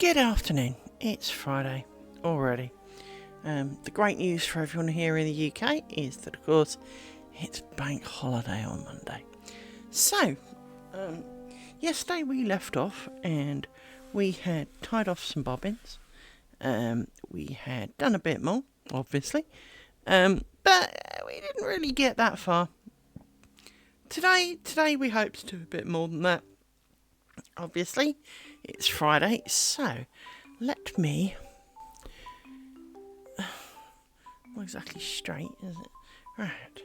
Good afternoon. It's Friday already. The great news for everyone here in the UK is that, of course, it's bank holiday on Monday. So, yesterday we left off and we had tied off some bobbins. We had done a bit more, obviously, but we didn't really get that far. Today we hope to do a bit more than that. Obviously, it's Friday, so let me... Not exactly straight, is it? Right.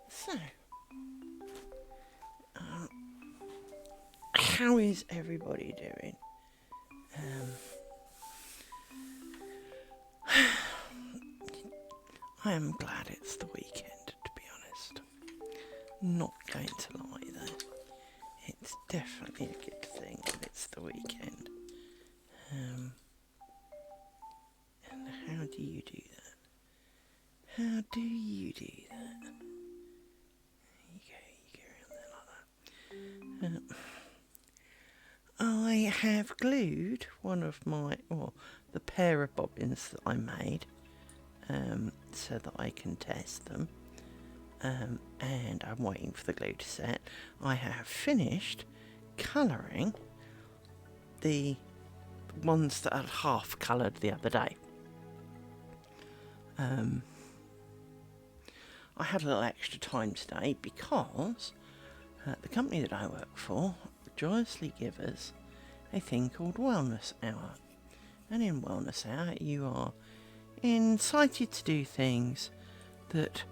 So, how is everybody doing? I am glad it's the weekend, to be honest. Not going to lie though. It's definitely a good thing that it's the weekend. And how do you do that? How do you do that? You go around there like that. I have glued one of the pair of bobbins that I made, so that I can test them. And I'm waiting for the glue to set. I have finished colouring the ones that are half coloured the other day. I had a little extra time today because the company that I work for joyously give us a thing called Wellness Hour. And in Wellness Hour you are incited to do things that,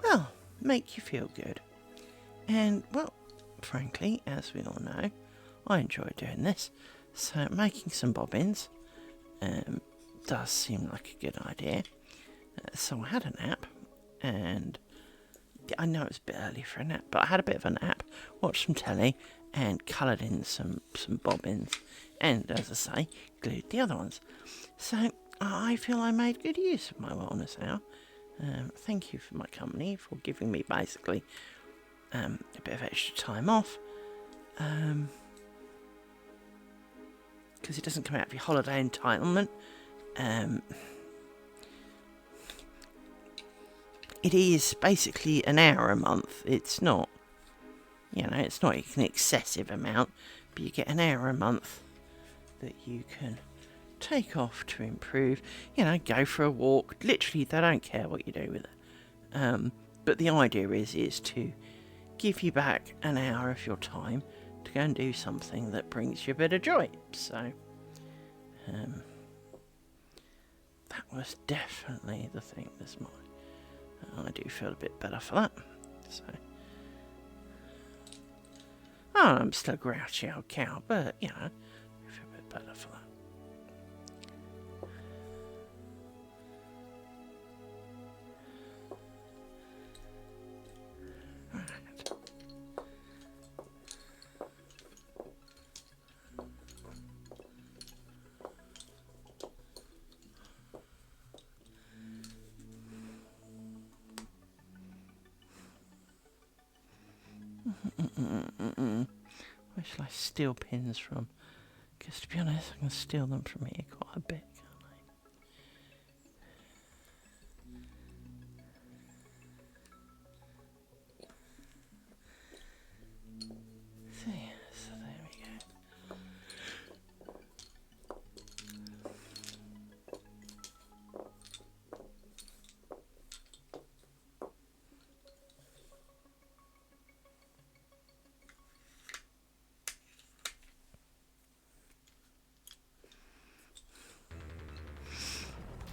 well, make you feel good. And, well, frankly, as we all know, I enjoy doing this. So making some bobbins does seem like a good idea. So I had a nap, and I know it was a bit early for a nap, but I had a bit of a nap, watched some telly, and coloured in some bobbins, and, as I say, glued the other ones. So I feel I made good use of my Wellness Hour. Thank you for my company for giving me basically a bit of extra time off, because it doesn't come out of your holiday entitlement. It is basically an hour a month. It's not, it's not an excessive amount, but you get an hour a month that you can take off to improve. Go for a walk. Literally, they don't care what you do with it. But the idea is to give you back an hour of your time to go and do something that brings you a bit of joy. So, that was definitely the thing this morning. I do feel a bit better for that. So, I'm still a grouchy old cow, but, I feel a bit better for that. Where shall I steal pins from? Because to be honest, I can steal them from here quite a bit, can't I? So there we go.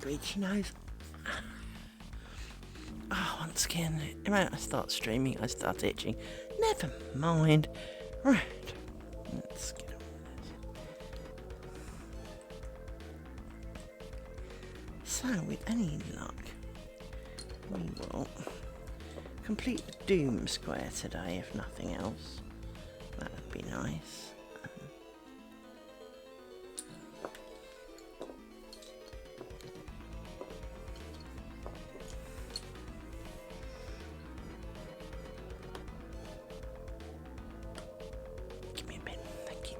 Itchy nose. Once again, the moment I start streaming, I start itching. Never mind. Right, let's get on with this. So, with any luck, we will complete the Doom Square today, if nothing else. That would be nice. Give me a pin, thank you.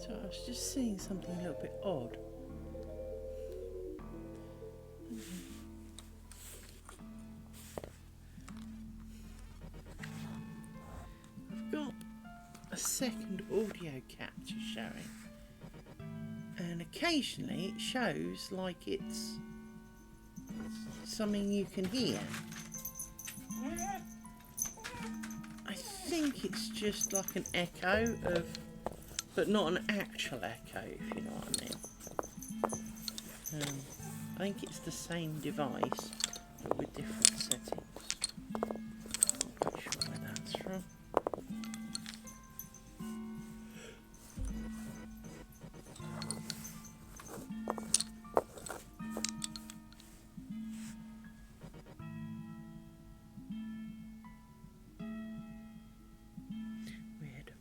So I was just seeing something a little bit odd. I've got a second audio capture showing, and occasionally it shows like it's something you can hear. I think it's just like an echo of, but not an actual echo, if you know what I mean. I think it's the same device, but with different settings. I'm not quite sure where that's from. Weird.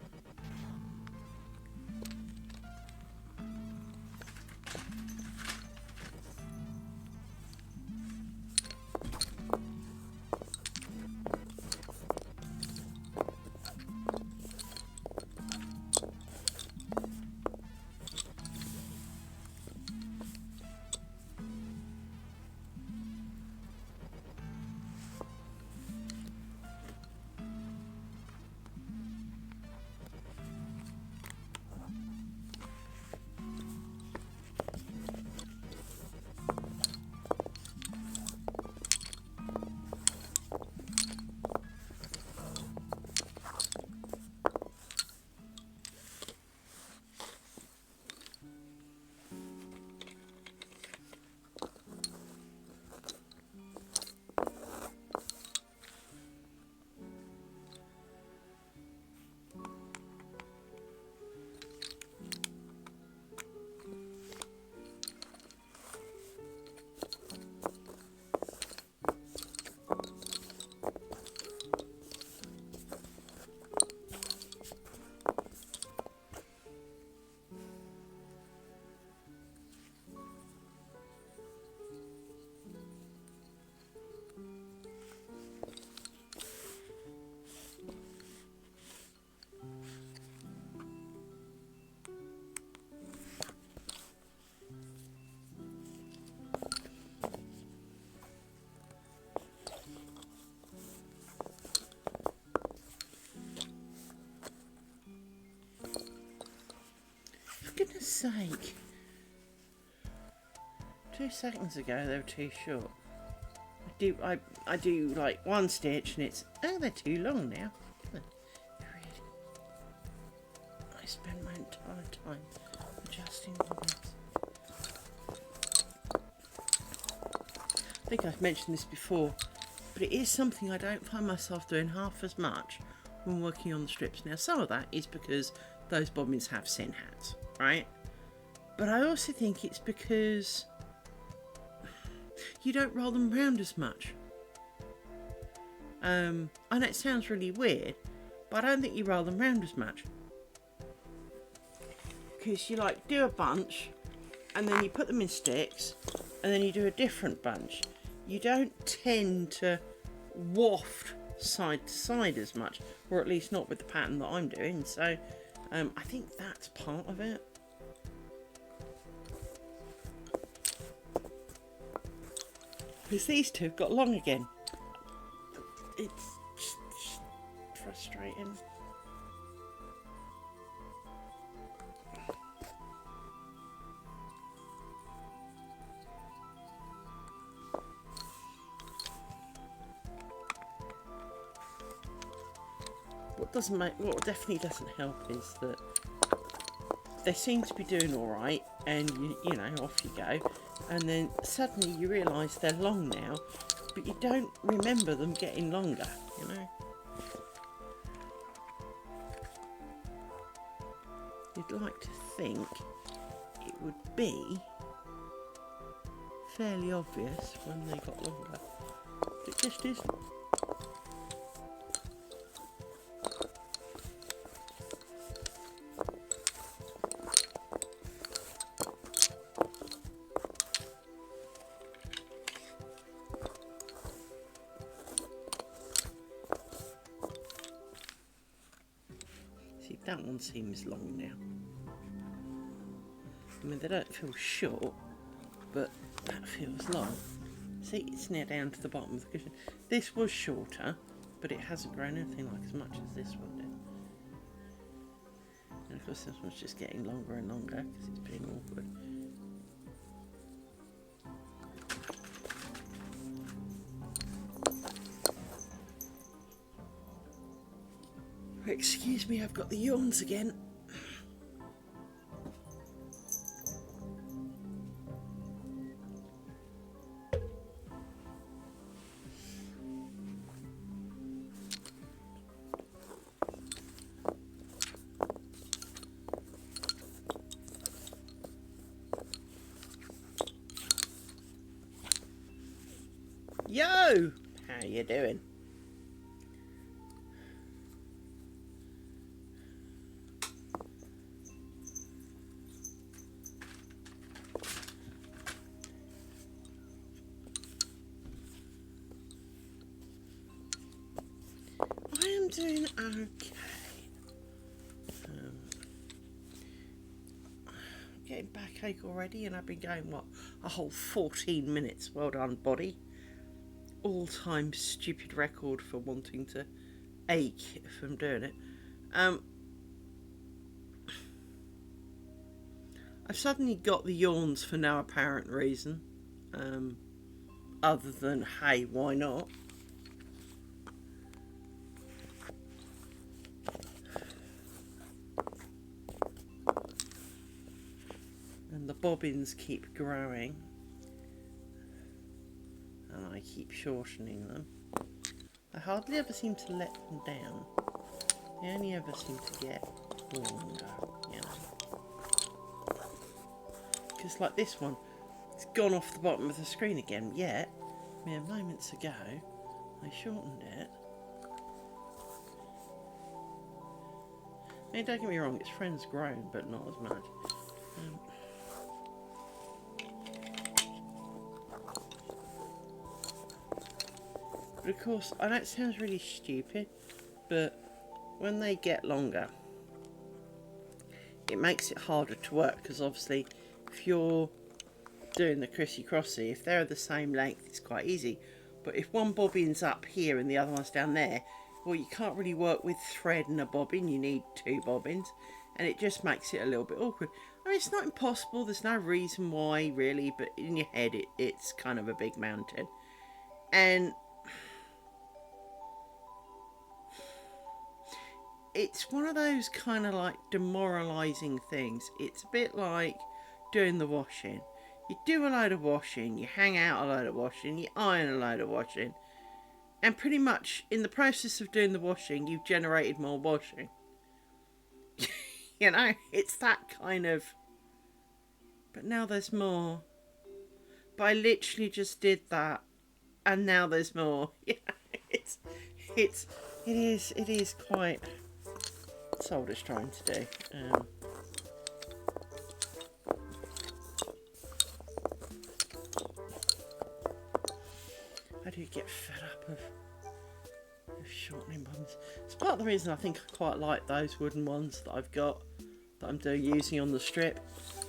For goodness sake. 2 seconds ago they were too short. I do like one stitch and it's, oh, they're too long now. Really? I spend my entire time adjusting bobbins. I think I've mentioned this before, but it is something I don't find myself doing half as much when working on the strips. Now, some of that is because those bobbins have sin hats, right? But I also think it's because you don't roll them around as much. I know it sounds really weird, but I don't think you roll them around as much. Because you like do a bunch, and then you put them in sticks, and then you do a different bunch. You don't tend to waft side to side as much, or at least not with the pattern that I'm doing. So I think that's part of it. Because these two have got long again. It's just frustrating. What definitely doesn't help is that they seem to be doing all right, and you know, off you go, and then suddenly you realise they're long now, but you don't remember them getting longer, you know. You'd like to think it would be fairly obvious when they got longer, but it just isn't. See, that one seems long now. I mean, they don't feel short, but that feels long. See, it's near down to the bottom of the cushion. This was shorter, but it hasn't grown anything like as much as this one did. And of course this one's just getting longer and longer because it's being awkward. Excuse me, I've got the yawns again. Yo! How you doing? I am doing okay. Getting backache already, and I've been going, what, a whole 14 minutes. Well done, body. All-time stupid record for wanting to ache from doing it. I've suddenly got the yawns for no apparent reason, other than, hey, why not? And the bobbins keep growing. And I keep shortening them. I hardly ever seem to let them down. They only ever seem to get longer, you know. Because like this one, it's gone off the bottom of the screen again, yet, mere moments ago, I shortened it. I mean, don't get me wrong, its friend's grown, but not as much. But of course, I know it sounds really stupid, but when they get longer, it makes it harder to work, because obviously if you're doing the crissy-crossy, if they're the same length, it's quite easy. But if one bobbin's up here and the other one's down there, well, you can't really work with thread and a bobbin. You need two bobbins, and it just makes it a little bit awkward. I mean, it's not impossible. There's no reason why, really, but in your head, it's kind of a big mountain. And it's one of those kind of like demoralising things. It's a bit like doing the washing. You do a load of washing, you hang out a load of washing, you iron a load of washing, and pretty much in the process of doing the washing, you've generated more washing. You know, it's that kind of, but now there's more. But I literally just did that, and now there's more. Yeah, it is quite. That's all it's trying to do. I do get fed up of shortening bobbins. It's part of the reason I think I quite like those wooden ones that I've got, that I'm using on the strip,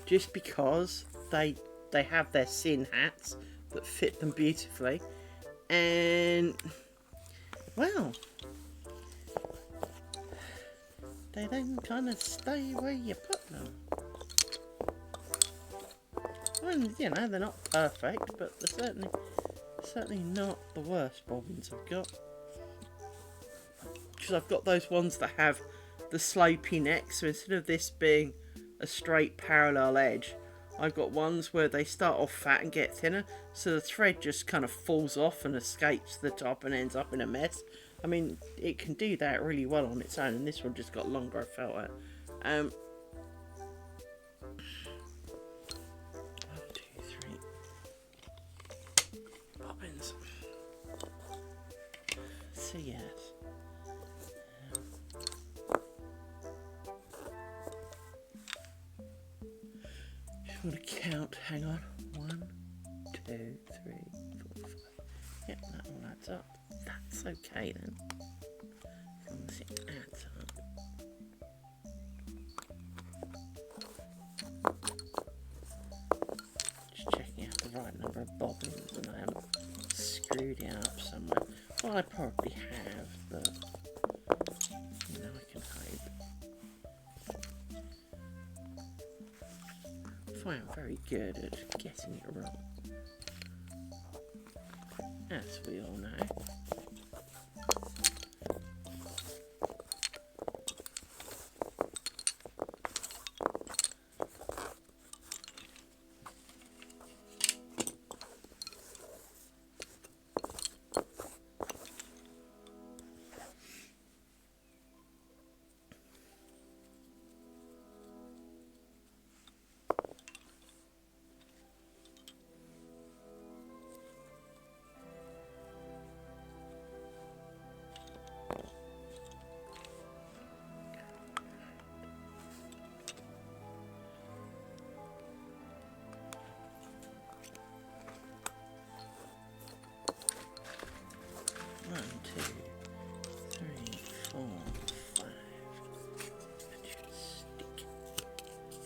just because they have their sin hats that fit them beautifully, and well, they then kind of stay where you put them. I mean, you know, they're not perfect, but they're certainly not the worst bobbins I've got. Because I've got those ones that have the slopey neck, so instead of this being a straight parallel edge, I've got ones where they start off fat and get thinner, so the thread just kind of falls off and escapes to the top and ends up in a mess. I mean, it can do that really well on its own, and this one just got longer, I felt it. 1, 2, 3 bobbins. So yes. Just want to count, hang on. 1, 2, 3, 4, 5. Yep, that all adds up. That's okay then. As long as it adds up. a number of bobbins and I haven't screwed it up somewhere. Well, I probably have, but you know, I can hope. If I am very good at getting it wrong, as we all know.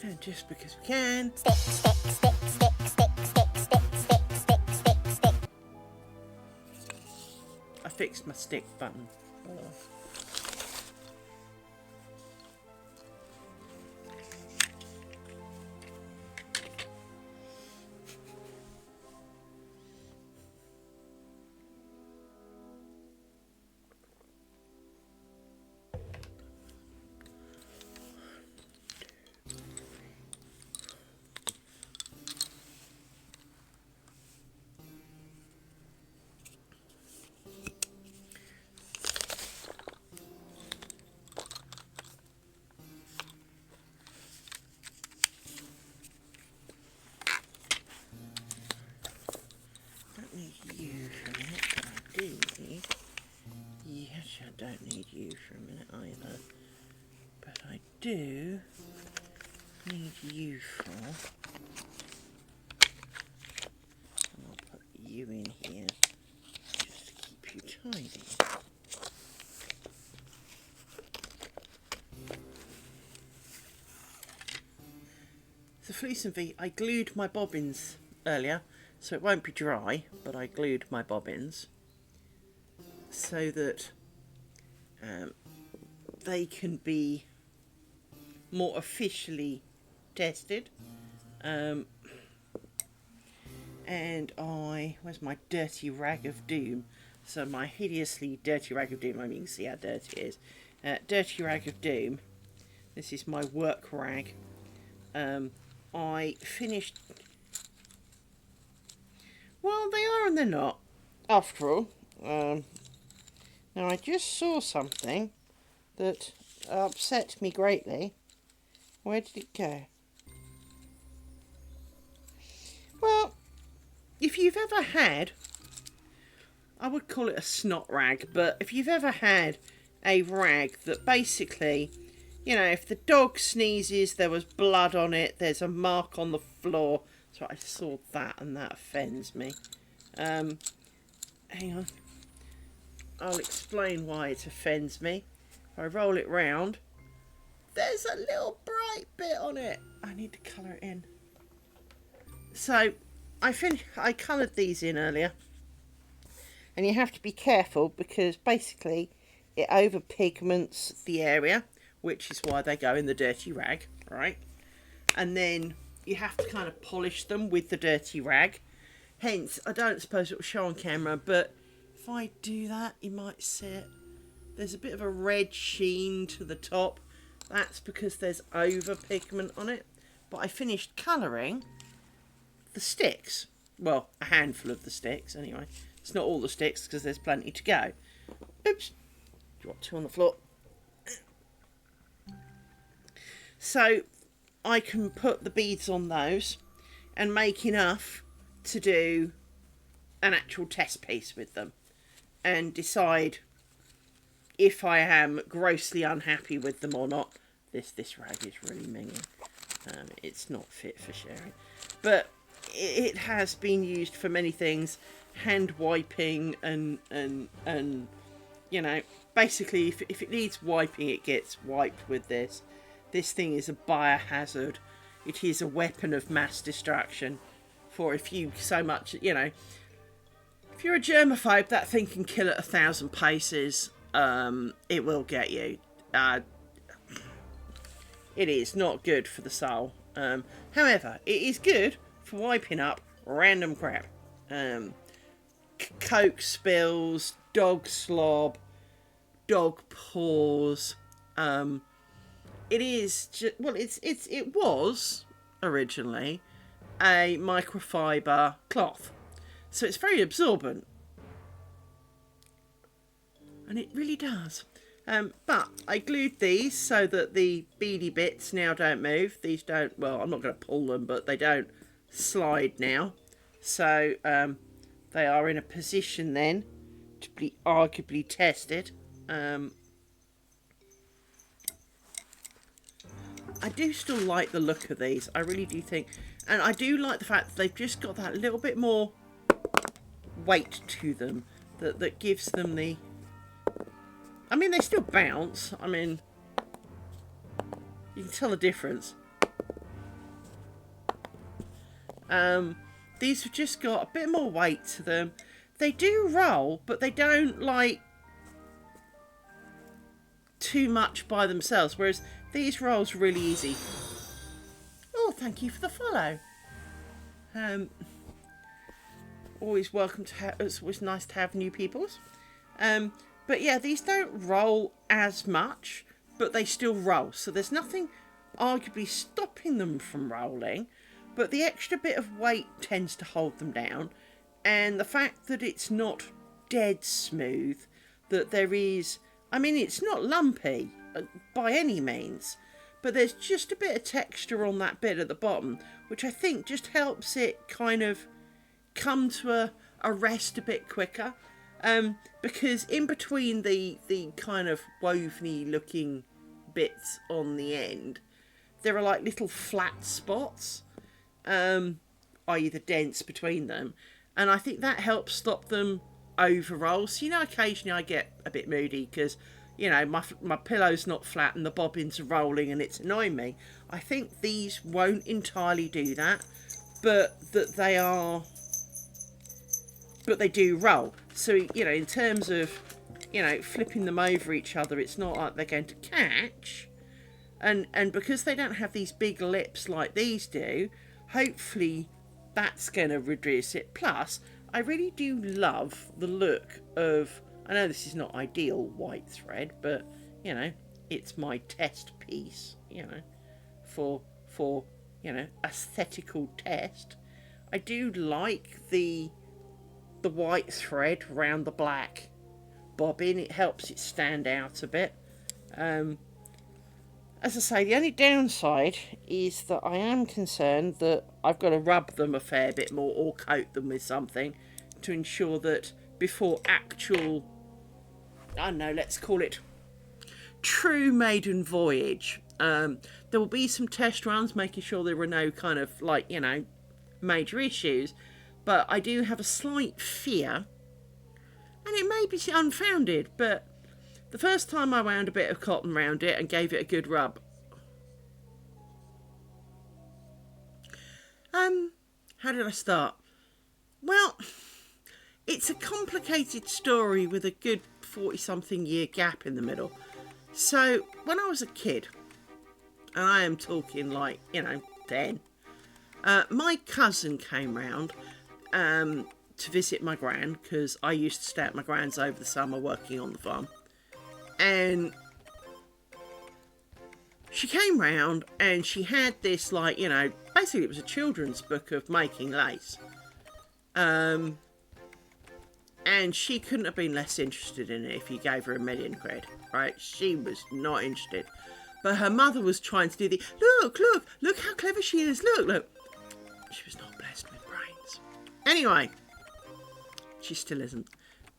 And just because we can. Stick, stick, stick, stick, stick, stick, stick, stick, stick, stick, stick. I fixed my stick button. I don't need you for a minute either, but I do need you for, and I'll put you in here just to keep you tidy. The fleece and V, I glued my bobbins earlier, so it won't be dry, but I glued my bobbins so that they can be more officially tested. And where's my dirty rag of doom? So my hideously dirty rag of doom, I mean, you can see how dirty it is. Dirty rag of doom. This is my work rag. I finished... Well, they are and they're not, after all. Now, I just saw something that upset me greatly. Where did it go? Well, if you've ever had, I would call it a snot rag, but if you've ever had a rag that basically, you know, if the dog sneezes, there was blood on it, there's a mark on the floor. So I saw that and that offends me. Hang on. I'll explain why it offends me. If I roll it round, there's a little bright bit on it. I need to colour it in. So I coloured these in earlier. And you have to be careful because basically it over pigments the area, which is why they go in the dirty rag, right? And then you have to kind of polish them with the dirty rag. Hence, I don't suppose it will show on camera, but if I do that, you might see it. There's a bit of a red sheen to the top. That's because there's over pigment on it. But I finished colouring the sticks. Well, a handful of the sticks anyway. It's not all the sticks because there's plenty to go. Oops. Dropped two on the floor. So I can put the beads on those and make enough to do an actual test piece with them and decide if I am grossly unhappy with them or not. This rag is really minging. It's not fit for sharing. But it has been used for many things. Hand wiping and you know, basically if it needs wiping, it gets wiped with this. This thing is a biohazard. It is a weapon of mass destruction for if you so much, you know, if you're a germaphobe, that thing can kill at 1,000 paces. It will get you. It is not good for the soul. However, it is good for wiping up random crap. Coke spills, dog slob, dog paws. It is well. It was originally a microfiber cloth, so it's very absorbent, and it really does. But I glued these so that the beady bits now don't move. These don't. Well, I'm not going to pull them, but they don't slide now. So they are in a position then to be arguably tested. I do still like the look of these. I really do think. And I do like the fact that they've just got that little bit more weight to them. That gives them the... I mean, they still bounce. I mean, you can tell the difference. These have just got a bit more weight to them. They do roll, but they don't, like, too much by themselves. Whereas these rolls really easy. Oh, thank you for the follow. Always welcome to have. It's always nice to have new peoples. But yeah, these don't roll as much, but they still roll. So there's nothing arguably stopping them from rolling, but the extra bit of weight tends to hold them down. And the fact that it's not dead smooth, that there is... I mean, it's not lumpy by any means, but there's just a bit of texture on that bit at the bottom, which I think just helps it kind of come to a rest a bit quicker. Because in between the kind of woveny looking bits on the end, there are like little flat spots, i.e. the dents between them. And I think that helps stop them overroll. So, you know, occasionally I get a bit moody because, you know, my pillow's not flat and the bobbins are rolling and it's annoying me. I think these won't entirely do that, but that they are... But they do roll. So, you know, in terms of, you know, flipping them over each other, it's not like they're going to catch. And because they don't have these big lips like these do, hopefully that's going to reduce it. Plus, I really do love the look of... I know this is not ideal white thread, but, you know, it's my test piece, you know, for you know, aesthetical test. I do like the white thread round the black bobbin. It helps it stand out a bit. As I say, the only downside is that I am concerned that I've got to rub them a fair bit more or coat them with something to ensure that before actual, I don't know, let's call it true maiden voyage, there will be some test runs making sure there were no kind of, like, you know, major issues. But I do have a slight fear, and it may be unfounded, but the first time I wound a bit of cotton round it and gave it a good rub. How did I start? Well, it's a complicated story with a good 40-something year gap in the middle. So, when I was a kid, and I am talking like, you know, 10, my cousin came round to visit my gran, because I used to stay at my gran's over the summer working on the farm. And she came round and she had this, like, you know, basically it was a children's book of making lace. And she couldn't have been less interested in it if you gave her £1,000,000 cred, right? She was not interested. But her mother was trying to do the, look how clever she is, look. She was not blessed with brains. Anyway, she still isn't.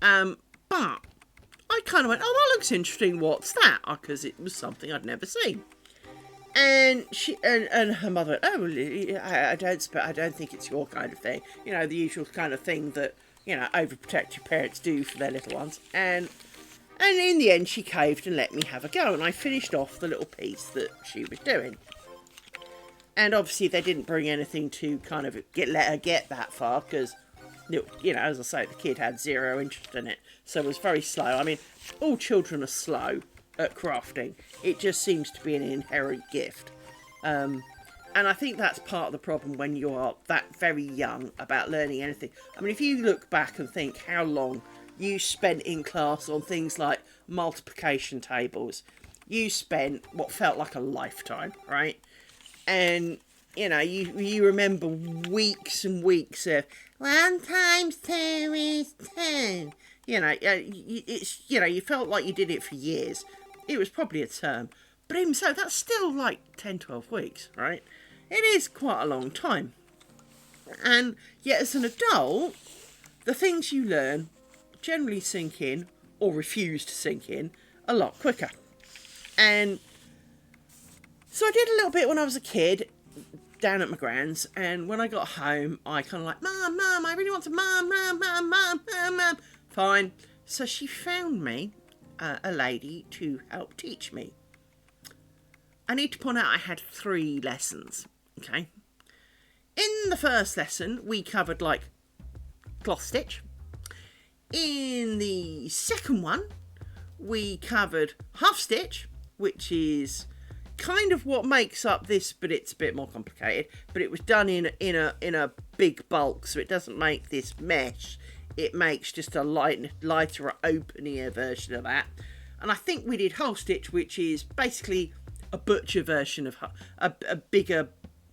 But I kind of went, oh, that looks interesting. What's that? Because it was something I'd never seen. And she and her mother went, oh, I don't think it's your kind of thing. You know, the usual kind of thing that, you know, overprotective parents do for their little ones. And in the end, she caved and let me have a go. And I finished off the little piece that she was doing. And obviously they didn't bring anything to kind of let her get that far, because, you know, as I say, the kid had zero interest in it. So it was very slow. I mean, all children are slow at crafting. It just seems to be an inherent gift. And I think that's part of the problem when you are that very young about learning anything. I mean, if you look back and think how long you spent in class on things like multiplication tables, you spent what felt like a lifetime, right? And, you know, you remember weeks and weeks of 1 times 2 is 2. You know, it's, you know, you felt like you did it for years. It was probably a term. But even so, that's still like 10, 12 weeks, right? It is quite a long time. And yet as an adult, the things you learn generally sink in, or refuse to sink in, a lot quicker. And so I did a little bit when I was a kid, down at my grand's, and when I got home, I kind of like, Mum, I really want to, Mum. Fine. So she found me a lady to help teach me. I need to point out I had 3 lessons, okay? In the first lesson, we covered, like, cloth stitch. In the second one, we covered half stitch, which is kind of what makes up this, but it's a bit more complicated. But it was done in a big bulk, so it doesn't make this mesh. It makes just a lighter, open-ear version of that. And I think we did half stitch, which is basically a butcher version of a bigger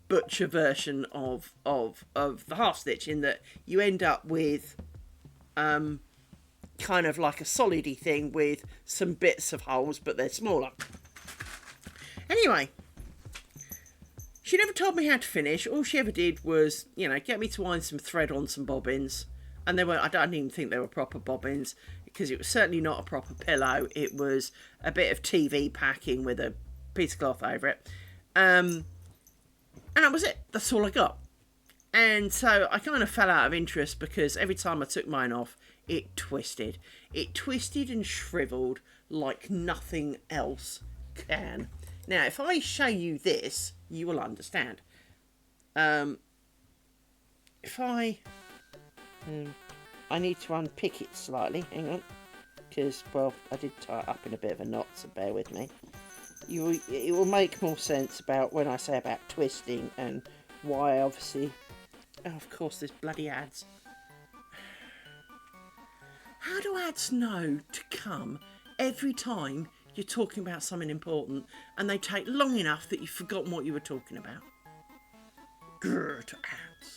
butcher version of the half stitch, in that you end up with kind of like a solidy thing with some bits of holes, but they're smaller. Anyway, she never told me how to finish. All she ever did was, you know, get me to wind some thread on some bobbins. And they were, I don't even think they were proper bobbins, because it was certainly not a proper pillow. It was a bit of TV packing with a piece of cloth over it. And that was it. That's all I got. And so I kind of fell out of interest, because every time I took mine off, it twisted. It twisted and shriveled like nothing else can. Now, if I show you this, you will understand. If I need to unpick it slightly. Hang on. Because, well, I did tie it up in a bit of a knot, so bear with me. It will make more sense about when I say about twisting, and why, obviously... Oh, of course, there's bloody ads. How do ads know to come every time you're talking about something important, and they take long enough that you've forgotten what you were talking about? Grrr to ads.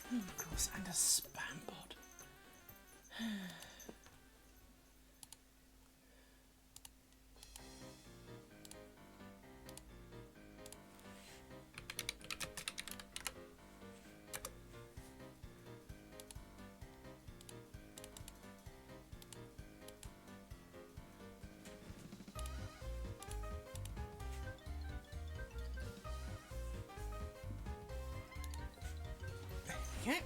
Of course, and a spam pod. Okay.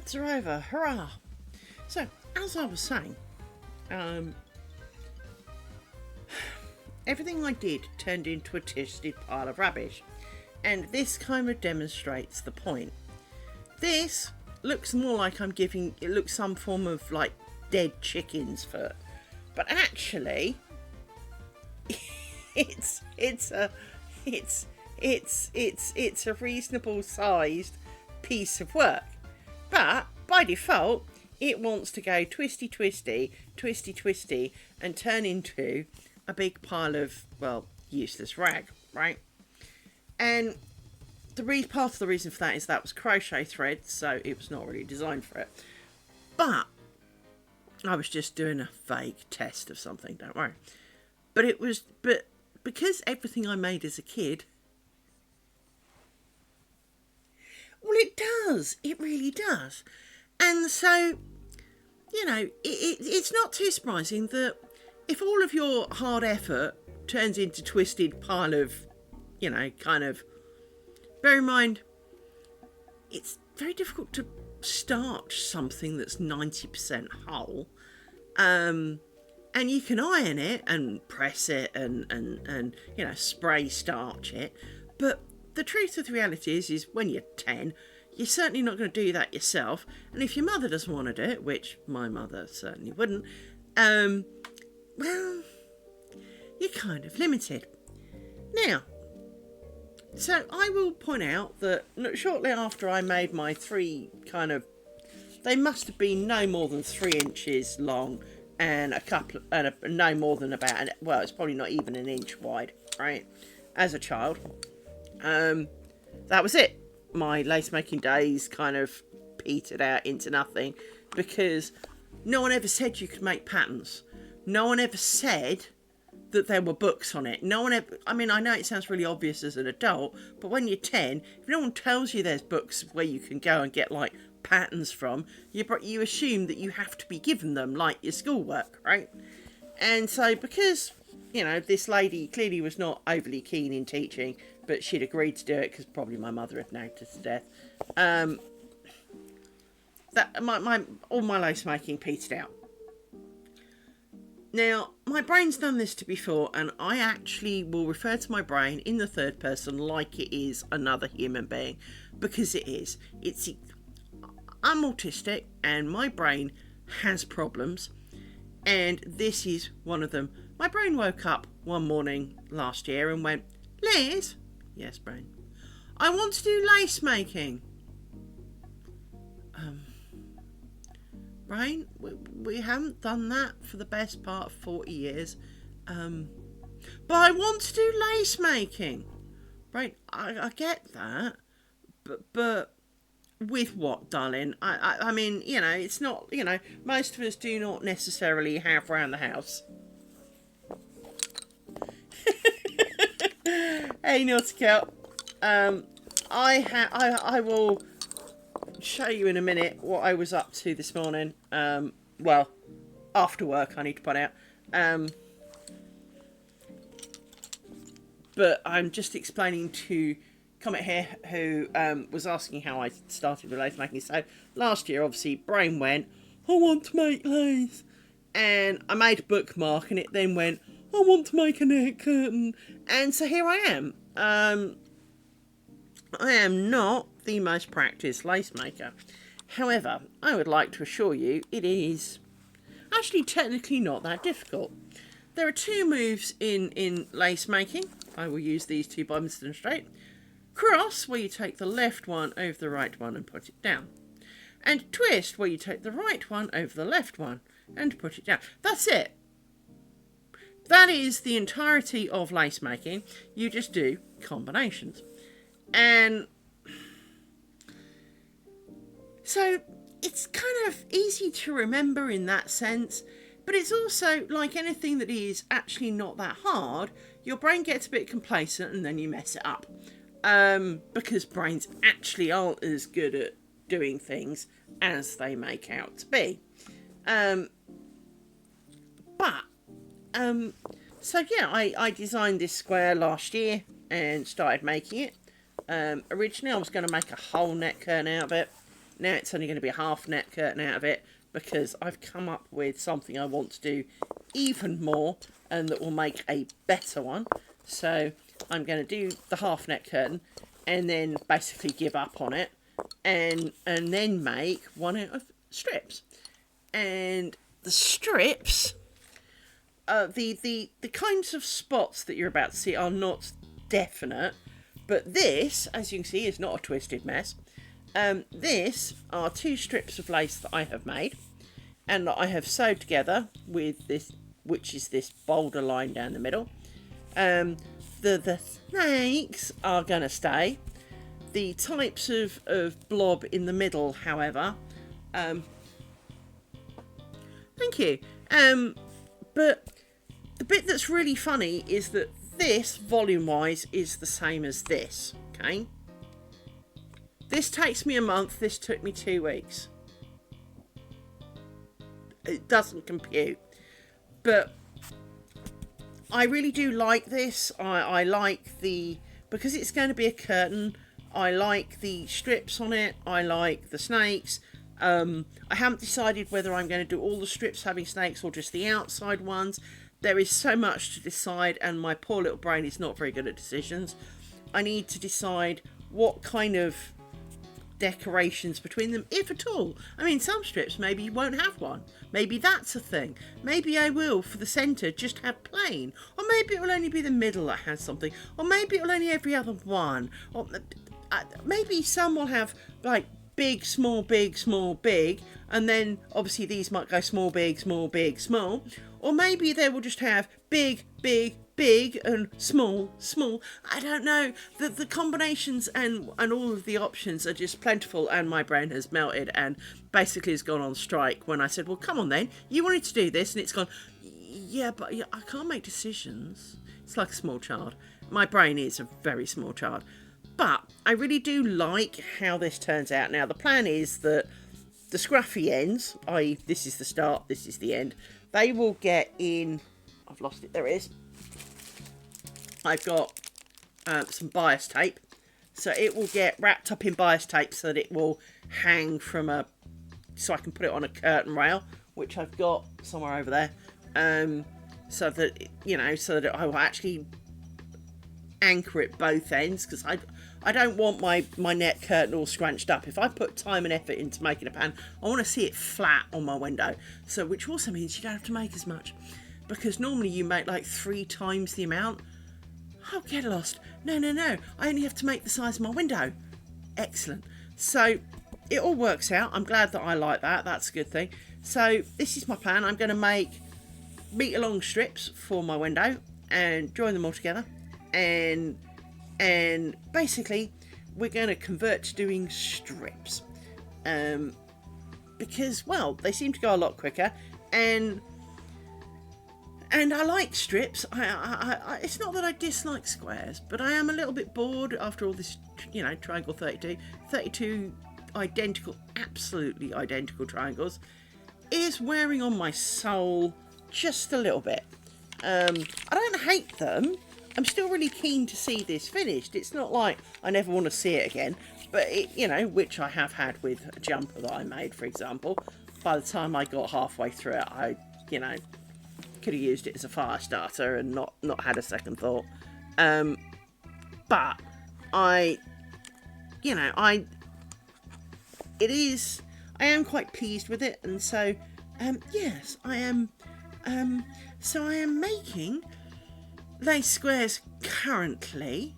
ads are over. Hurrah! So, as I was saying, everything I did turned into a twisted pile of rubbish. And this kind of demonstrates the point. This looks more like it looks some form of like dead chicken's foot. But actually, it's a reasonable sized piece of work. But by default, it wants to go twisty, and turn into a big pile of, well, useless rag, right? And part of the reason for that is that was crochet thread, so it was not really designed for it. But I was just doing a vague test of something, don't worry. But because everything I made as a kid, well, it does. It really does. And so, you know, it's not too surprising that if all of your hard effort turns into twisted pile of, you know, kind of... Bear in mind, it's very difficult to starch something that's 90% whole. And you can iron it and press it and you know, spray starch it. But the truth of the reality is when you're 10, you're certainly not going to do that yourself. And if your mother doesn't want to do it, which my mother certainly wouldn't, well, you're kind of limited. Now, so I will point out that shortly after I made my three kind of... They must have been no more than 3 inches long and no more than about... Well, it's probably not even an inch wide, right? As a child. That was it. My lace making days kind of petered out into nothing because no one ever said you could make patterns. No one ever said that there were books on it. No one ever... I mean, I know it sounds really obvious as an adult, but when you're 10, if no one tells you there's books where you can go and get, like, patterns from, you assume that you have to be given them, like your schoolwork, right? And so, because, you know, this lady clearly was not overly keen in teaching, but she'd agreed to do it because probably my mother had nagged her to death, all my lace making petered out. Now, my brain's done this to before, and I actually will refer to my brain in the third person like it is another human being, because it is. I'm autistic, and my brain has problems, and this is one of them. My brain woke up one morning last year and went, Liz? Yes, brain. I want to do lace making. Brain, we haven't done that for the best part of 40 years. But I want to do lace making. Brain, I get that. But with what, darling? I mean, you know, it's not, you know, most of us do not necessarily have around the house. Hey, naughty cat. I will show you in a minute what I was up to this morning. Well, after work, I need to point out. But I'm just explaining to Comet here, who was asking how I started with lace making. So last year, obviously, brain went, I want to make lace. And I made a bookmark, and it then went, I want to make a net curtain. And so here I am. I am not the most practiced lace maker. However, I would like to assure you it is actually technically not that difficult. There are 2 moves in lace making. I will use these 2 bobbins to demonstrate. Cross, where you take the left one over the right one and put it down. And twist, where you take the right one over the left one and put it down. That's it. That is the entirety of lace making. You just do combinations. And so it's kind of easy to remember in that sense, but it's also like anything that is actually not that hard, your brain gets a bit complacent and then you mess it up. Because brains actually aren't as good at doing things as they make out to be. So yeah, I designed this square last year and started making it. Originally I was going to make a whole neck curtain out of it, Now it's only going to be a half net curtain out of it, because I've come up with something I want to do even more and that will make a better one. So I'm going to do the half net curtain and then basically give up on it and then make one out of strips. And the strips, the kinds of spots that you're about to see are not definite, but this, as you can see, is not a twisted mess. This are 2 strips of lace that I have made and that I have sewed together with this, which is this boulder line down the middle. The snakes are going to stay. The types of blob in the middle, however, thank you. But the bit that's really funny is that this, volume-wise, is the same as this, okay? This takes me a month, this took me 2 weeks. It doesn't compute. But I really do like this. I like the... Because it's going to be a curtain, I like the strips on it. I like the snakes. I haven't decided whether I'm going to do all the strips having snakes or just the outside ones. There is so much to decide, and my poor little brain is not very good at decisions. I need to decide what kind of decorations between them, if at all. I mean, some strips maybe you won't have one. Maybe that's a thing. Maybe I will, for the centre, just have plain. Or maybe it will only be the middle that has something. Or maybe it will only every other one. Or maybe some will have, like, big, small, big, small, big. And then, obviously, these might go small, big, small, big, small. Or maybe they will just have big, big, big and small, small. I don't know. The combinations and all of the options are just plentiful, and my brain has melted and basically has gone on strike when I said, well, come on then. You wanted to do this, and it's gone, yeah, but I can't make decisions. It's like a small child. My brain is a very small child. But I really do like how this turns out. Now, the plan is that the scruffy ends, i.e. this is the start, this is the end, they will get in... I've lost it. There it is. I've got some bias tape. So it will get wrapped up in bias tape so that it will hang from a... So I can put it on a curtain rail, which I've got somewhere over there. So that, you know, so that I will actually anchor it both ends, because I don't want my net curtain all scrunched up. If I put time and effort into making a pan, I want to see it flat on my window. So, which also means you don't have to make as much, because normally you make like 3 times the amount. Oh, get lost. No. I only have to make the size of my window. Excellent. So it all works out. I'm glad that I like that. That's a good thing. So this is my plan. I'm going to make meter long strips for my window and join them all together. And basically we're going to convert to doing strips. Because, well, they seem to go a lot quicker, and I like strips. I it's not that I dislike squares, but I am a little bit bored after all this, you know, triangle 32 identical, absolutely identical triangles is wearing on my soul just a little bit. I don't hate them. I'm still really keen to see this finished. It's not like I never want to see it again, but it, you know, which I have had with a jumper that I made, for example. By the time I got halfway through it, I, you know, could have used it as a fire starter and not had a second thought. But I am quite pleased with it, and so yes, I am. So I am making lace squares currently,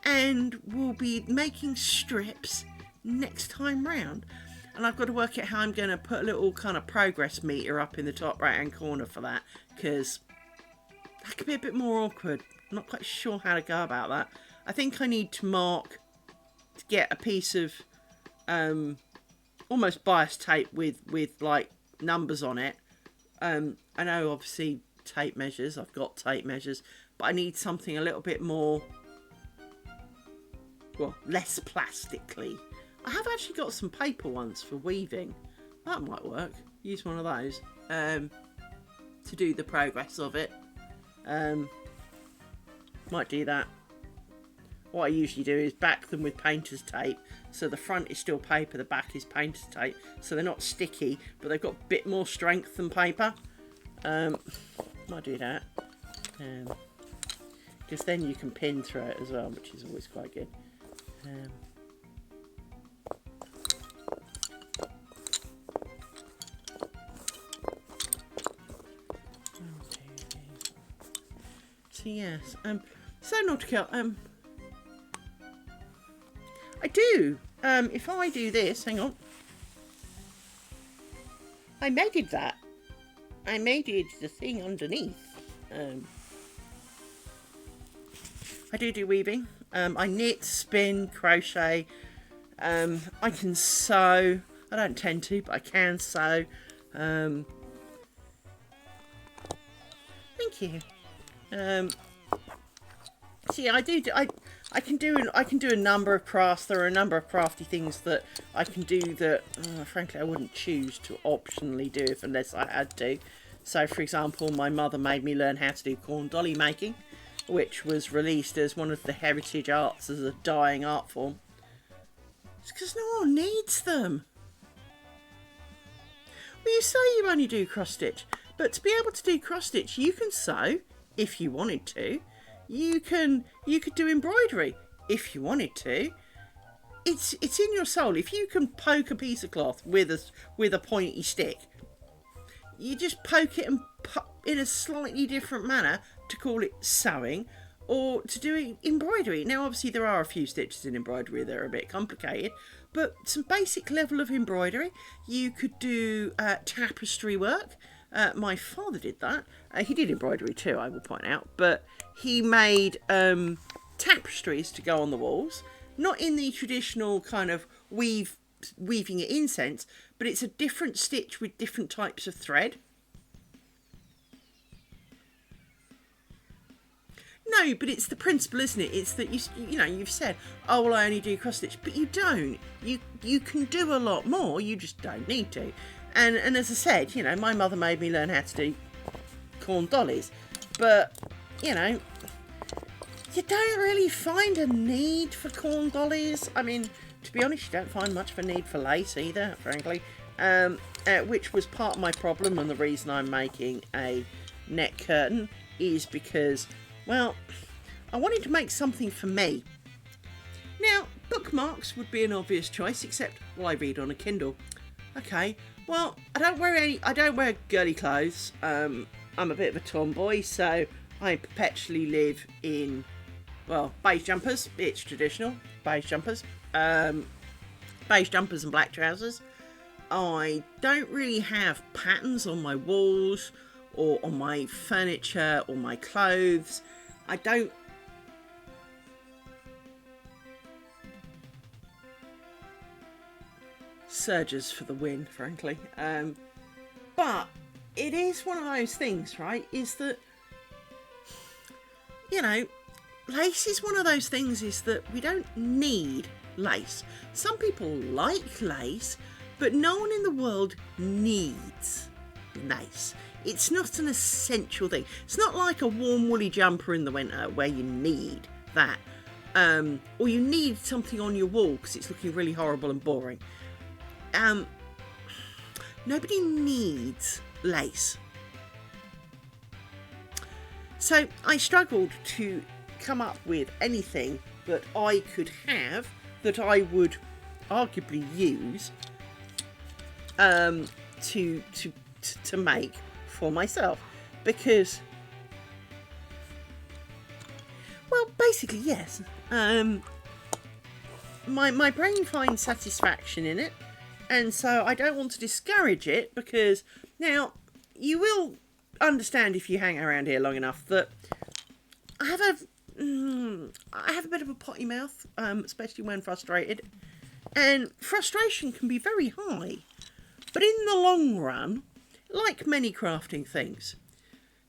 and will be making strips next time round. And I've got to work out how I'm going to put a little kind of progress meter up in the top right hand corner for that, because that could be a bit more awkward. I'm not quite sure how to go about that. I think I need to get a piece of almost bias tape with like numbers on it. I know obviously tape measures, I've got tape measures, but I need something a little bit more, well, less plastically. I have actually got some paper ones for weaving. That might work. Use one of those to do the progress of it. Might do that. what I usually do is back them with painter's tape. So the front is still paper, the back is painter's tape. So they're not sticky, but they've got a bit more strength than paper. Might do that. Because then you can pin through it as well, which is always quite good. So yes, so Nautica, I do. If I do this, hang on. I mated that. I mated the thing underneath. I do weaving. I knit, spin, crochet. I can sew. I don't tend to, but I can sew. Thank you. See, I can do a number of crafts. There are a number of crafty things that I can do that, frankly, I wouldn't choose to optionally do unless I had to. So, for example, my mother made me learn how to do corn dolly making, which was released as one of the heritage arts as a dying art form. It's because no one needs them. Well, you say you only do cross stitch, but to be able to do cross stitch, you can sew if you wanted to. You could do embroidery if you wanted to. It's in your soul. If you can poke a piece of cloth with a pointy stick, you just poke it and in a slightly different manner to call it sewing or to do embroidery. Now, obviously, there are a few stitches in embroidery that are a bit complicated, but some basic level of embroidery. You could do tapestry work. My father did that. He did embroidery too, I will point out, but he made tapestries to go on the walls, not in the traditional kind of weaving it in sense, but it's a different stitch with different types of thread. No, but it's the principle, isn't it? It's that you've said, oh well, I only do cross stitch, but you don't. You can do a lot more. You just don't need to. And as I said, my mother made me learn how to do corn dollies, but you don't really find a need for corn dollies. I mean, to be honest, you don't find much of a need for lace either, frankly, which was part of my problem, and the reason I'm making a neck curtain is because, well, I wanted to make something for me. Now, bookmarks would be an obvious choice, except, well, I read on a Kindle. Okay, well, I don't wear girly clothes. I'm a bit of a tomboy, so I perpetually live in, well, beige jumpers. It's traditional, beige jumpers. Beige jumpers and black trousers. I don't really have patterns on my walls or on my furniture or my clothes. I don't. Surges for the win, frankly. But it is one of those things, right? Is that, lace is one of those things is that we don't need lace. Some people like lace, but no one in the world needs lace. It's not an essential thing. It's not like a warm woolly jumper in the winter where you need that. Or you need something on your wall because it's looking really horrible and boring. Nobody needs lace. So I struggled to come up with anything that I could have that I would arguably use to make for myself, because, well, basically yes, my brain finds satisfaction in it, and so I don't want to discourage it, because now you will understand if you hang around here long enough that I have a bit of a potty mouth, especially when frustrated, and frustration can be very high. But in the long run, like many crafting things,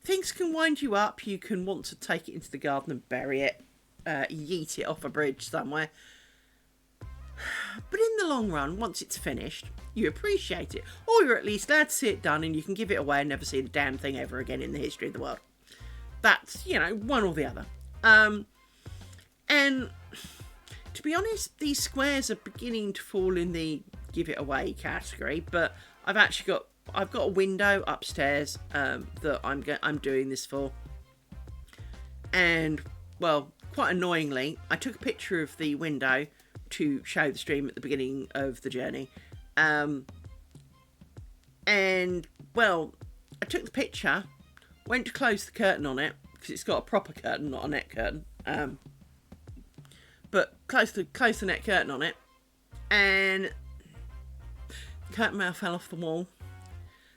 things can wind you up. You can want to take it into the garden and bury it, yeet it off a bridge somewhere. But in the long run, once it's finished, you appreciate it. Or you're at least glad to see it done, and you can give it away and never see the damn thing ever again in the history of the world. That's, one or the other. And to be honest, these squares are beginning to fall in the give it away category, but I've got a window upstairs that I'm doing this for. And well, quite annoyingly, I took a picture of the window to show the stream at the beginning of the journey. And well, I took the picture, went to close the curtain on it because it's got a proper curtain, not a net curtain. But close the net curtain on it, and the curtain rail fell off the wall.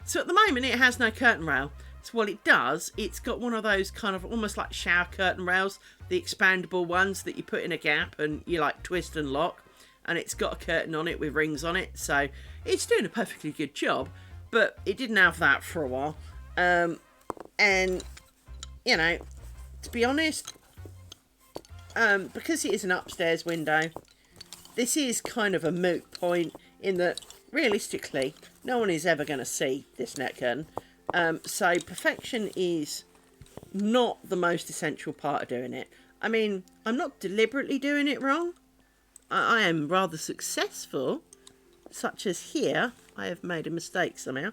So at the moment, it has no curtain rail. So what it does, it's got one of those kind of almost like shower curtain rails, the expandable ones that you put in a gap and you like twist and lock. And it's got a curtain on it with rings on it, so it's doing a perfectly good job. But it didn't have that for a while, and you know, to be honest. Because it is an upstairs window, this is kind of a moot point in that realistically no one is ever going to see this net curtain. So perfection is not the most essential part of doing it. I mean, I'm not deliberately doing it wrong. I am rather successful, such as here. I have made a mistake somehow.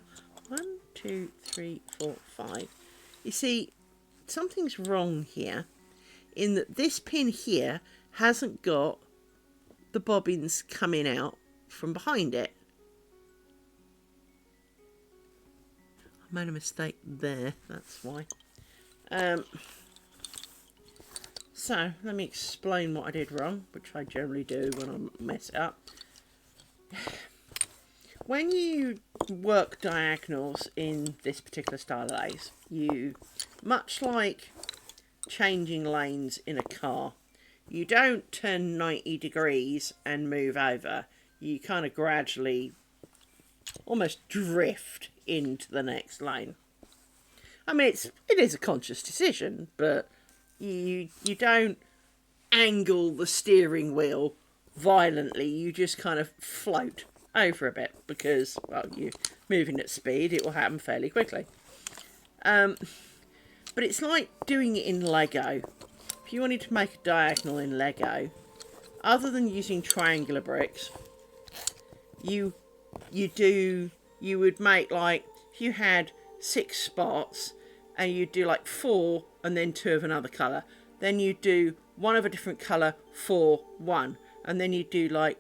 1, 2, 3, 4, 5. You see, something's wrong here, in that this pin here hasn't got the bobbins coming out from behind it. I made a mistake there, that's why. So, let me explain what I did wrong, which I generally do when I mess it up. When you work diagonals in this particular style of lace, you, much like changing lanes in a car, you don't turn 90 degrees and move over. You kind of gradually almost drift into the next lane. I mean, it is a conscious decision, but you don't angle the steering wheel violently. You just kind of float over a bit because, well, you're moving at speed. It will happen fairly quickly. But it's like doing it in Lego. If you wanted to make a diagonal in Lego, other than using triangular bricks, you would make, like, if you had 6 spots and you'd do like 4 and then 2 of another colour, then you'd do 1 of a different colour, 4, 1, and then you'd do like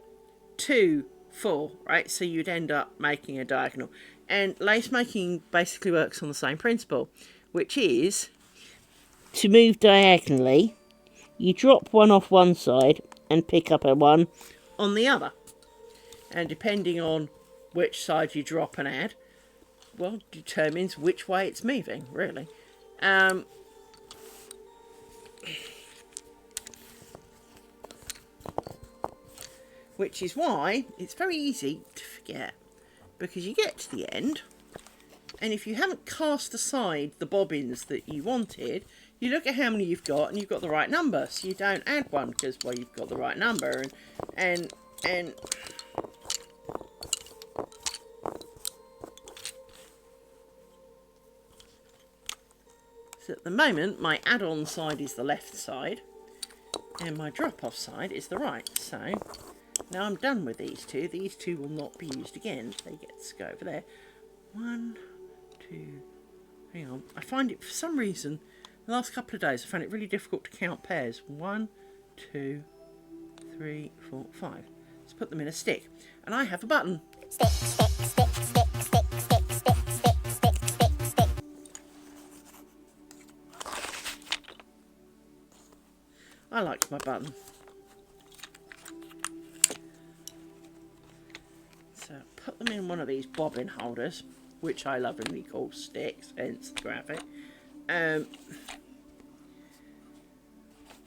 2, 4, right? So you'd end up making a diagonal. And lace making basically works on the same principle, which is, to move diagonally, you drop one off one side and pick up a one on the other. And depending on which side you drop and add, well, determines which way it's moving, really. Which is why it's very easy to forget, because you get to the end, and if you haven't cast aside the bobbins that you wanted, you look at how many you've got and you've got the right number, so you don't add one because, well, you've got the right number, and so at the moment my add-on side is the left side and my drop-off side is the right. So now I'm done with these two. These two will not be used again. They get to go over there. 1, 2, hang on. I find it, for some reason, the last couple of days I found it really difficult to count pairs. 1, 2, 3, 4, 5. Let's put them in a stick. And I have a button. Stick, stick, stick, stick, stick, stick, stick, stick, stick, stick, stick. I like my button. So put them in one of these bobbin holders, which I lovingly call sticks, hence the graphic.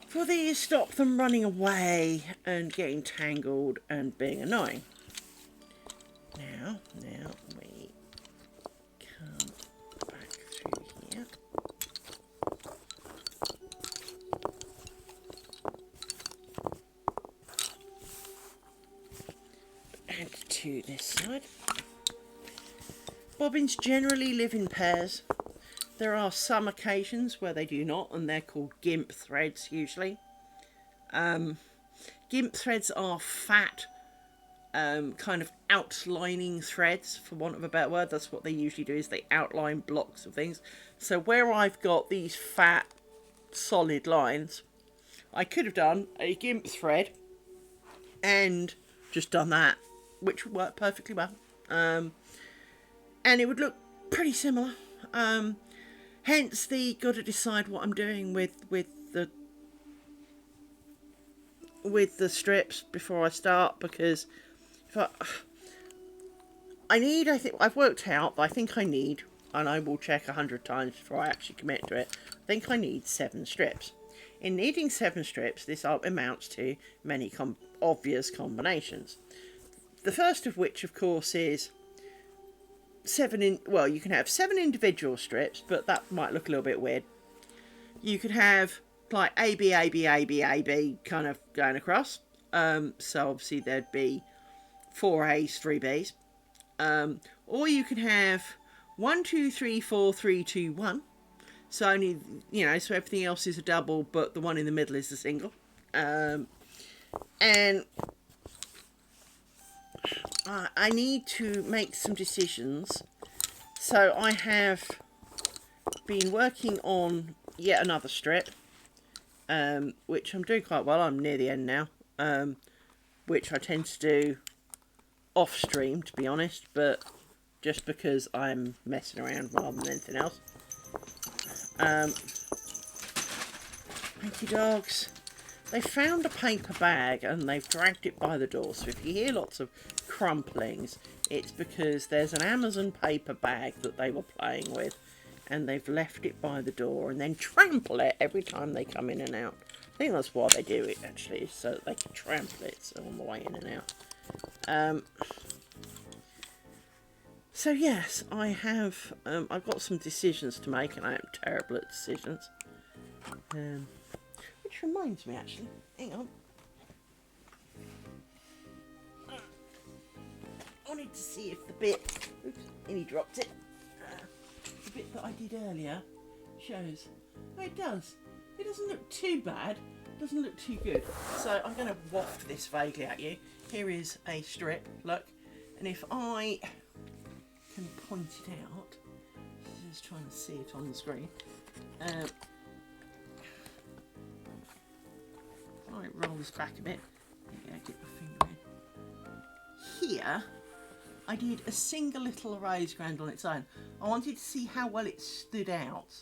For these, stop them running away and getting tangled and being annoying. Now we come back through here. And to this side. Bobbins generally live in pairs. There are some occasions where they do not, and they're called gimp threads usually. Gimp threads are fat, kind of outlining threads, for want of a better word. That's what they usually do, is they outline blocks of things. So where I've got these fat, solid lines, I could have done a gimp thread and just done that, which would work perfectly well. And it would look pretty similar. Hence the got to decide what I'm doing with the strips before I start, because if I think I've worked out that I think I need, and I will check 100 times before I actually commit to it, I think I need 7 strips. In needing 7 strips, this amounts to many obvious combinations. The first of which, of course, is you can have 7 individual strips, but that might look a little bit weird. You could have like A, B, A, B, A, B, A, B kind of going across. So obviously there'd be 4 A's, 3 B's. Or you can have 1, 2, 3, 4, 3, 2, 1. So only, so everything else is a double, but the one in the middle is a single. And I need to make some decisions. So I have been working on yet another strip, which I'm doing quite well. I'm near the end now, which I tend to do off stream, to be honest, but just because I'm messing around rather than anything else. Thank you, dogs. They found a paper bag and they've dragged it by the door. So if you hear lots of crumplings, it's because there's an Amazon paper bag that they were playing with, and they've left it by the door and then trample it every time they come in and out. I think that's why they do it, actually, so that they can trample it on the way in and out. So yes, I have. I've got some decisions to make, and I am terrible at decisions. Which reminds me, actually, hang on. I wanted to see if the bit. Oops, and he dropped it. The bit that I did earlier shows. Oh, it does. It doesn't look too bad. It doesn't look too good. So I'm going to waft this vaguely at you. Here is a strip. Look, and if I can point it out, just trying to see it on the screen. I roll this back a bit. Yeah, get my finger in. Here, I did a single little raised ground on its own. I wanted to see how well it stood out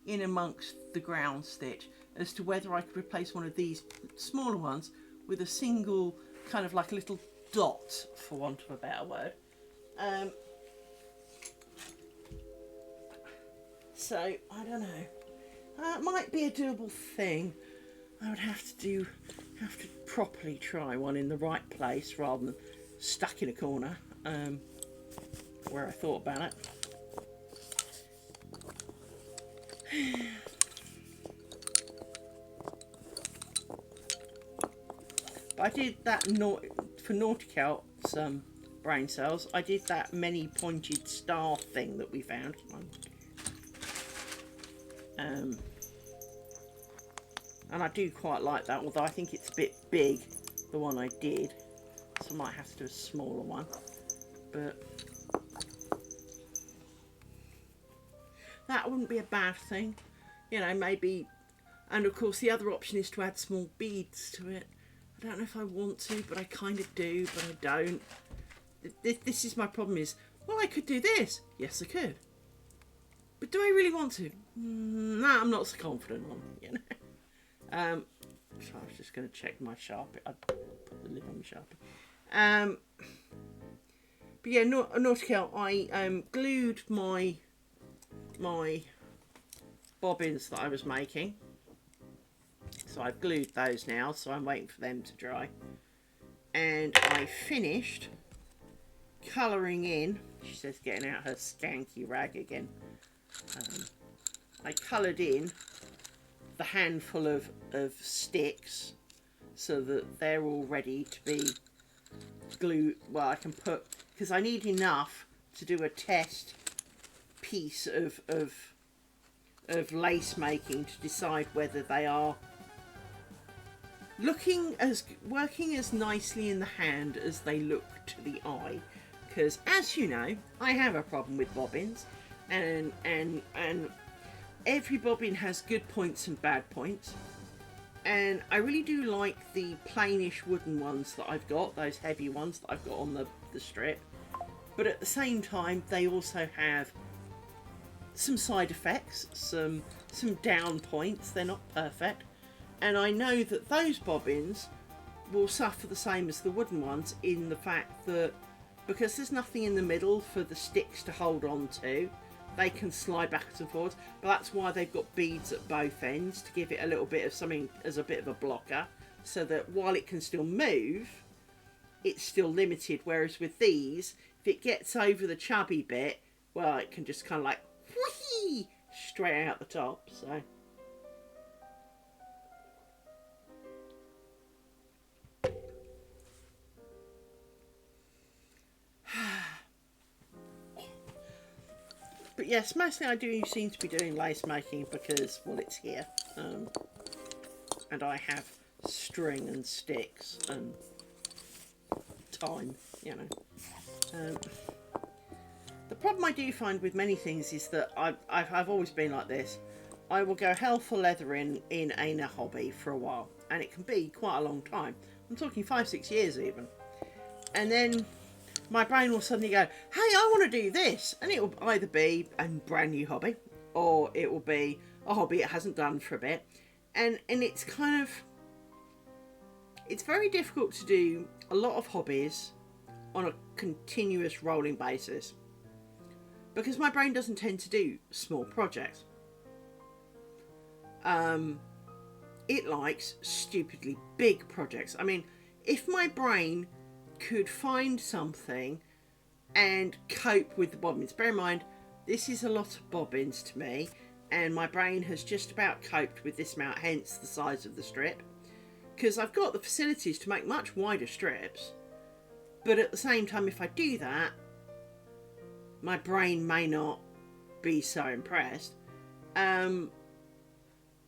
in amongst the ground stitch, as to whether I could replace one of these smaller ones with a single kind of like a little dot, for want of a better word. So I don't know. It might be a doable thing. I would have to properly try one in the right place rather than stuck in a corner, where I thought about it. But I did that for Nautical's brain cells. I did that many pointed star thing that we found. And I do quite like that, although I think it's a bit big, the one I did, so I might have to do a smaller one. But that wouldn't be a bad thing, maybe. And of course the other option is to add small beads to it. I don't know if I want to, but I kind of do, but I don't. This is my problem, is, well, I could do this. Yes, I could. But do I really want to? No, I'm not so confident on it, So I was just going to check my Sharpie. I put the lid on the Sharpie. But yeah, Nautical, I glued my bobbins that I was making. So I've glued those now, so I'm waiting for them to dry. And I finished colouring in. She says getting out her skanky rag again. I coloured in the handful of sticks so that they're all ready to be glued. Well, I can put, because I need enough to do a test piece of lace making to decide whether they are working as nicely in the hand as they look to the eye, because as you know, I have a problem with bobbins, and every bobbin has good points and bad points, and I really do like the plainish wooden ones that I've got, those heavy ones that I've got on the strip, but at the same time they also have some side effects, some down points. They're not perfect, and I know that those bobbins will suffer the same as the wooden ones in the fact that because there's nothing in the middle for the sticks to hold on to, they can slide backwards and forwards. But that's why they've got beads at both ends to give it a little bit of something as a bit of a blocker, so that while it can still move, it's still limited. Whereas with these, if it gets over the chubby bit, well, it can just kind of like whee straight out the top. So but yes, mostly I do seem to be doing lace making because, well, it's here, and I have string and sticks and time, you know. The problem I do find with many things is that I've always been like this. I will go hell for leather in a hobby for a while, and it can be quite a long time. I'm talking 5-6 years even, and then my brain will suddenly go, hey, I want to do this, and it will either be a brand new hobby, or it will be a hobby it hasn't done for a bit, and it's kind of, it's very difficult to do a lot of hobbies on a continuous rolling basis, because my brain doesn't tend to do small projects. It likes stupidly big projects. I mean, if my brain could find something and cope with the bobbins, bear in mind, this is a lot of bobbins to me, and my brain has just about coped with this amount, hence the size of the strip, because I've got the facilities to make much wider strips, but at the same time, if I do that, my brain may not be so impressed,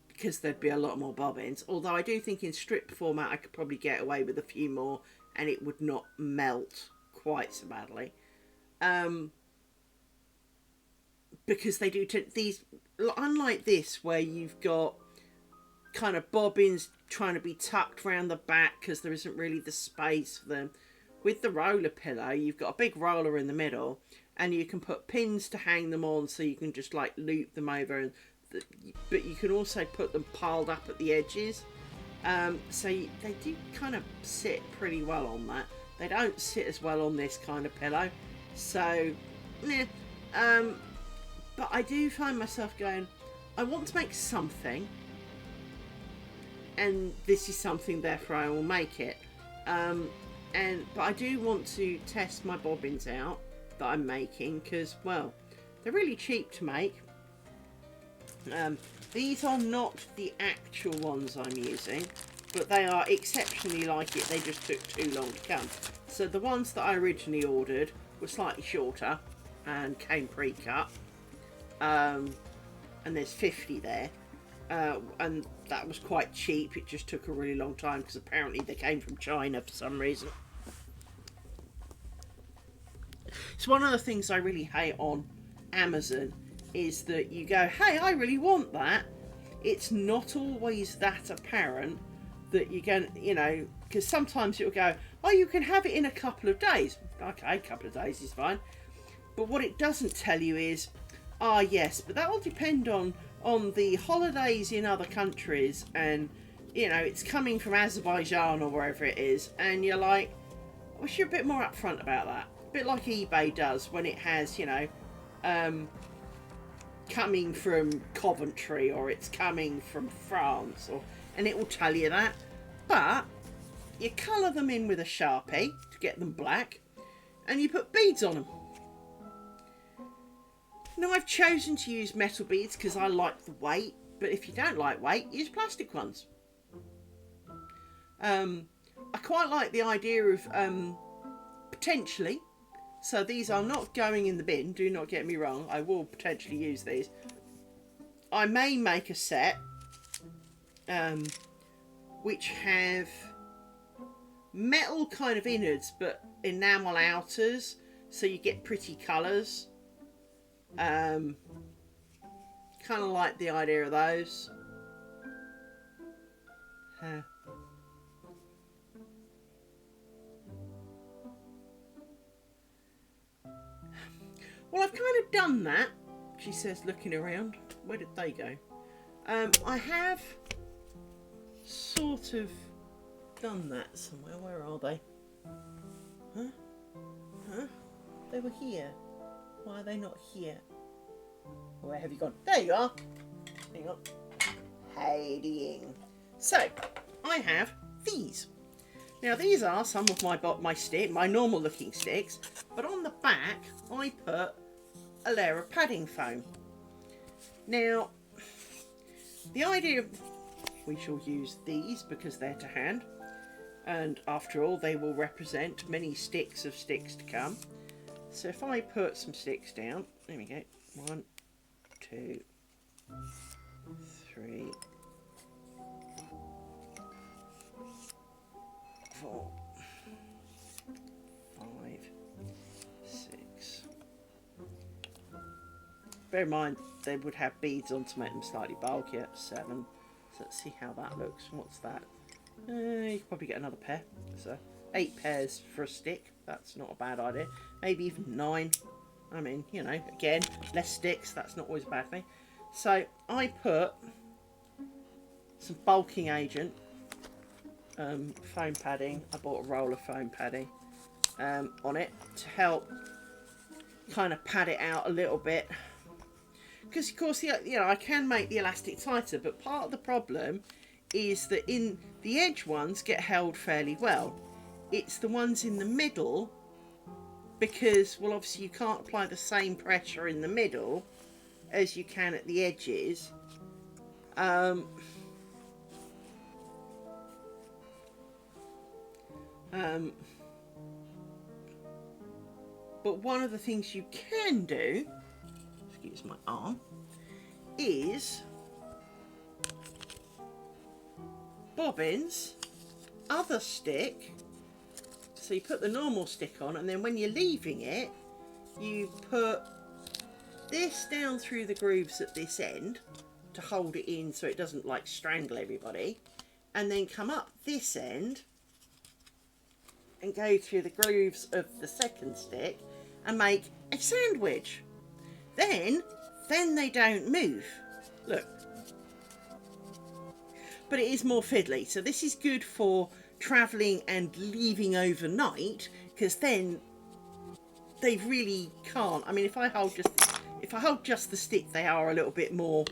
because there'd be a lot more bobbins, although I do think in strip format I could probably get away with a few more and it would not melt quite so badly, because they do these, unlike this where you've got kind of bobbins trying to be tucked around the back because there isn't really the space for them. With the roller pillow, you've got a big roller in the middle, and you can put pins to hang them on, so you can just like loop them over, and but you can also put them piled up at the edges. So they do kind of sit pretty well on that. They don't sit as well on this kind of pillow. So, yeah. But I do find myself going, I want to make something, and this is something, therefore I will make it. But I do want to test my bobbins out that I'm making, because, well, they're really cheap to make. These are not the actual ones I'm using, but they are exceptionally like it. They just took too long to come. So the ones that I originally ordered were slightly shorter and came pre-cut. And there's 50 there. And that was quite cheap. It just took a really long time because apparently they came from China for some reason. It's one of the things I really hate on Amazon, is that you go, hey, I really want that. It's not always that apparent that you're going to, you know, because sometimes it'll go, oh, you can have it in a couple of days. Okay, a couple of days is fine. But what it doesn't tell you is, yes, but that will depend on the holidays in other countries, and, you know, it's coming from Azerbaijan or wherever it is, and you're like, I wish you're a bit more upfront about that. A bit like eBay does when it has, you know, coming from Coventry, or it's coming from France, and it will tell you that. But you colour them in with a Sharpie to get them black, and you put beads on them. Now, I've chosen to use metal beads because I like the weight, but if you don't like weight, use plastic ones. I quite like the idea of potentially, so these are not going in the bin, do not get me wrong, I will potentially use these. I may make a set which have metal kind of innards but enamel outers, so you get pretty colours. Kind of like the idea of those. Well, I've kind of done that, she says, looking around. Where did they go? I have sort of done that somewhere. Where are they? Huh? They were here. Why are they not here? Where have you gone? There you are. There you are. Hiding. So, I have these. Now, these are some of my normal looking sticks, but on the back, I put a layer of padding foam. Now, the idea of, we shall use these because they're to hand, and after all, they will represent many sticks of sticks to come. So if I put some sticks down, there we go, 1, 2, 3, 4, 5, 6. Bear in mind, they would have beads on to make them slightly bulkier. 7. So let's see how that looks. What's that? You could probably get another pair. So 8 pairs for a stick. That's not a bad idea. Maybe even 9. I mean, you know, again, less sticks. That's not always a bad thing. So I put some bulking agent, foam padding. I bought a roll of foam padding on it to help kind of pad it out a little bit. Because of course, you know, I can make the elastic tighter, but part of the problem is that in the edge ones get held fairly well. It's the ones in the middle, because, well, obviously you can't apply the same pressure in the middle as you can at the edges. But one of the things you can do, excuse my arm, is bobbins, other stick. So you put the normal stick on, and then when you're leaving it, you put this down through the grooves at this end to hold it in so it doesn't like strangle everybody, and then come up this end and go through the grooves of the second stick and make a sandwich. Then they don't move. Look. But it is more fiddly. So this is good for travelling and leaving overnight, because then they really can't. I mean, if I hold just the stick, they are a little bit more,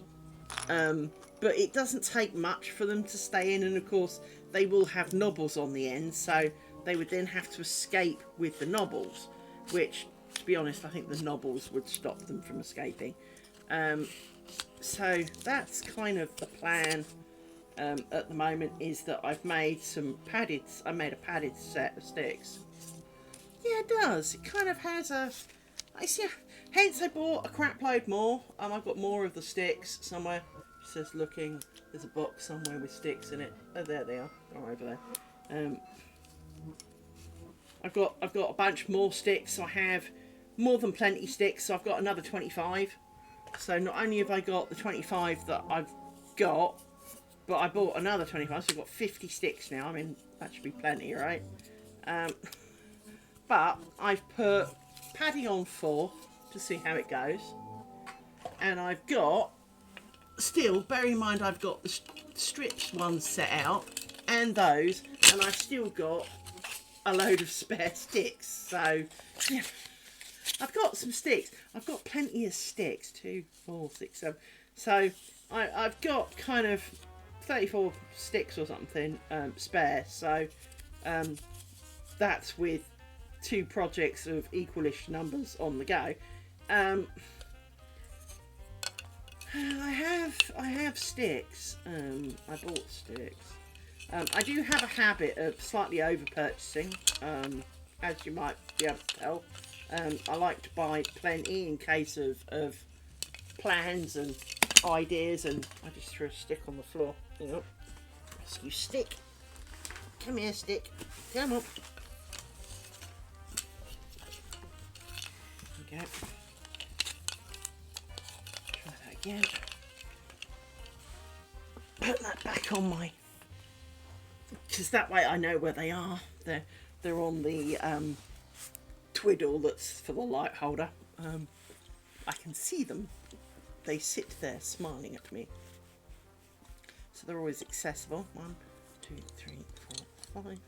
but it doesn't take much for them to stay in. And of course, they will have knobbles on the end, so they would then have to escape with the knobbles, which, to be honest, I think the knobbles would stop them from escaping. So that's kind of the plan at the moment, is that I've made I made a padded set of sticks. Yeah, it does. It kind of has hence I bought a crap load more. I've got more of the sticks somewhere. It says looking, there's a box somewhere with sticks in it. Oh, there they are. They're over there. I've got a bunch more sticks. So I have more than plenty sticks. So I've got another 25. So not only have I got the 25 that I've got, but I bought another 25, so I've got 50 sticks now. I mean, that should be plenty, right? But I've put padding on 4 to see how it goes. And I've got, still, bear in mind I've got the strips ones set out, and those, and I've still got a load of spare sticks. So, yeah, I've got some sticks. I've got plenty of sticks, 2, 4, 6, 7. So, I've got kind of 34 sticks or something spare, so that's with 2 projects of equalish numbers on the go. I have sticks. I bought sticks. I do have a habit of slightly over purchasing, as you might be able to tell. I like to buy plenty in case of plans and ideas, and I just threw a stick on the floor. You know, rescue stick. Come here, stick. Come on. There we go. Try that again. Put that back on my... because that way I know where they are. They're on the twiddle that's for the light holder. I can see them. They sit there smiling at me. So they're always accessible. 1, 2, 3, 4, 5. You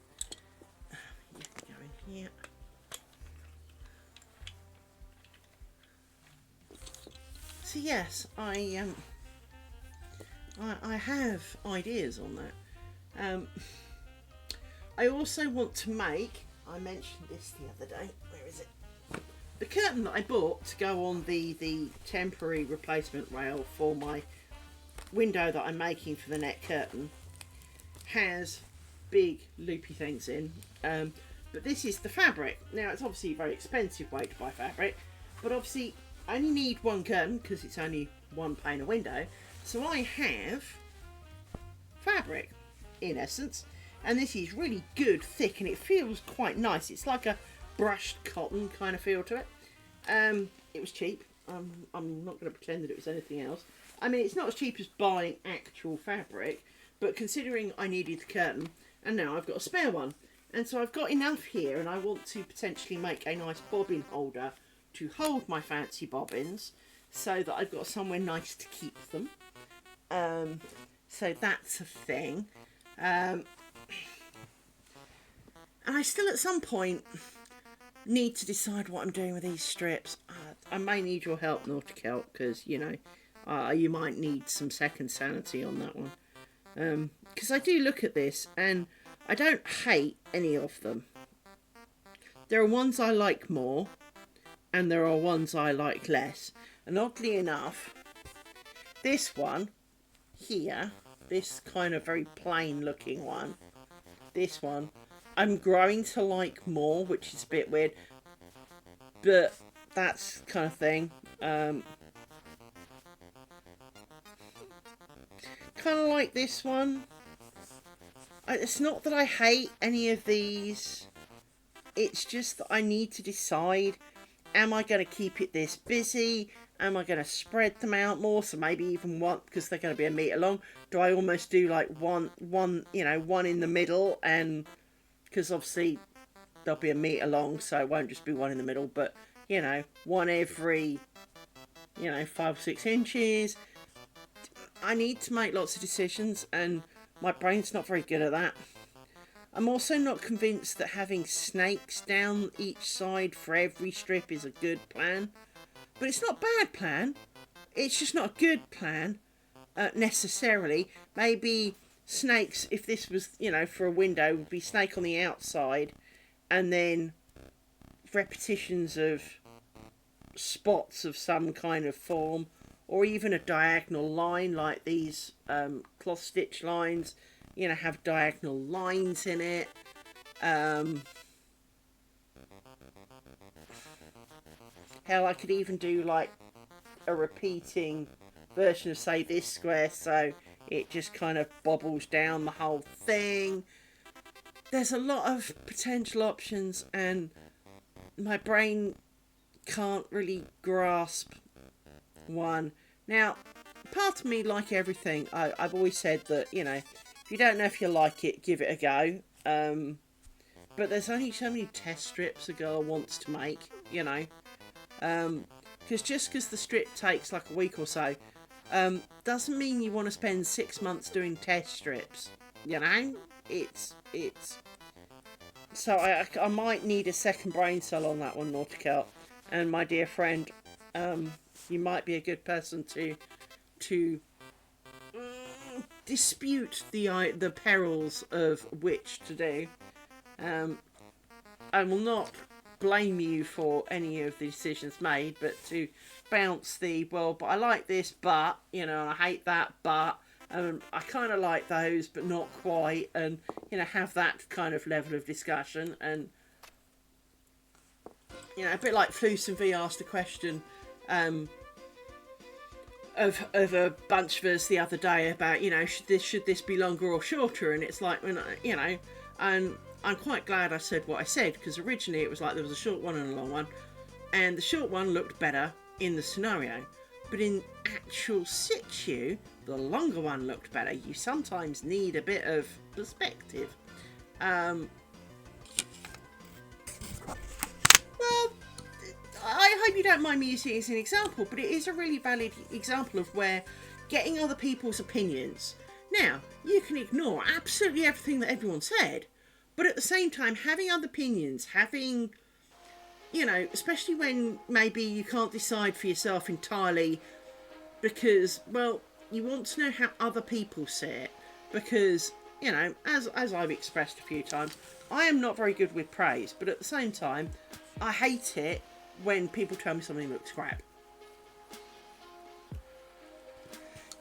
can go in here. So yes, I have ideas on that. I also want to make, I mentioned this the other day, where is it? The curtain that I bought to go on the temporary replacement rail for my window that I'm making for the net curtain has big loopy things in. But this is the fabric. Now it's obviously a very expensive way to buy fabric, but obviously I only need one curtain because it's only one pane of window. So I have fabric in essence, and this is really good, thick, and it feels quite nice. It's like a brushed cotton kind of feel to it. It was cheap. I'm not going to pretend that it was anything else. I mean, it's not as cheap as buying actual fabric, but considering I needed the curtain, and now I've got a spare one, and so I've got enough here, and I want to potentially make a nice bobbin holder to hold my fancy bobbins, so that I've got somewhere nice to keep them. So that's a thing. And I still at some point need to decide what I'm doing with these strips. I may need your help, Naughty Celt, because, you know, you might need some second sanity on that one. Because I do look at this and I don't hate any of them. There are ones I like more and there are ones I like less. And oddly enough, this one here, this kind of very plain looking one, this one, I'm growing to like more, which is a bit weird, but that's kind of thing. Kind of like this one. It's not that I hate any of these, it's just that I need to decide, am I going to keep it this busy? Am I going to spread them out more? So maybe even one, because they're going to be a metre long. Do I almost do like one, you know, one in the middle, and because obviously they'll be a metre long, so it won't just be one in the middle, but, you know, one every, you know, 5 or 6 inches. I need to make lots of decisions, and my brain's not very good at that. I'm also not convinced that having snakes down each side for every strip is a good plan. But it's not a bad plan. It's just not a good plan, necessarily. Maybe snakes, if this was, you know, for a window, would be snake on the outside, and then repetitions of spots of some kind of form, or even a diagonal line like these cloth stitch lines, you know, have diagonal lines in it. Hell, I could even do like a repeating version of, say, this square, so it just kind of bobbles down the whole thing. There's a lot of potential options, and my brain can't really grasp one. Now, part of me, like everything, I've always said that, you know, if you don't know if you like it, give it a go. But there's only so many test strips a girl wants to make, you know. Because just because the strip takes like a week or so, doesn't mean you want to spend 6 months doing test strips, you know. It's so I might need a second brain cell on that one, Naughty Celt. And my dear friend, you might be a good person to dispute the perils of which to do. I will not blame you for any of the decisions made, but to bounce the, well, but I like this, but, you know, I hate that, but I kind of like those, but not quite, and, you know, have that kind of level of discussion. And, you know, a bit like Floos and V asked a question of a bunch of us the other day about, you know, should this be longer or shorter, and it's like, when you know, And I'm quite glad I said what I said, because originally it was like there was a short one and a long one, and the short one looked better in the scenario, but in actual situ the longer one looked better. You sometimes need a bit of perspective. Well, I hope you don't mind me using it as an example, but it is a really valid example of where getting other people's opinions. Now, you can ignore absolutely everything that everyone said, but at the same time, having other opinions, having, you know, especially when maybe you can't decide for yourself entirely because, well, you want to know how other people see it. Because, you know, as I've expressed a few times, I am not very good with praise, but at the same time, I hate it when people tell me something looks crap.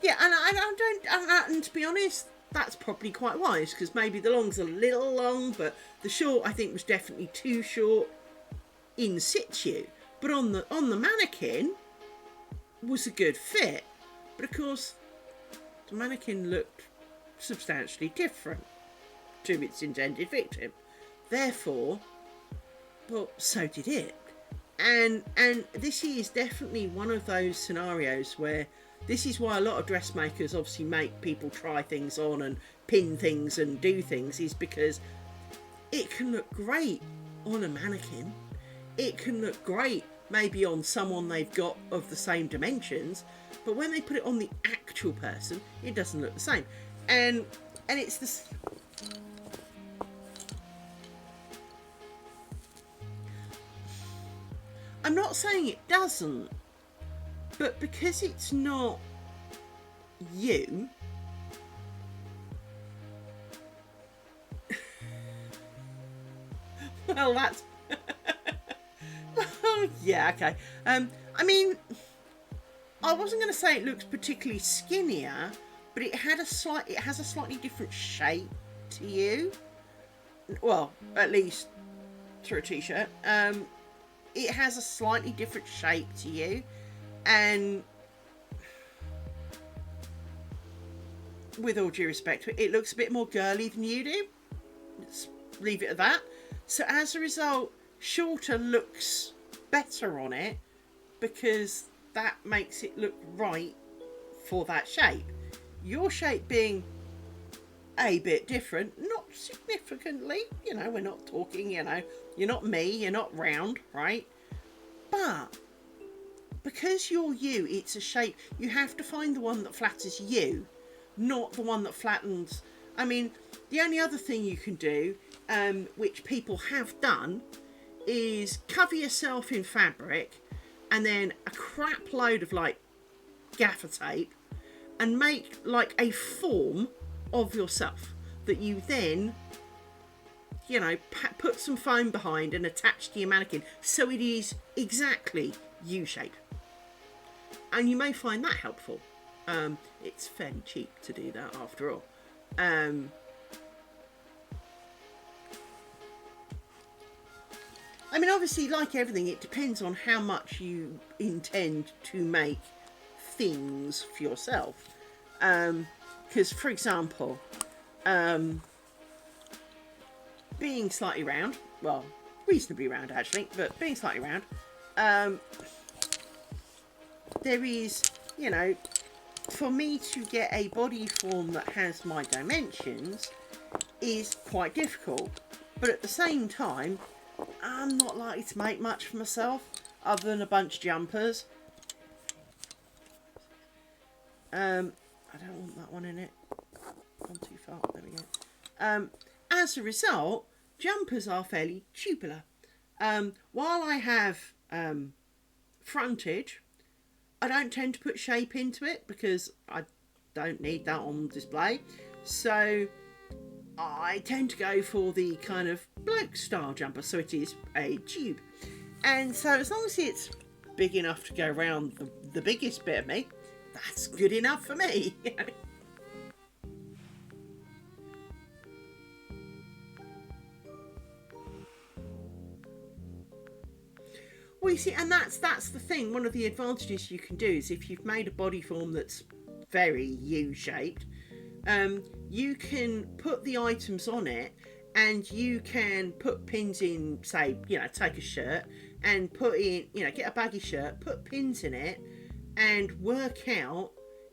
Yeah, and to be honest, that's probably quite wise, because maybe the long's a little long, but the short I think was definitely too short in situ. But on the mannequin was a good fit. But of course, the mannequin looked substantially different to its intended victim. Therefore, well, so did it. And this is definitely one of those scenarios where this is why a lot of dressmakers obviously make people try things on and pin things and do things, is because it can look great on a mannequin. It can look great maybe on someone they've got of the same dimensions, but when they put it on the actual person, it doesn't look the same. And it's this. I'm not saying it doesn't, but because it's not you, well, that's yeah, okay. I mean, I wasn't going to say it looks particularly skinnier, but it has a slightly different shape to you. Well, at least through a t-shirt. It has a slightly different shape to you, and with all due respect, it looks a bit more girly than you do. Let's leave it at that. So as a result, shorter looks better on it because that makes it look right for that shape. Your shape being a bit different, not significantly, you know, we're not talking, you know, you're not me, you're not round, right? But because you're you, it's a shape, you have to find the one that flatters you, not the one that flattens. I mean, the only other thing you can do, which people have done, is cover yourself in fabric and then a crap load of like gaffer tape and make like a form of yourself that you then, you know, put some foam behind and attach to your mannequin so it is exactly U-shape. And you may find that helpful. It's fairly cheap to do that after all. I mean, obviously, like everything, it depends on how much you intend to make things for yourself. Because, for example, being slightly round, well, reasonably round actually, but being slightly round, there is, you know, for me to get a body form that has my dimensions is quite difficult. But at the same time, I'm not likely to make much for myself other than a bunch of jumpers. I don't want that one in it. Gone too far. There we go. As a result, jumpers are fairly tubular. While I have frontage, I don't tend to put shape into it because I don't need that on display. So I tend to go for the kind of bloke style jumper, so it is a tube. And so as long as it's big enough to go around the biggest bit of me, that's good enough for me. Well, you see, and that's the thing. One of the advantages you can do is if you've made a body form that's very U-shaped, you can put the items on it and you can put pins in, say, take a shirt and put in, get a baggy shirt, put pins in it, and work out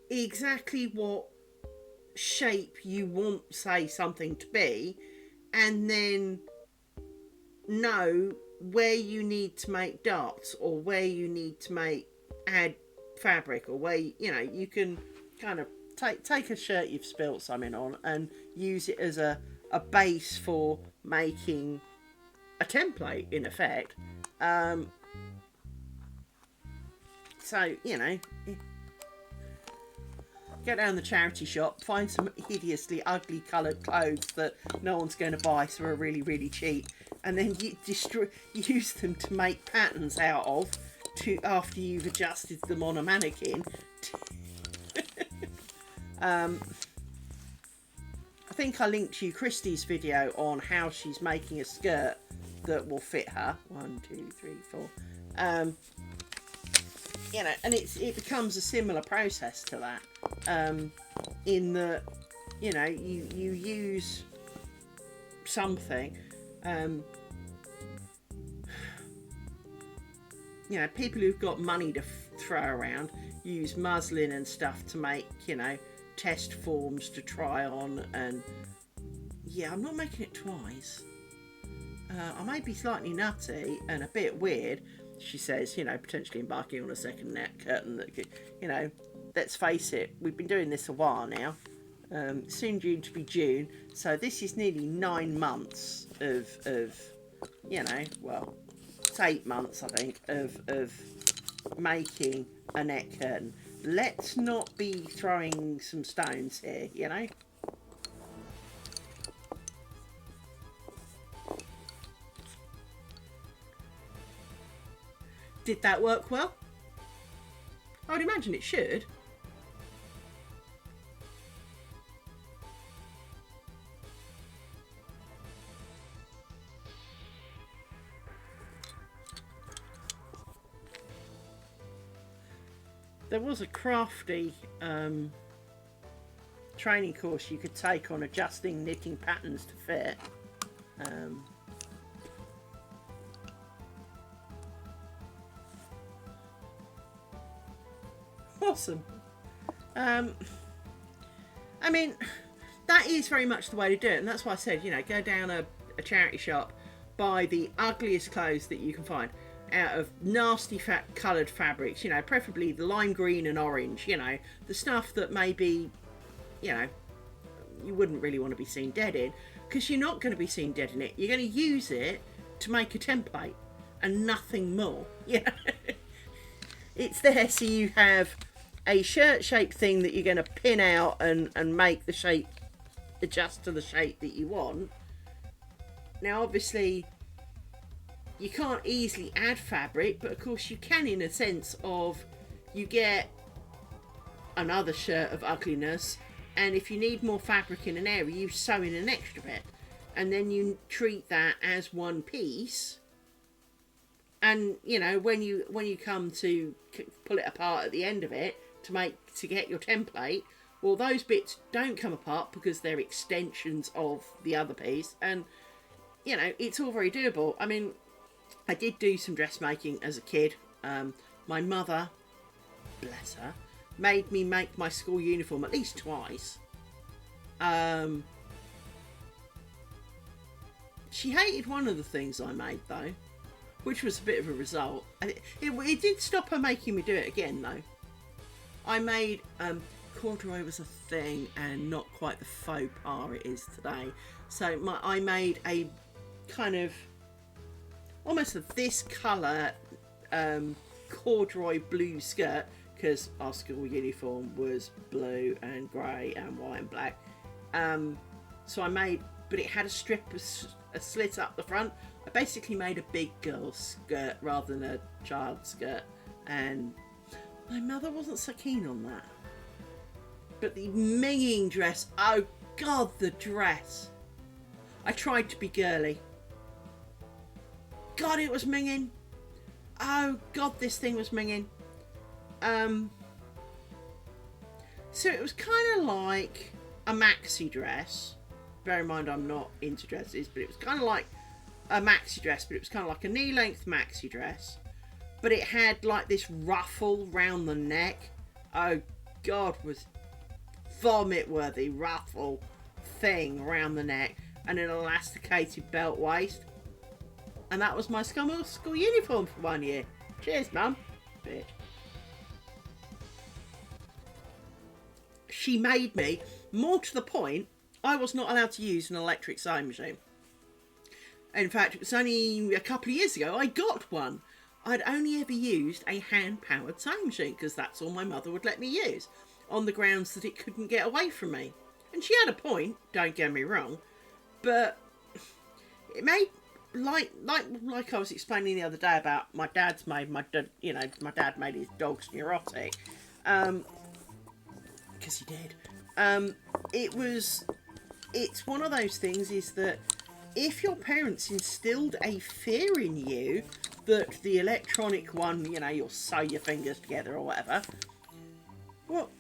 exactly what shape you want, say, something to be, and then know where you need to make darts, or where you need to add fabric, or where you can kind of take a shirt you've spilt something on and use it as a base for making a template, in effect. So go down the charity shop, find some hideously ugly coloured clothes that no one's going to buy, so are really, really cheap, and then you use them to make patterns out of, after you've adjusted them on a mannequin. I think I linked you Christie's video on how she's making a skirt that will fit her. 1, 2, 3, 4. And it becomes a similar process to that. In that, you use something. People who've got money to throw around use muslin and stuff to make, test forms to try on. And yeah, I'm not making it twice. I may be slightly nutty and a bit weird, she says, potentially embarking on a second net curtain that could, let's face it, we've been doing this a while now. Soon due to be June, so this is nearly 9 months of well, it's 8 months, I think, of making a net curtain. Let's not be throwing some stones here, Did that work well? I would imagine it should. There was a crafty training course you could take on adjusting knitting patterns to fit. Awesome. I mean, that is very much the way to do it, and that's why I said, go down a charity shop, buy the ugliest clothes that you can find out of nasty coloured fabrics, preferably the lime green and orange, the stuff that maybe, you wouldn't really want to be seen dead in, because you're not going to be seen dead in it. You're going to use it to make a template and nothing more. It's there so you have a shirt shaped thing that you're going to pin out and make the shape adjust to the shape that you want. Now obviously you can't easily add fabric, but of course you can, in a sense of, you get another shirt of ugliness, and if you need more fabric in an area, you sew in an extra bit, and then you treat that as one piece. And when you come to pull it apart at the end of it to get your template, well, those bits don't come apart because they're extensions of the other piece, and it's all very doable. I mean, I did do some dressmaking as a kid. My mother, bless her, made me make my school uniform at least twice. She hated one of the things I made, though, which was a bit of a result. It did stop her making me do it again, though. I made, corduroy was a thing, and not quite the faux pas it is today. So I made a kind of almost this colour corduroy blue skirt, because our school uniform was blue and grey and white and black. So I made, but it had a slit up the front. I basically made a big girl skirt rather than a child skirt, and my mother wasn't so keen on that. But the minging dress, oh god, the dress. I tried to be girly. God, it was minging. Oh god, this thing was minging. So it was kind of like a maxi dress, bear in mind I'm not into dresses, but it was kind of like a maxi dress, but it was kind of like a knee-length maxi dress. But it had like this ruffle round the neck. Oh God, was vomit-worthy ruffle thing around the neck, and an elasticated belt waist. And that was my school uniform for 1 year. Cheers, Mum. Bitch. She made me, more to the point, I was not allowed to use an electric sewing machine. In fact, it was only a couple of years ago I got one. I'd only ever used a hand-powered sewing machine because that's all my mother would let me use, on the grounds that it couldn't get away from me. And she had a point, don't get me wrong, but it made, like I was explaining the other day about my dad's made, my dad made his dogs neurotic, because he did. It's one of those things is that if your parents instilled a fear in you that the electronic one, you'll sew your fingers together or whatever, well,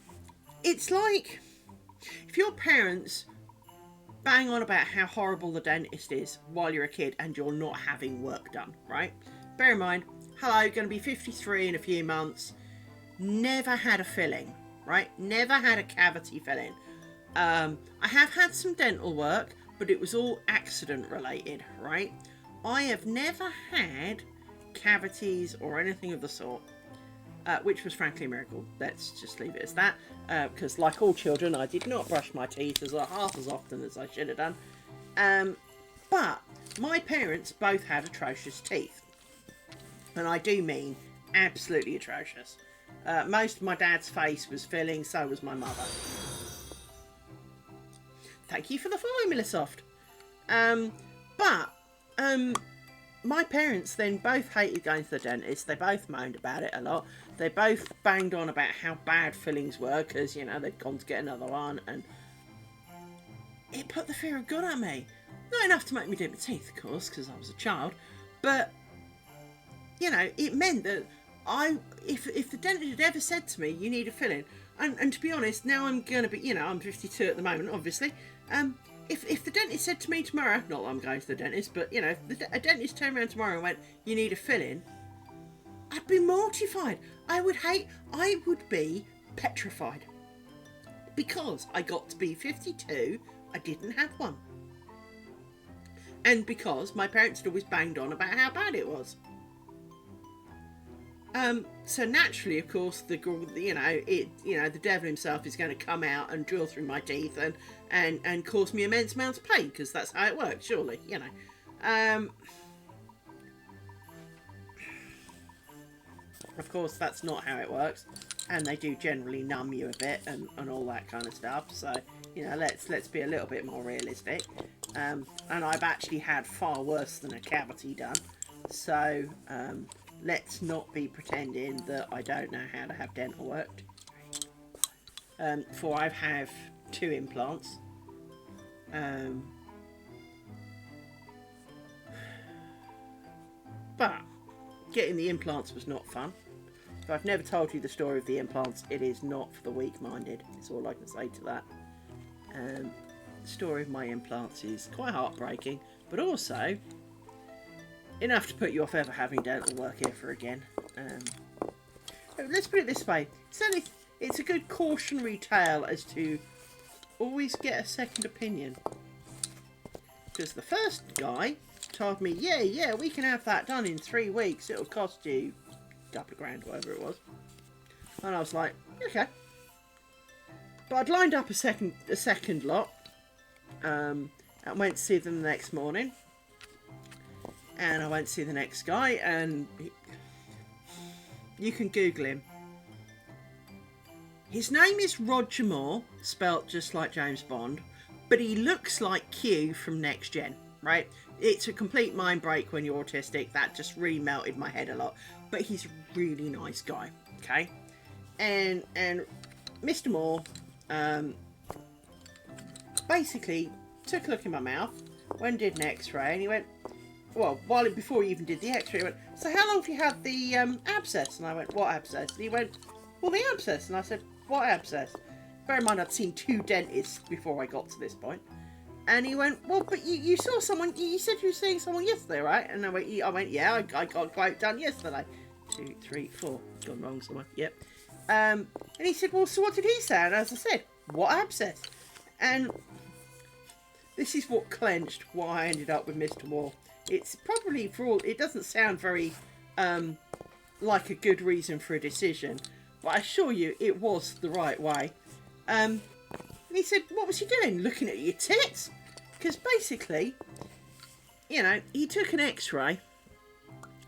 it's like if your parents bang on about how horrible the dentist is while you're a kid and you're not having work done, right? Bear in mind, hello, going to be 53 in a few months, never had a filling, right? Never had a cavity filling. I have had some dental work, but it was all accident related, right? I have never had cavities or anything of the sort, which was frankly a miracle. Let's just leave it as that, because like all children, I did not brush my teeth half as often as I should have done. But my parents both had atrocious teeth, and I do mean absolutely atrocious. Most of my dad's face was filling, so was my mother. Thank you for the follow, Millisoft. My parents then both hated going to the dentist. They both moaned about it a lot. They both banged on about how bad fillings were because, they'd gone to get another one. And it put the fear of God at me. Not enough to make me do my teeth, of course, because I was a child. But, it meant that if the dentist had ever said to me, you need a filling, and to be honest, now I'm going to be, I'm 52 at the moment, obviously, if the dentist said to me tomorrow, not that I'm going to the dentist, but, if a dentist turned around tomorrow and went, you need a filling, I'd be mortified. I would be petrified. Because I got to be 52, I didn't have one. And because my parents had always banged on about how bad it was. So naturally, of course, the devil himself is going to come out and drill through my teeth and cause me immense amounts of pain, because that's how it works, surely, Of course, that's not how it works, and they do generally numb you a bit and all that kind of stuff. So, let's be a little bit more realistic. And I've actually had far worse than a cavity done. So, let's not be pretending that I don't know how to have dental work. For I have 2 implants. But getting the implants was not fun. If I've never told you the story of the implants, it is not for the weak-minded. That's all I can say to that. The story of my implants is quite heartbreaking, but also enough to put you off ever having dental work ever again. Let's put it this way. It's a good cautionary tale as to always get a second opinion. Because the first guy told me, yeah, we can have that done in 3 weeks. It'll cost you a couple of grand, whatever it was. And I was like, okay. But I'd lined up a second lot. And went to see them the next morning. And I went to see the next guy, and you can Google him. His name is Roger Moore, spelt just like James Bond, but he looks like Q from Next Gen, right? It's a complete mind break when you're autistic. That just really melted my head a lot. But he's a really nice guy, okay? And Mr. Moore basically took a look in my mouth, went and did an x-ray, and he went, well, before he even did the x-ray, he went, so how long have you had the abscess? And I went, what abscess? And he went, well, the abscess. And I said, what abscess? Bear in mind, I'd seen 2 dentists before I got to this point. And he went, well, but you saw someone, you said you were seeing someone yesterday, right? And I went, yeah, I got a quote done yesterday. 2, 3, 4. Gone wrong somewhere. Yep. And he said, well, so what did he say? And as I said, what abscess? And this is what clenched why I ended up with Mr. Moore. It's probably for all, it doesn't sound very like a good reason for a decision, but I assure you it was the right way. And he said, what was he doing? Looking at your tits? Because basically, you know, he took an x-ray,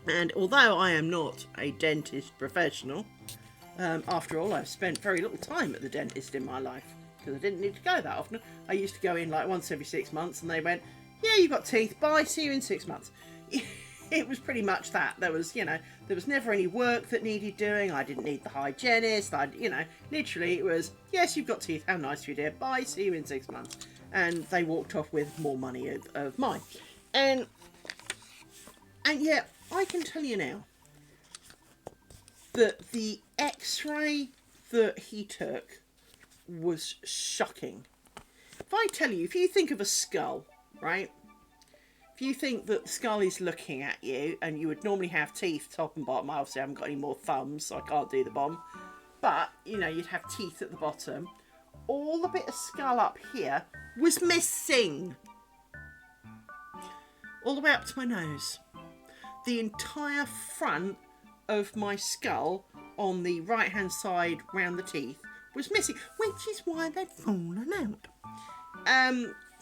and although I am not a dentist professional, after all, I've spent very little time at the dentist in my life, because I didn't need to go that often. I used to go in like once every 6 months, and they went, yeah, you've got teeth, bye, see you in 6 months. It was pretty much that. There was, you know, there was never any work that needed doing. I didn't need the hygienist. You know, literally it was, yes, you've got teeth. How nice of you, dear. Bye, see you in 6 months. And they walked off with more money of mine. And yet, I can tell you now that the x-ray that he took was shocking. If I tell you, if you think of a skull, right? If you think that the skull is looking at you, and you would normally have teeth top and bottom, I obviously haven't got any more thumbs, so I can't do the bottom, but, you know, you'd have teeth at the bottom. All the bit of skull up here was missing. All the way up to my nose. The entire front of my skull on the right-hand side round the teeth was missing, which is why they'd fallen out.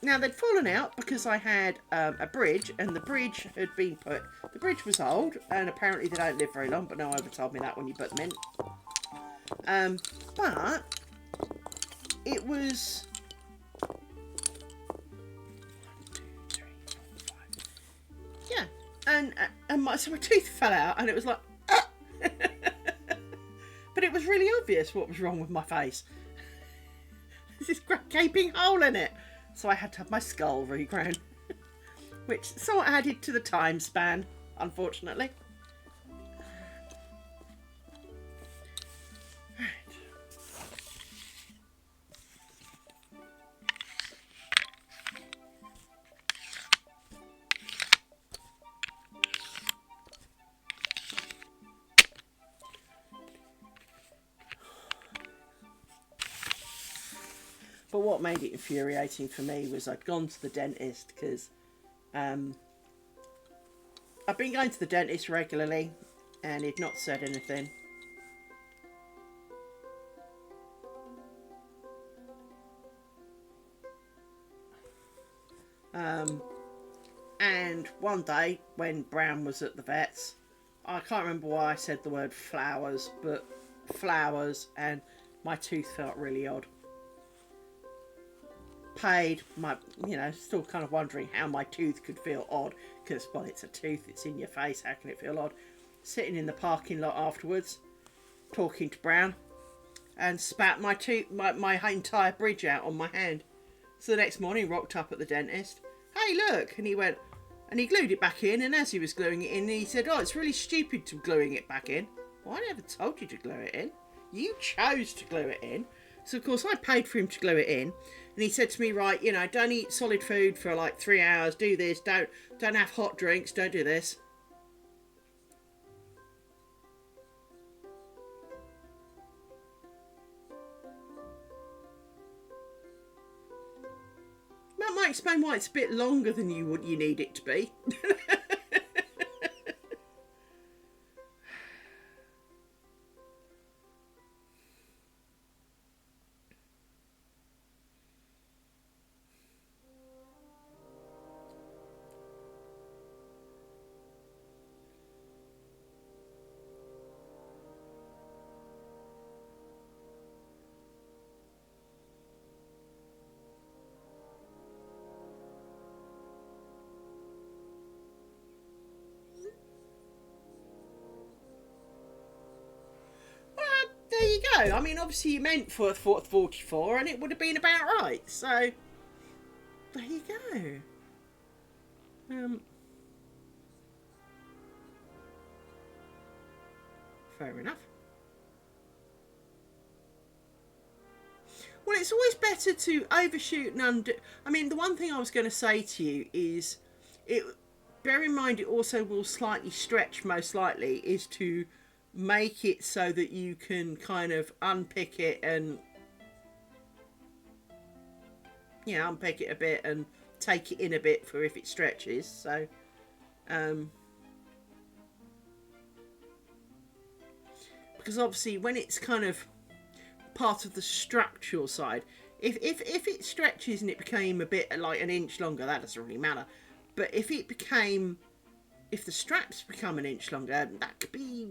Now, they'd fallen out because I had a bridge, and the bridge had been put... The bridge was old, and apparently they don't live very long, but no one ever told me that when you put them in. But it was... 1, 2, 3, 4, 5. Yeah, and so my tooth fell out, and it was like... Ah! But it was really obvious what was wrong with my face. There's this gaping hole in it. So I had to have my skull regrown, which somewhat added to the time span, unfortunately. Right. But what made it infuriating for me was I'd gone to the dentist because I've been going to the dentist regularly and he'd not said anything. And one day when Brown was at the vet's, I can't remember why I said the word flowers, but flowers, and my tooth felt really odd. Paid my, you know, still kind of wondering how my tooth could feel odd, because, well, it's a tooth, it's in your face, how can it feel odd? Sitting in the parking lot afterwards, talking to Brown, and spat my entire bridge out on my hand. So the next morning, rocked up at the dentist. Hey, look! And he went, and he glued it back in, and as he was gluing it in, he said, oh, it's really stupid to gluing it back in. Well, I never told you to glue it in. You chose to glue it in. So, of course, I paid for him to glue it in. And he said to me, right, you know, don't eat solid food for like 3 hours. Do this. Don't have hot drinks. Don't do this. That might explain why it's a bit longer than you need it to be. There you go. I mean, obviously you meant for 44 and it would have been about right. So, there you go. Fair enough. Well, it's always better to overshoot and undo. I mean, the one thing I was going to say to you is, bear in mind it also will slightly stretch, most likely, is to make it so that you can kind of unpick it and, you know, unpick it a bit and take it in a bit for if it stretches. So, because obviously when it's kind of part of the structural side, if it stretches and it became a bit like an inch longer, that doesn't really matter. But if the straps become an inch longer, that could be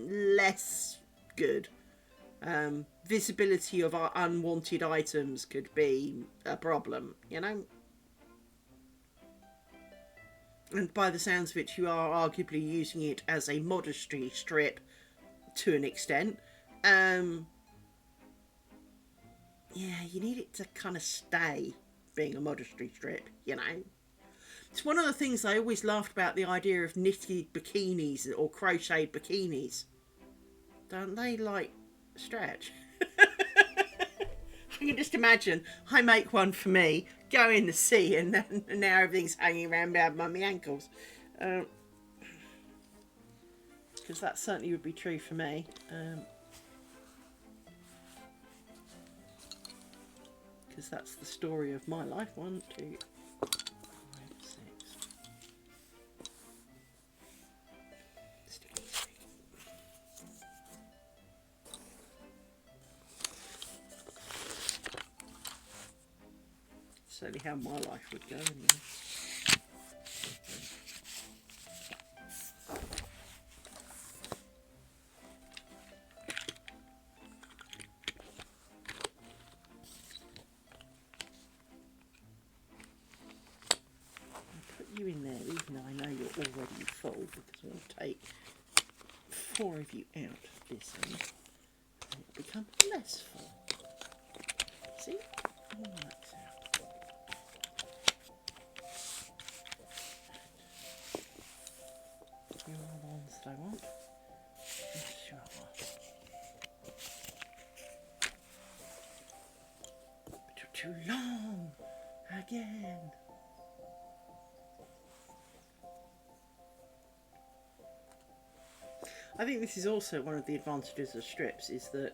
less good. Visibility of our unwanted items could be a problem, you know. And by the sounds of it, you are arguably using it as a modesty strip to an extent. Yeah, you need it to kind of stay being a modesty strip, you know. It's one of the things I always laughed about, the idea of knitted bikinis or crocheted bikinis. Don't they, like, stretch? I can just imagine I make one for me, go in the sea, and now everything's hanging around by my ankles. Because that certainly would be true for me. Because that's the story of my life. 1, 2, 5, 6. Sticky stick. Certainly how my life would go anyway. You in there, even though I know you're already full, because we'll take 4 of you out of this end, and it'll become less full. See? All works out. You're all the ones that I want. Yes, you are. But you're too long again. I think this is also one of the advantages of strips, is that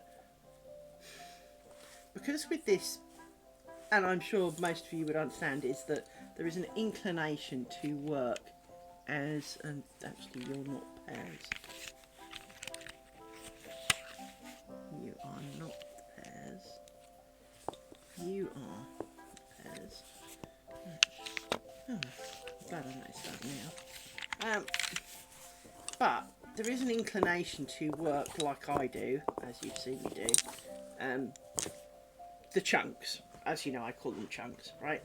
because with this, and I'm sure most of you would understand, is that there is an inclination to work as, and actually you're not pairs. You are not pairs. You are pairs. Oh, glad I noticed that now. But there is an inclination to work like I do, as you've seen me do, the chunks, as you know I call them chunks, right?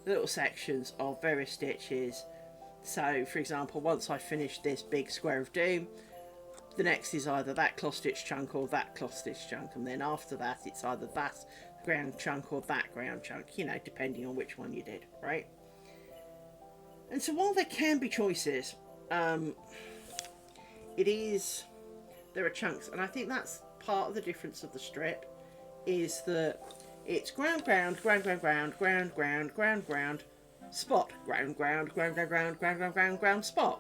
The little sections of various stitches. So, for example, once I finish this big square of doom, the next is either that cloth stitch chunk or that cloth stitch chunk, and then after that it's either that ground chunk or that ground chunk, you know, depending on which one you did, right? And so while there can be choices, there are chunks, and I think that's part of the difference of the strip, is that it's ground, ground, ground, ground, ground, ground, ground, ground, ground, spot, ground, ground, ground, ground, ground, ground, ground, ground, ground, spot.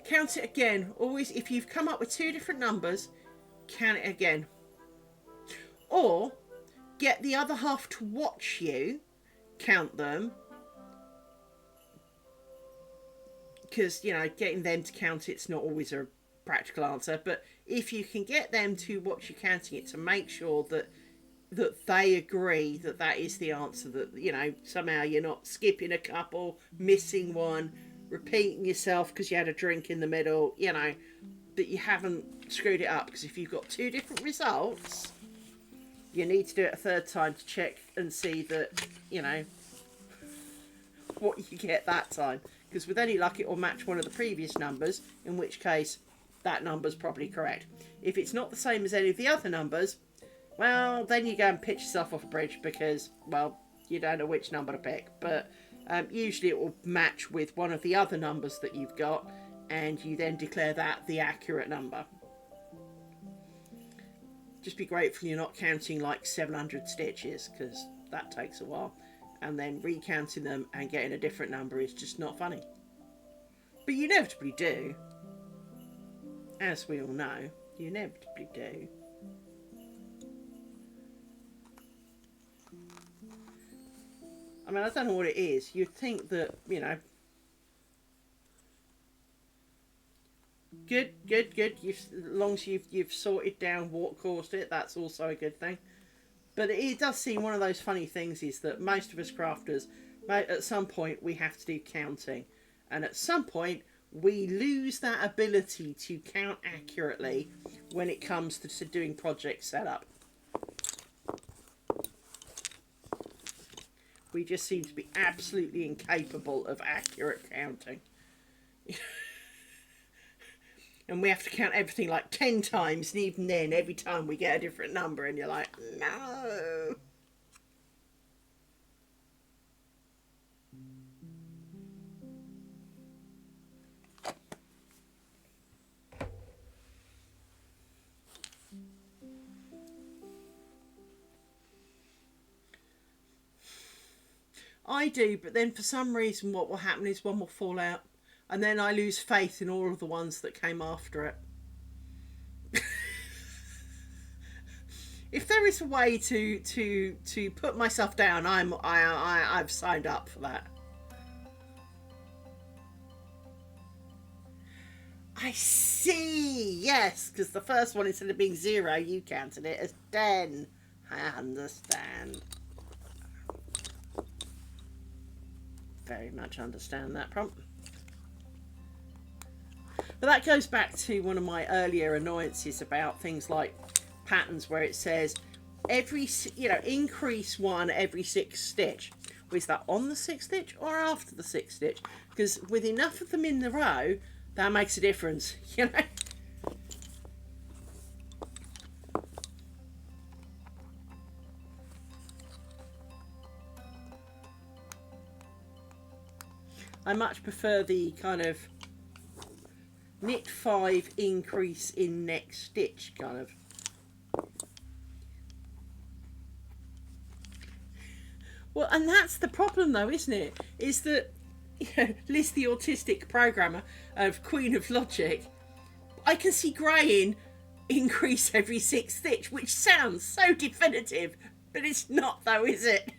Count it again. Always, if you've come up with 2 different numbers, count it again. Or get the other half to watch you count them, because, you know, getting them to count it's not always a practical answer, but if you can get them to watch you counting it, to make sure that they agree that that is the answer, that, you know, somehow you're not skipping a couple, missing one, repeating yourself because you had a drink in the middle, you know, that you haven't screwed it up. Because if you've got 2 different results, you need to do it a 3rd time to check and see that, you know, what you get that time. Because with any luck it will match one of the previous numbers, in which case that number's probably correct. If it's not the same as any of the other numbers, well, then you go and pitch yourself off a bridge, because, well, you don't know which number to pick. But Usually it will match with one of the other numbers that you've got, and you then declare that the accurate number. Just be grateful you're not counting like 700 stitches, because that takes a while, and then recounting them and getting a different number is just not funny. But you inevitably do, as we all know. You inevitably do. I mean, I don't know what it is. You'd think that, you know... Good. As long as you've sorted down what caused it, that's also a good thing. But it does seem one of those funny things is that most of us crafters, at some point, we have to do counting. And at some point, we lose that ability to count accurately when it comes to doing project setup. We just seem to be absolutely incapable of accurate counting. And we have to count everything like 10 times, and even then, every time we get a different number, and you're like, no. I do, but then for some reason what will happen is one will fall out, and then I lose faith in all of the ones that came after it. If there is a way to put myself down, I've signed up for that. I see, yes, because the first one, instead of being 0, you counted it as 10. I understand. Very much understand that prompt. But that goes back to one of my earlier annoyances about things like patterns where it says every, increase 1 every 6 stitch. Well, is that on the 6th stitch or after the 6th stitch? Because with enough of them in the row, that makes a difference, you know. I much prefer the kind of knit 5 increase in next stitch kind of. Well, and that's the problem though, isn't it? Is that, Liz the autistic programmer of Queen of Logic, I can see greying increase every 6th stitch, which sounds so definitive, but it's not though, is it?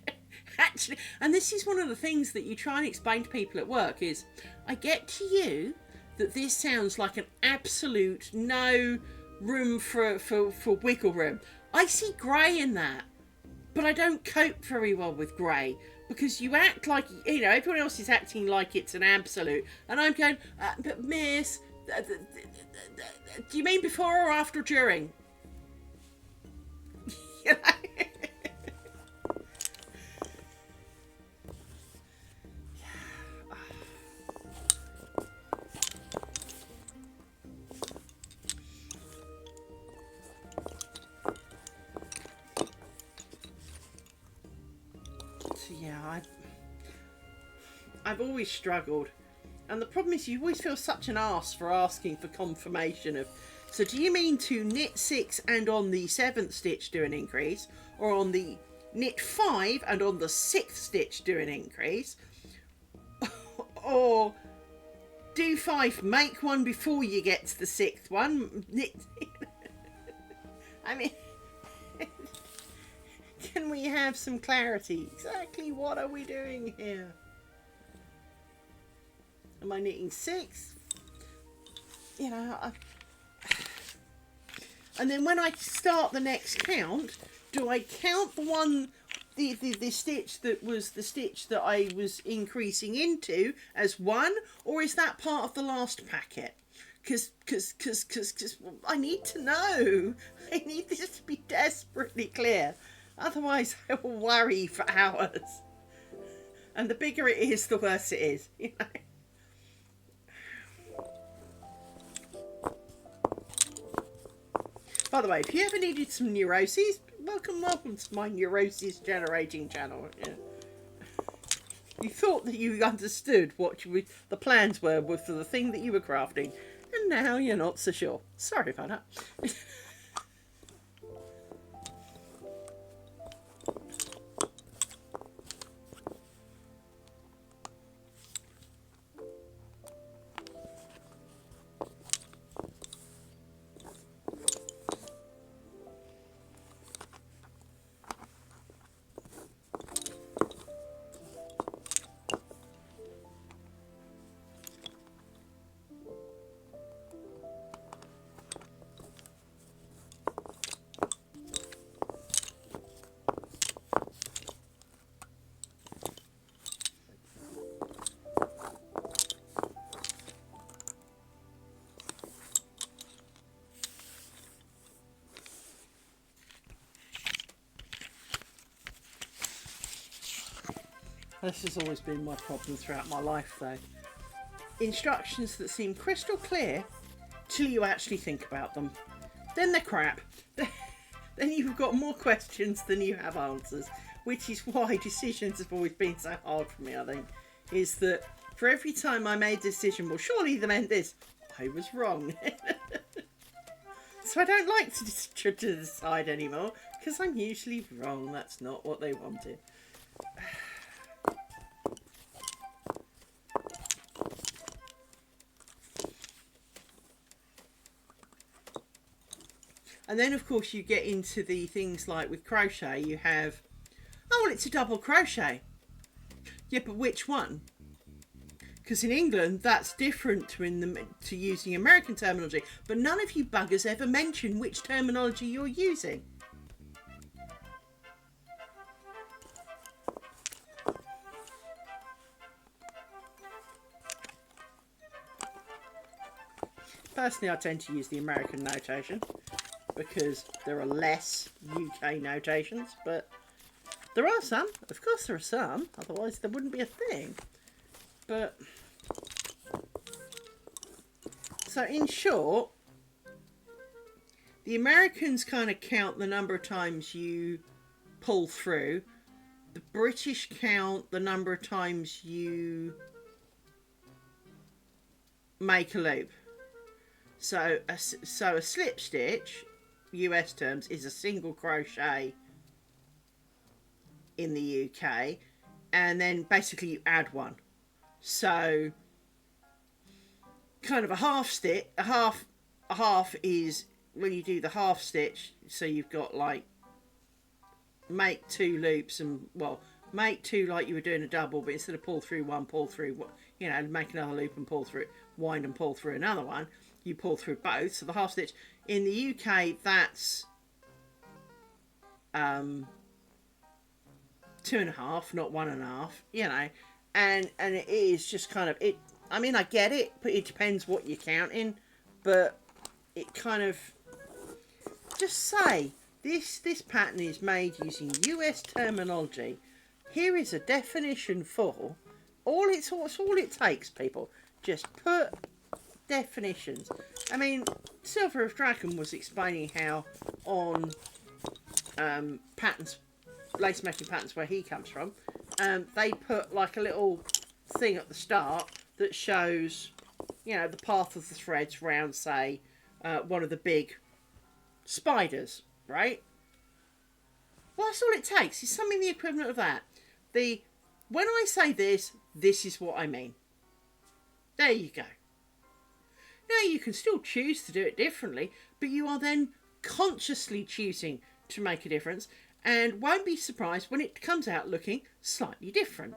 Actually, and this is one of the things that you try and explain to people at work is, I get to you that this sounds like an absolute no room for wiggle room. I see grey in that, but I don't cope very well with grey because you act like, everyone else is acting like it's an absolute, and I'm going, but miss, do you mean before or after or during? I've always struggled, and the problem is you always feel such an arse for asking for confirmation of, so do you mean to knit 6 and on the 7th stitch do an increase, or on the knit 5 and on the 6th stitch do an increase, or do 5, make one before you get to the 6th one, knit. I mean, can we have some clarity? Exactly what are we doing here? Am I knitting 6? And then when I start the next count, do I count the one, the stitch that was the stitch that I was increasing into as 1, or is that part of the last packet? Because I need to know. I need this to be desperately clear. Otherwise, I will worry for hours. And the bigger it is, the worse it is, By the way, if you ever needed some neuroses, welcome to my neurosis generating channel. You thought that you understood what the plans were for the thing that you were crafting, and now you're not so sure. Sorry about that. This has always been my problem throughout my life, though. Instructions that seem crystal clear till you actually think about them. Then they're crap. Then you've got more questions than you have answers, which is why decisions have always been so hard for me, I think. Is that for every time I made a decision, well, surely they meant this, I was wrong. So I don't like to decide anymore, because I'm usually wrong. That's not what they wanted. And then, of course, you get into the things like with crochet, you have, oh, well, it's a double crochet. Yeah, but which one? Because in England, that's different to using American terminology. But none of you buggers ever mention which terminology you're using. Personally, I tend to use the American notation, because there are less UK notations, but there are some. Of course there are some, otherwise there wouldn't be a thing. But, so in short, the Americans kind of count the number of times you pull through. The British count the number of times you make a loop. So a slip stitch, US terms, is a single crochet in the UK, and then basically you add one. So kind of a half stitch, a half is when you do the half stitch, so you've got like make two loops and, well, make two like you were doing a double, but instead of pull through one, pull through, you know, make another loop and pull through, wind and pull through another one. You pull through both. So the half stitch in the UK, that's 2.5, not 1.5, you know, and it is just kind of it. I mean, I get it, but it depends what you're counting. But it kind of just say this pattern is made using US terminology. Here is a definition for all. It's all it takes, people. Just put definitions. I mean, Silver of Dragon was explaining how on patterns, lace making patterns where he comes from, they put like a little thing at the start that shows, you know, the path of the threads round, say, one of the big spiders, right? Well, that's all it takes. It's something the equivalent of that. When I say this is what I mean. There you go. Now, you can still choose to do it differently, but you are then consciously choosing to make a difference, and won't be surprised when it comes out looking slightly different.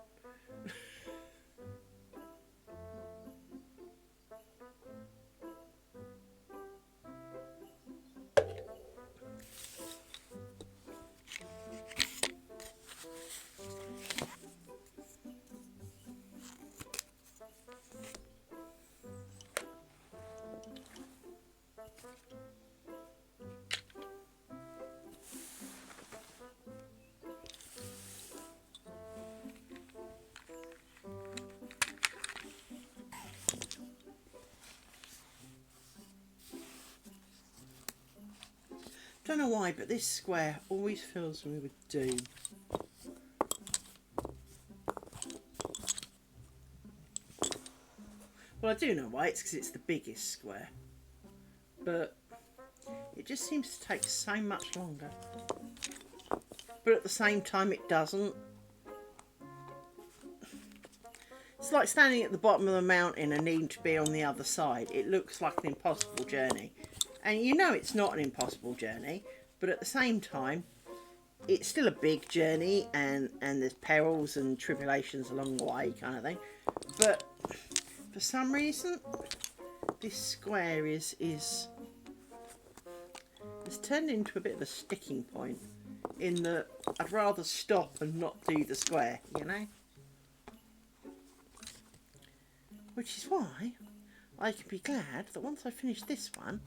Don't know why, but this square always fills me with doom. Well, I do know why. It's because it's the biggest square. But it just seems to take so much longer. But at the same time, it doesn't. It's like standing at the bottom of the mountain and needing to be on the other side. It looks like an impossible journey. And you know it's not an impossible journey, but at the same time, it's still a big journey, and there's perils and tribulations along the way, kind of thing. But for some reason, this square is it's turned into a bit of a sticking point, in that I'd rather stop and not do the square, you know? Which is why I can be glad that once I finish this one,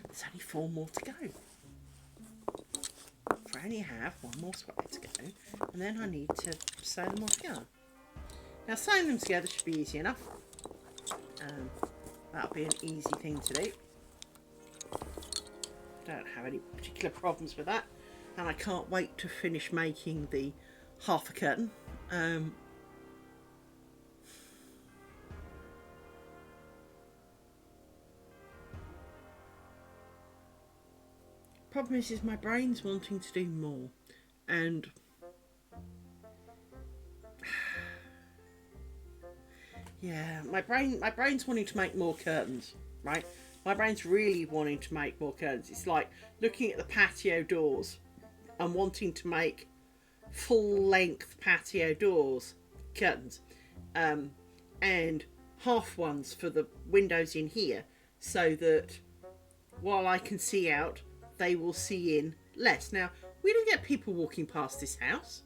there's only 4 more to go. I only have 1 more square to go, and then I need to sew them all together. Now, sewing them together should be easy enough. That'll be an easy thing to do. Don't have any particular problems with that, and I can't wait to finish making the half a curtain. Problem is my brain's wanting to do more, and yeah, my brain's wanting to make more curtains, right? My brain's really wanting to make more curtains. It's like looking at the patio doors and wanting to make full-length patio doors curtains, and half ones for the windows in here, so that while I can see out, they will see in less. Now, we don't get people walking past this house.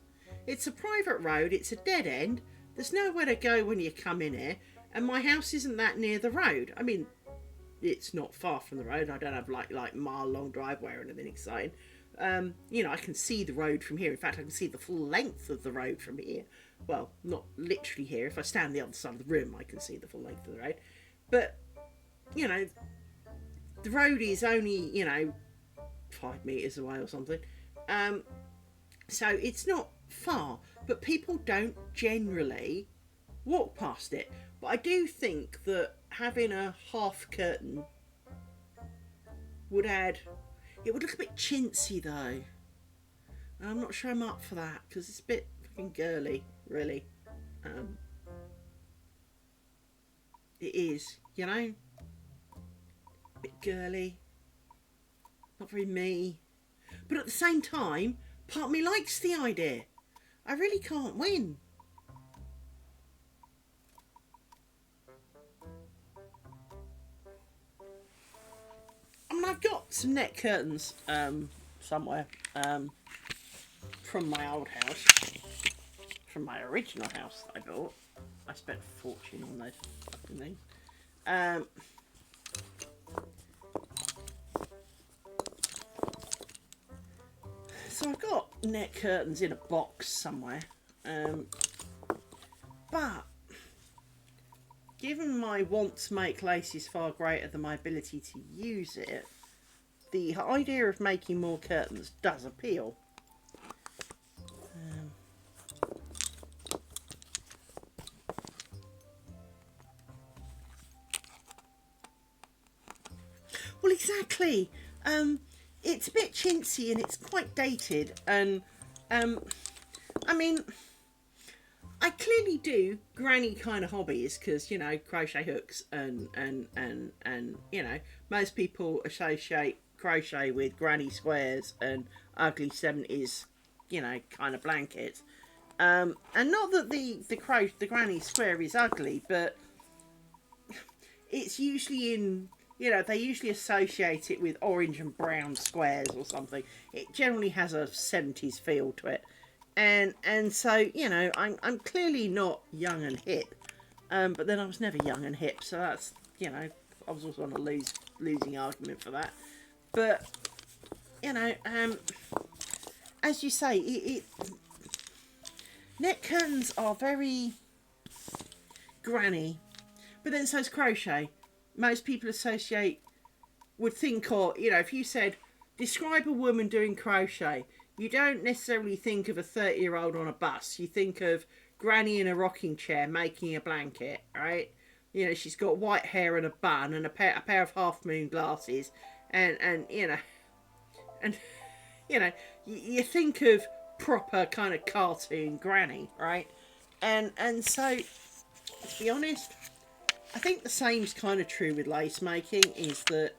It's a private road. It's a dead end. There's nowhere to go when you come in here, and my house isn't that near the road. I mean, it's not far from the road. I don't have like mile-long driveway or anything exciting. You know, I can see the road from here. In fact, I can see the full length of the road from here. Well, not literally here. If I stand the other side of the room, I can see the full length of the road. But, you know, the road is only, you know, 5 metres away or something. So it's not far, but people don't generally walk past it. But I do think that having a half curtain would add... It would look a bit chintzy though. And I'm not sure I'm up for that, because it's a bit fucking girly, really. It is, you know? A bit girly. Not very me. But at the same time, part of me likes the idea. I really can't win. I mean, I've got some net curtains somewhere from my old house. From my original house that I built. I spent a fortune on those fucking things. So I've got net curtains in a box somewhere, but given my want to make lace is far greater than my ability to use it, the idea of making more curtains does appeal. Well, exactly. It's a bit chintzy and it's quite dated, and I mean, I clearly do granny kind of hobbies, because, you know, crochet hooks and you know, most people associate crochet with granny squares and ugly 70s, you know, kind of blankets. And not that the granny square is ugly, but it's usually in... You know, they usually associate it with orange and brown squares or something. It generally has a 70s feel to it. And so, you know, I'm clearly not young and hip. But then I was never young and hip, so that's, you know, I was also on a losing argument for that. But, you know, as you say, net curtains are very granny. But then so's crochet. Most people would think, or, you know, if you said, describe a woman doing crochet, you don't necessarily think of a 30-year-old on a bus. You think of granny in a rocking chair making a blanket, right? You know, she's got white hair and a bun and a pair of half moon glasses, and you know, and you know, you think of proper kind of cartoon granny, right? And so, to be honest, I think the same's kind of true with lace making, is that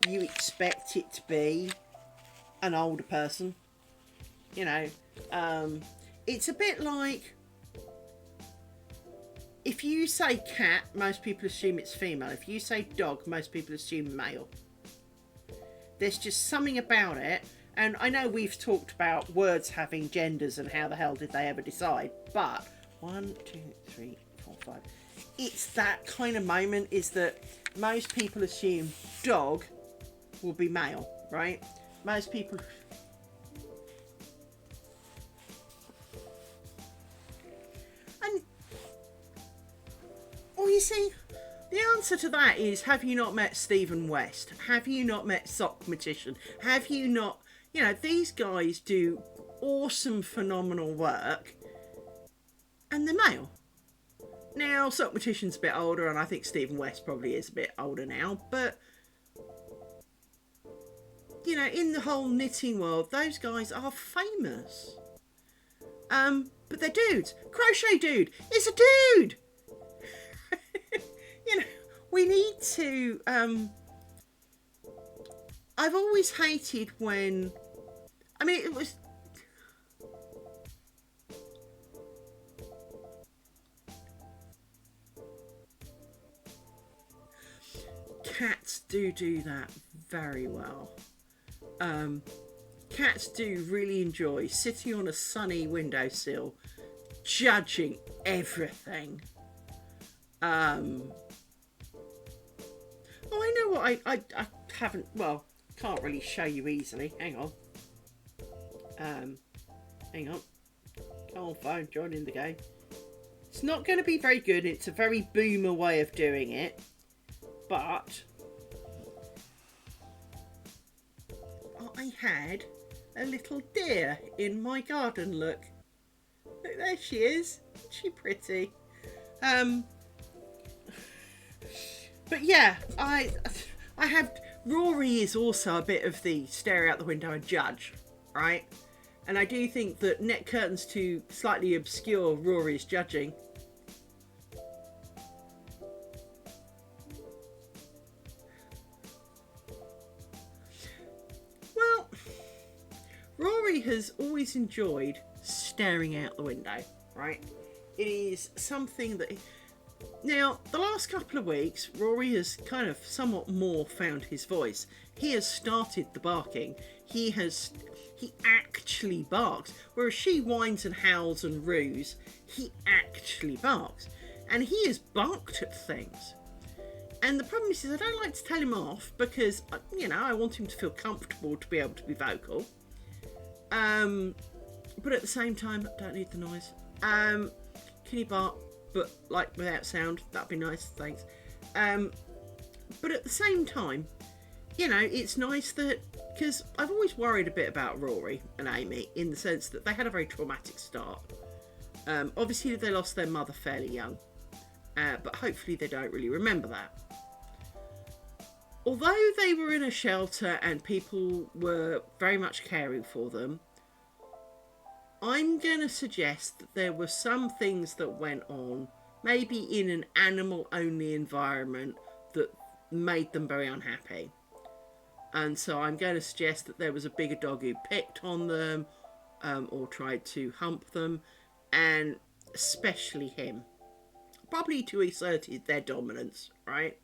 you expect it to be an older person. You know, it's a bit like, if you say cat, most people assume it's female. If you say dog, most people assume male. There's just something about it. And I know we've talked about words having genders and how the hell did they ever decide. But 1, 2, 3, 4, 5. It's that kind of moment, is that most people assume dog will be male, right? Most people... And... Well, you see, the answer to that is, have you not met Stephen West? Have you not met Sock Magician? Have you not... You know, these guys do awesome, phenomenal work, and they're male. Now, Sock Magician's a bit older, and I think Stephen West probably is a bit older now, but, you know, in the whole knitting world, those guys are famous. But they're dudes. Crochet Dude is a dude! You know, we need to, I've always hated when, I mean, it was, cats do that very well. Cats do really enjoy sitting on a sunny windowsill, judging everything. Oh, I know what I haven't, well, can't really show you easily. Hang on. Hang on. Come on, phone, join in the game. It's not going to be very good. It's a very boomer way of doing it. But I had a little deer in my garden, look. Look, there she is. Isn't she pretty? But yeah, I have... Rory is also a bit of the stare out the window and judge, right? And I do think that net curtains to slightly obscure Rory's judging. Well, Rory has always enjoyed staring out the window, right? It is something that... Now, the last couple of weeks, Rory has kind of somewhat more found his voice. He has started the barking. He actually barks. Whereas she whines and howls and roos, he actually barks. And he has barked at things. And the problem is I don't like to tell him off because, you know, I want him to feel comfortable to be able to be vocal. But at the same time, I don't need the noise. Can he bark? But like without sound, that'd be nice, thanks. But at the same time, you know, it's nice that, because I've always worried a bit about Rory and Amy in the sense that they had a very traumatic start. Obviously they lost their mother fairly young, but hopefully they don't really remember that. Although they were in a shelter and people were very much caring for them, I'm going to suggest that there were some things that went on, maybe in an animal-only environment, that made them very unhappy. And so I'm going to suggest that there was a bigger dog who picked on them, or tried to hump them, and especially him. Probably to assert their dominance, right?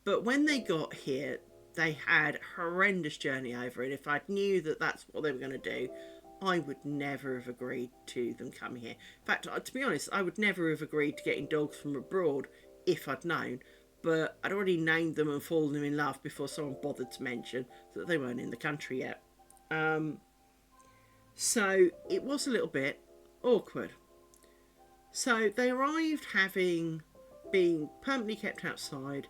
But when they got here, they had a horrendous journey over it. If I knew that that's what they were going to do, I would never have agreed to them coming here. In fact, to be honest, I would never have agreed to getting dogs from abroad if I'd known. But I'd already named them and fallen them in love before someone bothered to mention that they weren't in the country yet. So it was a little bit awkward. So they arrived having been permanently kept outside,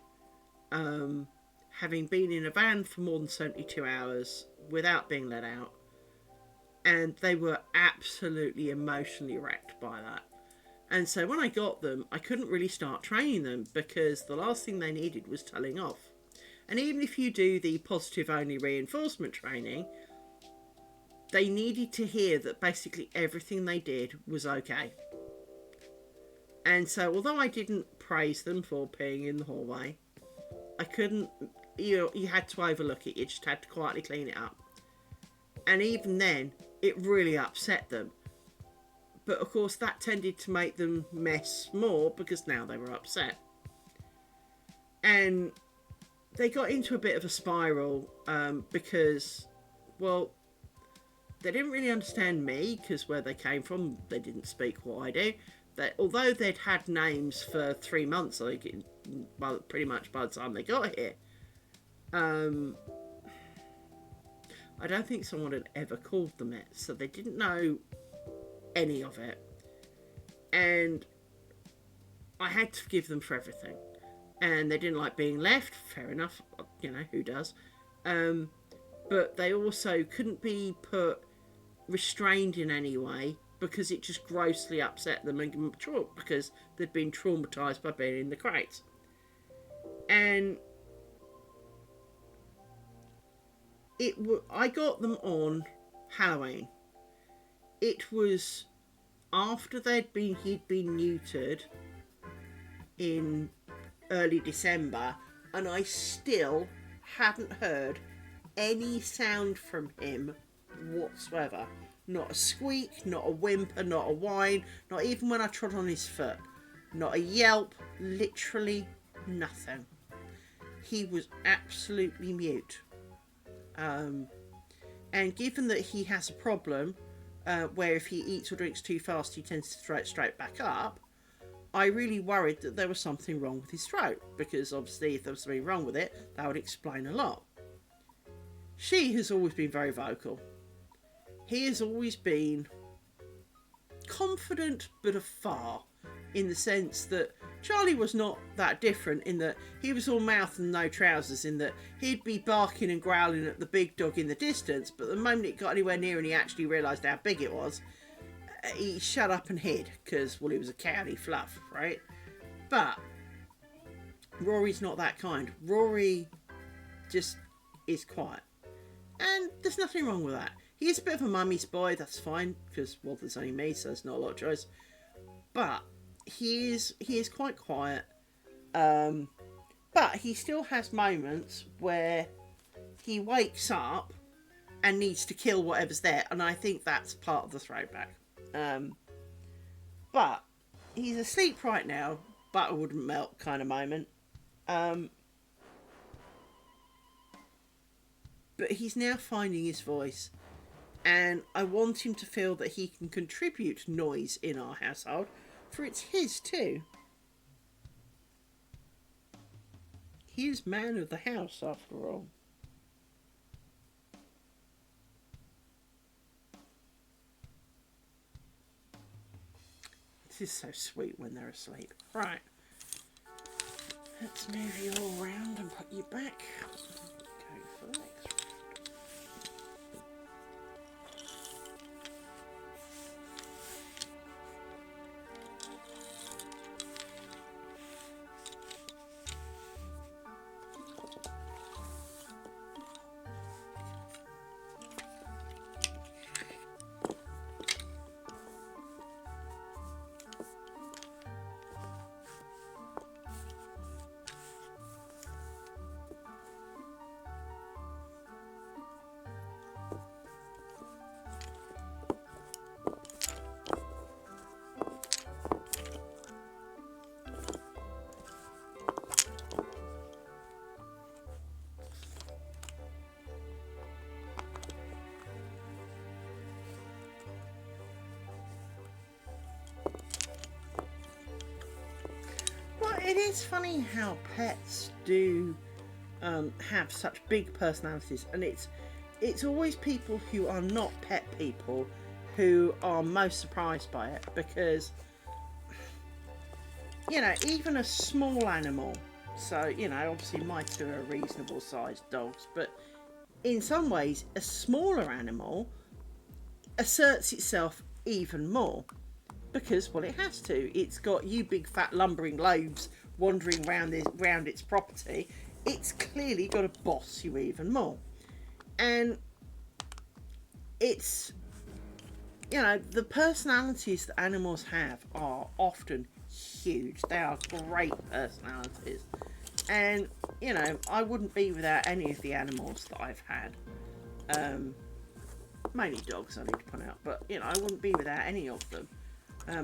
having been in a van for more than 72 hours without being let out. And they were absolutely emotionally wrecked by that. And so when I got them, I couldn't really start training them because the last thing they needed was telling off. And even if you do the positive only reinforcement training, they needed to hear that basically everything they did was okay. And so although I didn't praise them for peeing in the hallway, I couldn't, you had to overlook it. You just had to quietly clean it up. And even then, it really upset them. But of course that tended to make them mess more because now they were upset. And they got into a bit of a spiral because, well, they didn't really understand me because where they came from, they didn't speak what I do. That although they'd had names for 3 months, like pretty much by the time they got here, I don't think someone had ever called them it, so they didn't know any of it. And I had to forgive them for everything. And they didn't like being left, fair enough, who does? But they also couldn't be put restrained in any way because it just grossly upset them and because they'd been traumatised by being in the crates. And I got them on Halloween. It was after he'd been neutered in early December, and I still hadn't heard any sound from him whatsoever. Not a squeak, not a whimper, not a whine, not even when I trod on his foot. Not a yelp, literally nothing. He was absolutely mute. And given that he has a problem where if he eats or drinks too fast he tends to throw it straight back up, I really worried that there was something wrong with his throat, because obviously if there was something wrong with it, that would explain a lot. She has always been very vocal. He has always been confident but afar, in the sense that Charlie was not that different, in that he was all mouth and no trousers, in that he'd be barking and growling at the big dog in the distance, but the moment it got anywhere near and he actually realised how big it was, he shut up and hid, because, well, he was a cowdy fluff, right? But Rory's not that kind. Rory just is quiet. And there's nothing wrong with that. He is a bit of a mummy's boy, that's fine, because, well, there's only me, so there's not a lot of choice. But he is quite quiet. But he still has moments where he wakes up and needs to kill whatever's there, and I think that's part of the throwback. But he's asleep right now, butter wouldn't melt kind of moment. But he's now finding his voice, and I want him to feel that he can contribute noise in our household, for it's his too. He is man of the house after all. This is so sweet when they're asleep. Right. Let's move you all around and put you back. Go for the next one. It is funny how pets do have such big personalities, and it's always people who are not pet people who are most surprised by it, because even a small animal, so obviously my two are reasonable sized dogs, but in some ways a smaller animal asserts itself even more. because, well, it has to. It's got you big fat lumbering loaves wandering round its property. It's clearly got to boss you even more. And it's, you know, the personalities that animals have are often huge. They are great personalities. And, you know, I wouldn't be without any of the animals that I've had. Mainly dogs, I need to point out. But, you know, I wouldn't be without any of them.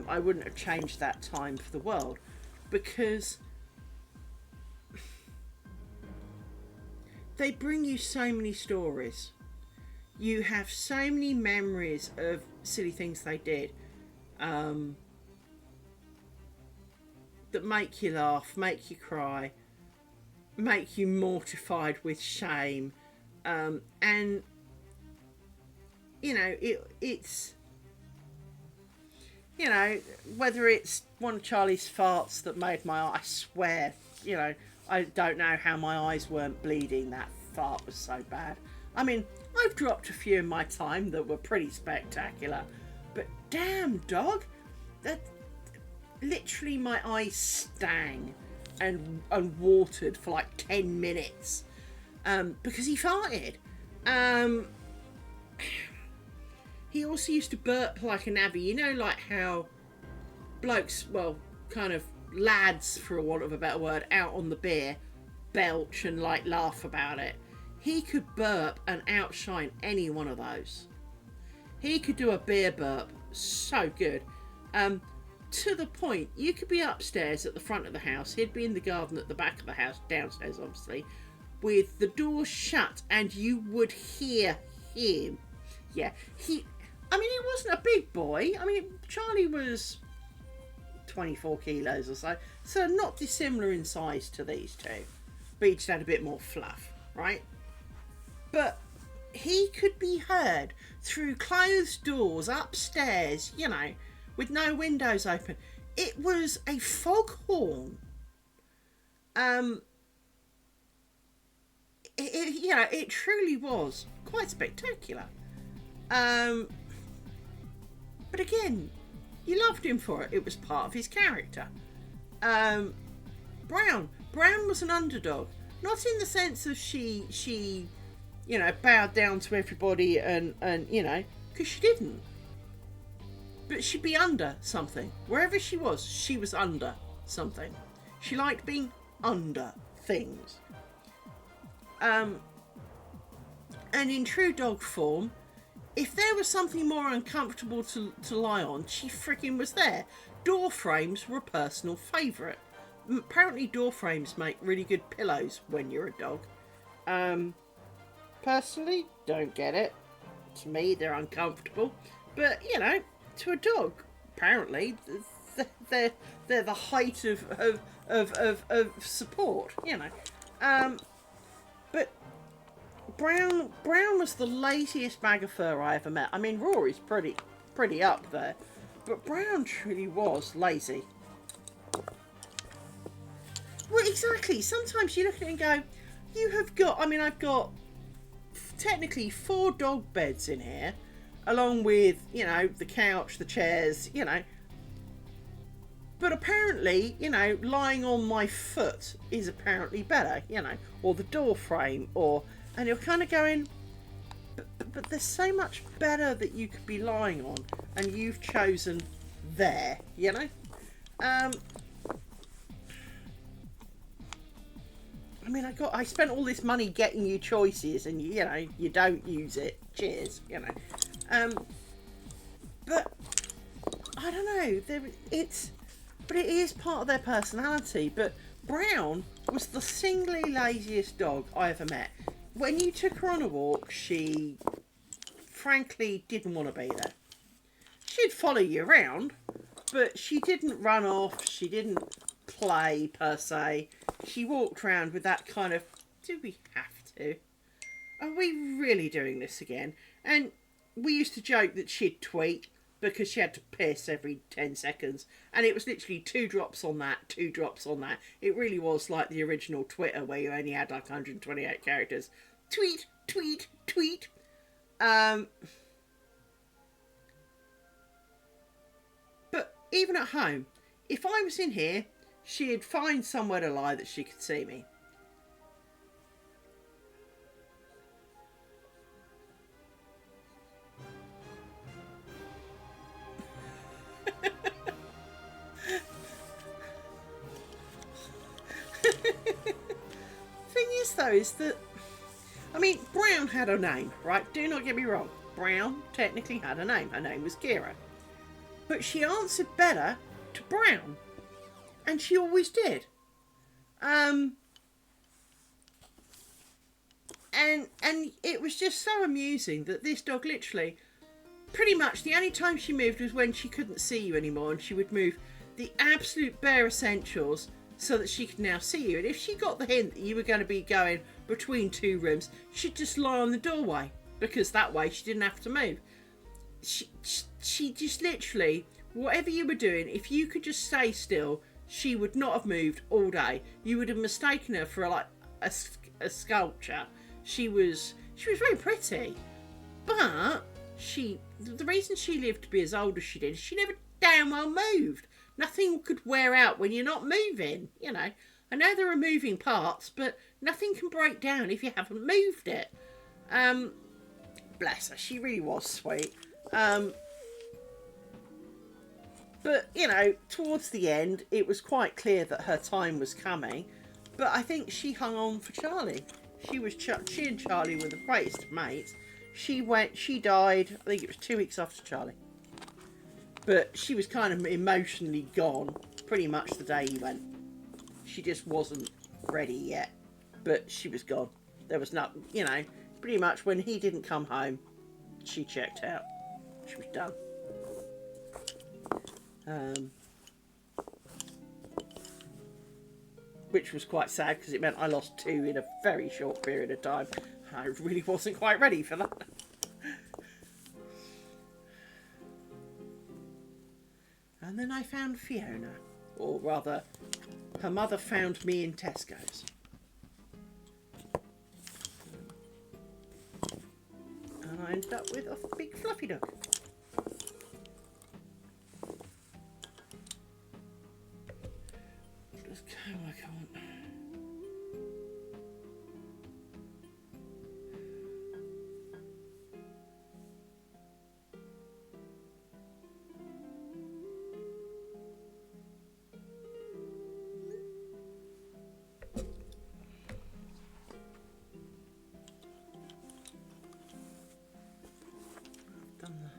I wouldn't have changed that time for the world. Because they bring you so many stories. You have so many memories of silly things they did. That make you laugh, make you cry, make you mortified with shame, and you know it's you know, whether it's one of Charlie's farts that made my eye, I swear, you know, I don't know how my eyes weren't bleeding. That fart was so bad. I mean, I've dropped a few in my time that were pretty spectacular, but damn, dog, that literally my eyes stang and watered for like 10 minutes because he farted. He also used to burp like a navvy. You know, like how blokes, well, kind of lads, for want of a better word, out on the beer, belch and like laugh about it. He could burp and outshine any one of those. He could do a beer burp so good. To the point, you could be upstairs at the front of the house, he'd be in the garden at the back of the house, downstairs obviously, with the door shut, and you would hear him. Yeah, he wasn't a big boy. I mean, Charlie was 24 kilos or so not dissimilar in size to these two, but he just had a bit more fluff, right? But he could be heard through closed doors upstairs, you know, with no windows open. It was a foghorn. It truly was quite spectacular. But again, you loved him for it. It was part of his character. Brown was an underdog, not in the sense of she you know, bowed down to everybody and you know, because she didn't. But she'd be under something. Wherever she was under something. She liked being under things. And in true dog form, if there was something more uncomfortable to lie on, she freaking was there. Door frames were a personal favourite. Apparently door frames make really good pillows when you're a dog. Personally, don't get it. To me, they're uncomfortable. But, you know, to a dog, apparently, they're the height of support, you know. But Brown was the laziest bag of fur I ever met. I mean, Rory's pretty up there, but Brown truly was lazy. Well, exactly. Sometimes you look at it and go, you have got, I mean, I've got technically 4 dog beds in here, along with, you know, the couch, the chairs, you know. But apparently, you know, lying on my foot is apparently better, you know, or the door frame, and you're kind of going, but there's so much better that you could be lying on, and you've chosen there, you know. I mean, I spent all this money getting you choices, and you know, you don't use it. Cheers, you know. But I don't know. But it is part of their personality. But Brown was the singly laziest dog I ever met. When you took her on a walk, she frankly didn't want to be there. She'd follow you around, but she didn't run off. She didn't play per se. She walked around with that kind of, do we have to? Are we really doing this again? And we used to joke that she'd tweet because she had to piss every 10 seconds. And it was literally 2 drops on that, 2 drops on that. It really was like the original Twitter where you only had like 128 characters. Tweet, tweet, tweet. But even at home, if I was in here, she'd find somewhere to lie that she could see me. Thing is though, is that, I mean, Brown had a name, right? Do not get me wrong. Brown technically had a name. Her name was Kira. But she answered better to Brown. And she always did. And it was just so amusing that this dog literally, pretty much the only time she moved was when she couldn't see you anymore, and she would move the absolute bare essentials so that she could now see you. And if she got the hint that you were going to be going between two rooms, she'd just lie on the doorway, because that way she didn't have to move. She just literally, whatever you were doing, if you could just stay still, she would not have moved all day. You would have mistaken her for like a sculpture. She was very pretty, but the reason she lived to be as old as she did, she never damn well moved. Nothing could wear out when you're not moving, you know. I know there are moving parts, but nothing can break down if you haven't moved it. Bless her, she really was sweet. But, you know, towards the end, it was quite clear that her time was coming. But I think she hung on for Charlie. She and Charlie were the greatest of mates. She died, I think it was 2 weeks after Charlie. But she was kind of emotionally gone pretty much the day he went. She just wasn't ready yet. But she was gone. There was not, you know, pretty much when he didn't come home, she checked out. She was done. Which was quite sad because it meant I lost 2 in a very short period of time. I really wasn't quite ready for that. And then I found Fiona, or rather, her mother found me in Tesco's. And I ended up with a big fluffy dog. Just go, I can't. Done that.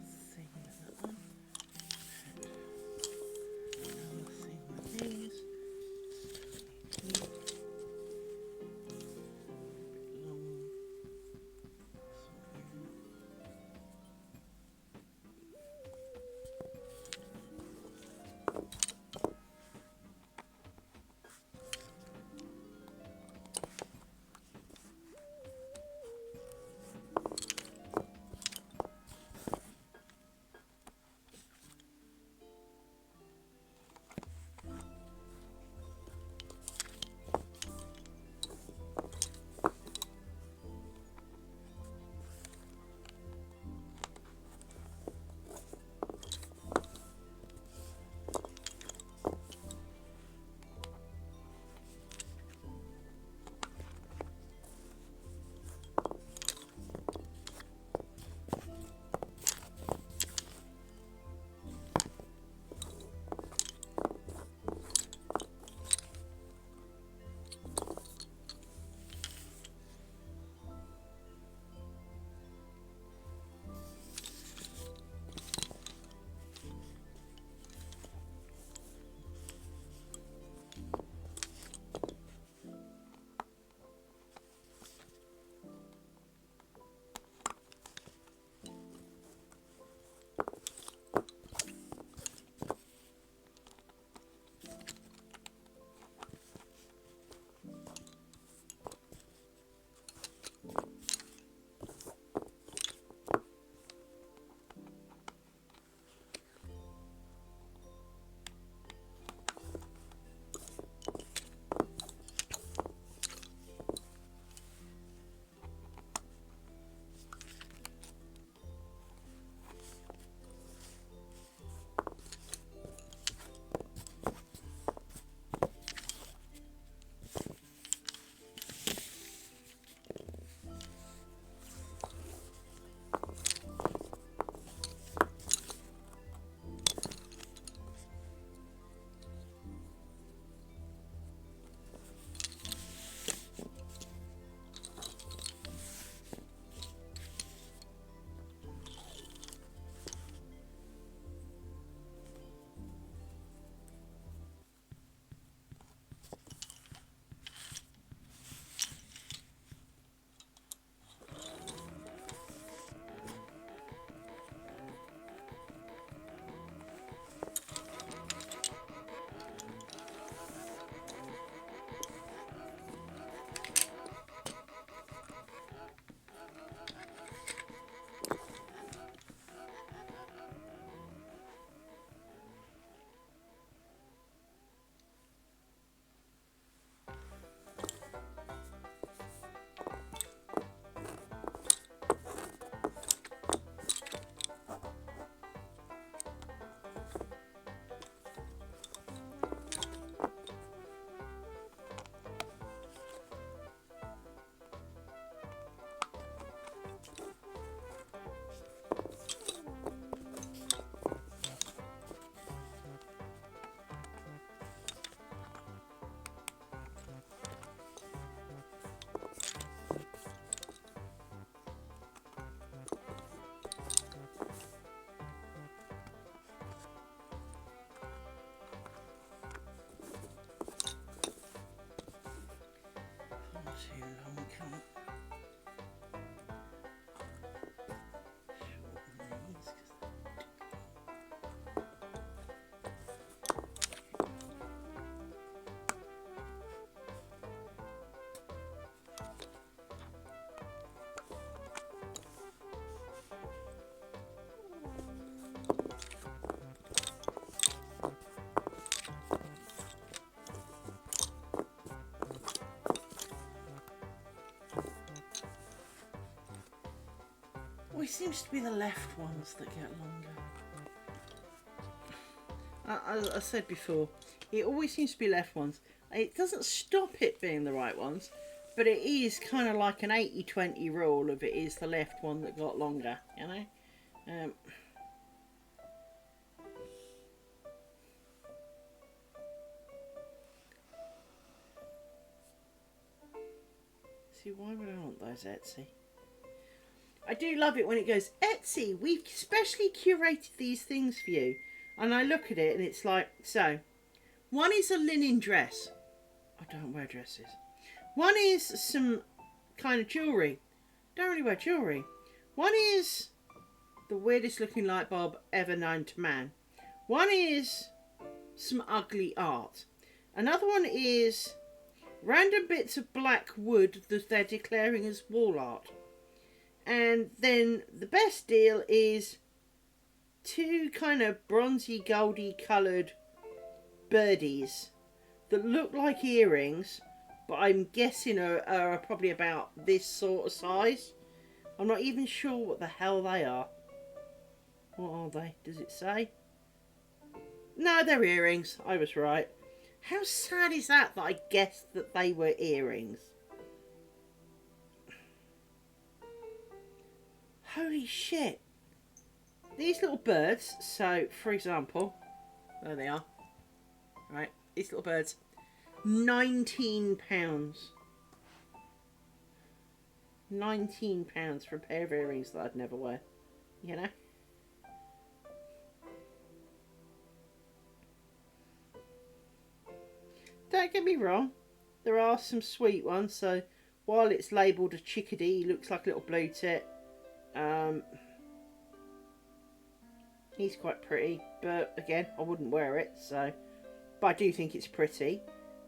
seems to be the left ones that get longer. As I said before, it always seems to be left ones. It doesn't stop it being the right ones, but it is kind of like an 80-20 rule of it is the left one that got longer, you know? See, why would I want those, Etsy? I do love it when it goes, Etsy, we've specially curated these things for you. And I look at it and it's like, so, one is a linen dress. I don't wear dresses. One is some kind of jewellery. Don't really wear jewellery. One is the weirdest looking light bulb ever known to man. One is some ugly art. Another one is random bits of black wood that they're declaring as wall art. And then the best deal is two kind of bronzy goldy coloured birdies that look like earrings, but I'm guessing are probably about this sort of size. I'm not even sure what the hell they are. What are they? Does it say? No, they're earrings. I was right. How sad is that I guessed that they were earrings? Holy shit. These little birds, so for example, there they are. Right, these little birds, £19. £19 for a pair of earrings that I'd never wear, you know? Don't get me wrong, there are some sweet ones, so while it's labelled a chickadee, looks like a little blue tit. He's quite pretty, but again, I wouldn't wear it, so, but I do think it's pretty.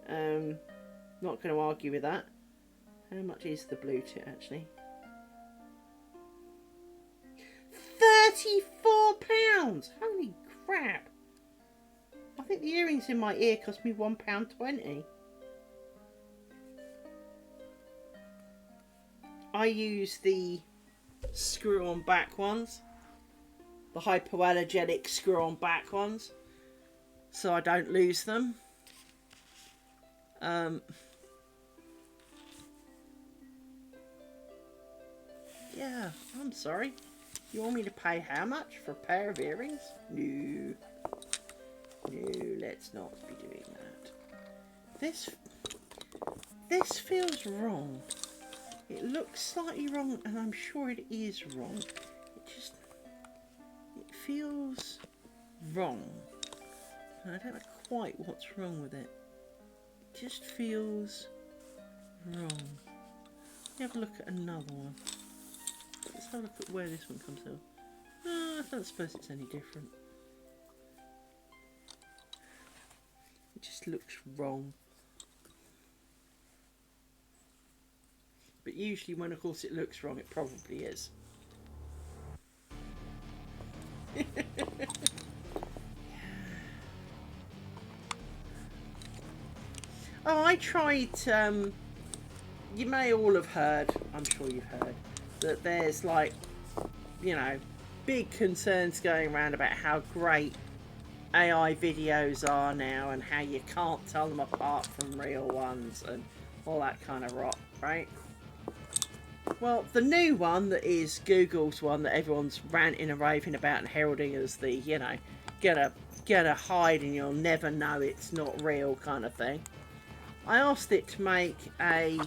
Not going to argue with that. How much is the blue tit actually? £34! Holy crap! I think the earrings in my ear cost me £1.20. I use the screw-on back ones, the hypoallergenic screw-on back ones, so I don't lose them. Yeah, I'm sorry. You want me to pay how much for a pair of earrings? No. No, let's not be doing that. This feels wrong. It looks slightly wrong, and I'm sure it is wrong. It feels wrong. And I don't know quite what's wrong with it. It just feels wrong. Let me have a look at another one. Let's have a look at where this one comes out. I don't suppose it's any different. It just looks wrong. But usually when, of course, it looks wrong, it probably is. Oh, I tried, you may all have heard, I'm sure you've heard, that there's like, you know, big concerns going around about how great AI videos are now and how you can't tell them apart from real ones and all that kind of rot, right? Well, the new one that is Google's one that everyone's ranting and raving about and heralding as the, you know, get a hide and you'll never know it's not real kind of thing. I asked it to make a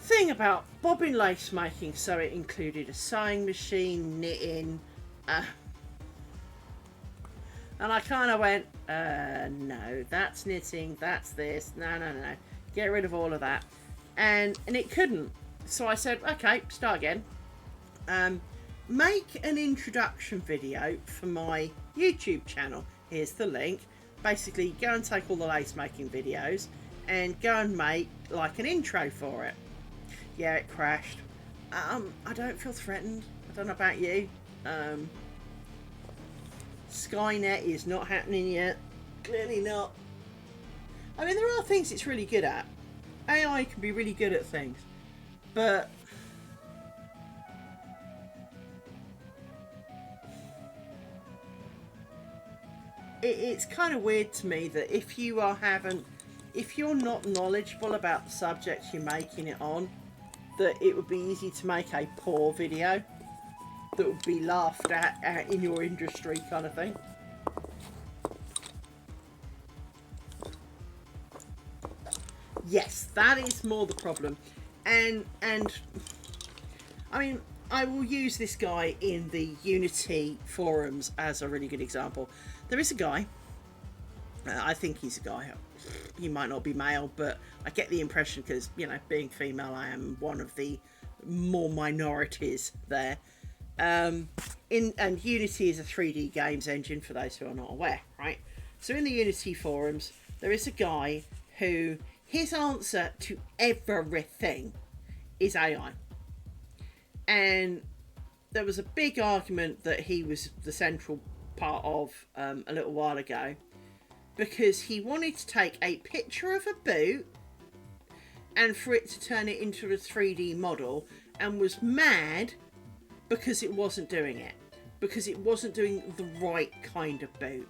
thing about bobbin lace making, so it included a sewing machine, knitting, and I kind of went, no, that's knitting, that's this, no, get rid of all of that. And it couldn't. So I said, okay, start again. Make an introduction video for my YouTube channel. Here's the link. Basically, go and take all the lace making videos and go and make like an intro for it. Yeah, it crashed. I don't feel threatened. I don't know about you. Skynet is not happening yet. Clearly not. I mean, there are things it's really good at. AI can be really good at things, but it's kind of weird to me that if you're not knowledgeable about the subject you're making it on, that it would be easy to make a poor video that would be laughed at in your industry, kind of thing. Yes, that is more the problem. And I mean, I will use this guy in the Unity forums as a really good example. There is a guy, I think he's a guy, he might not be male, but I get the impression because, you know, being female, I am one of the more minorities there. And Unity is a 3D games engine for those who are not aware, right? So in the Unity forums, there is a guy who, his answer to everything is AI. And there was a big argument that he was the central part of a little while ago, because he wanted to take a picture of a boot and for it to turn it into a 3D model, and was mad because it wasn't doing it, because it wasn't doing the right kind of boot.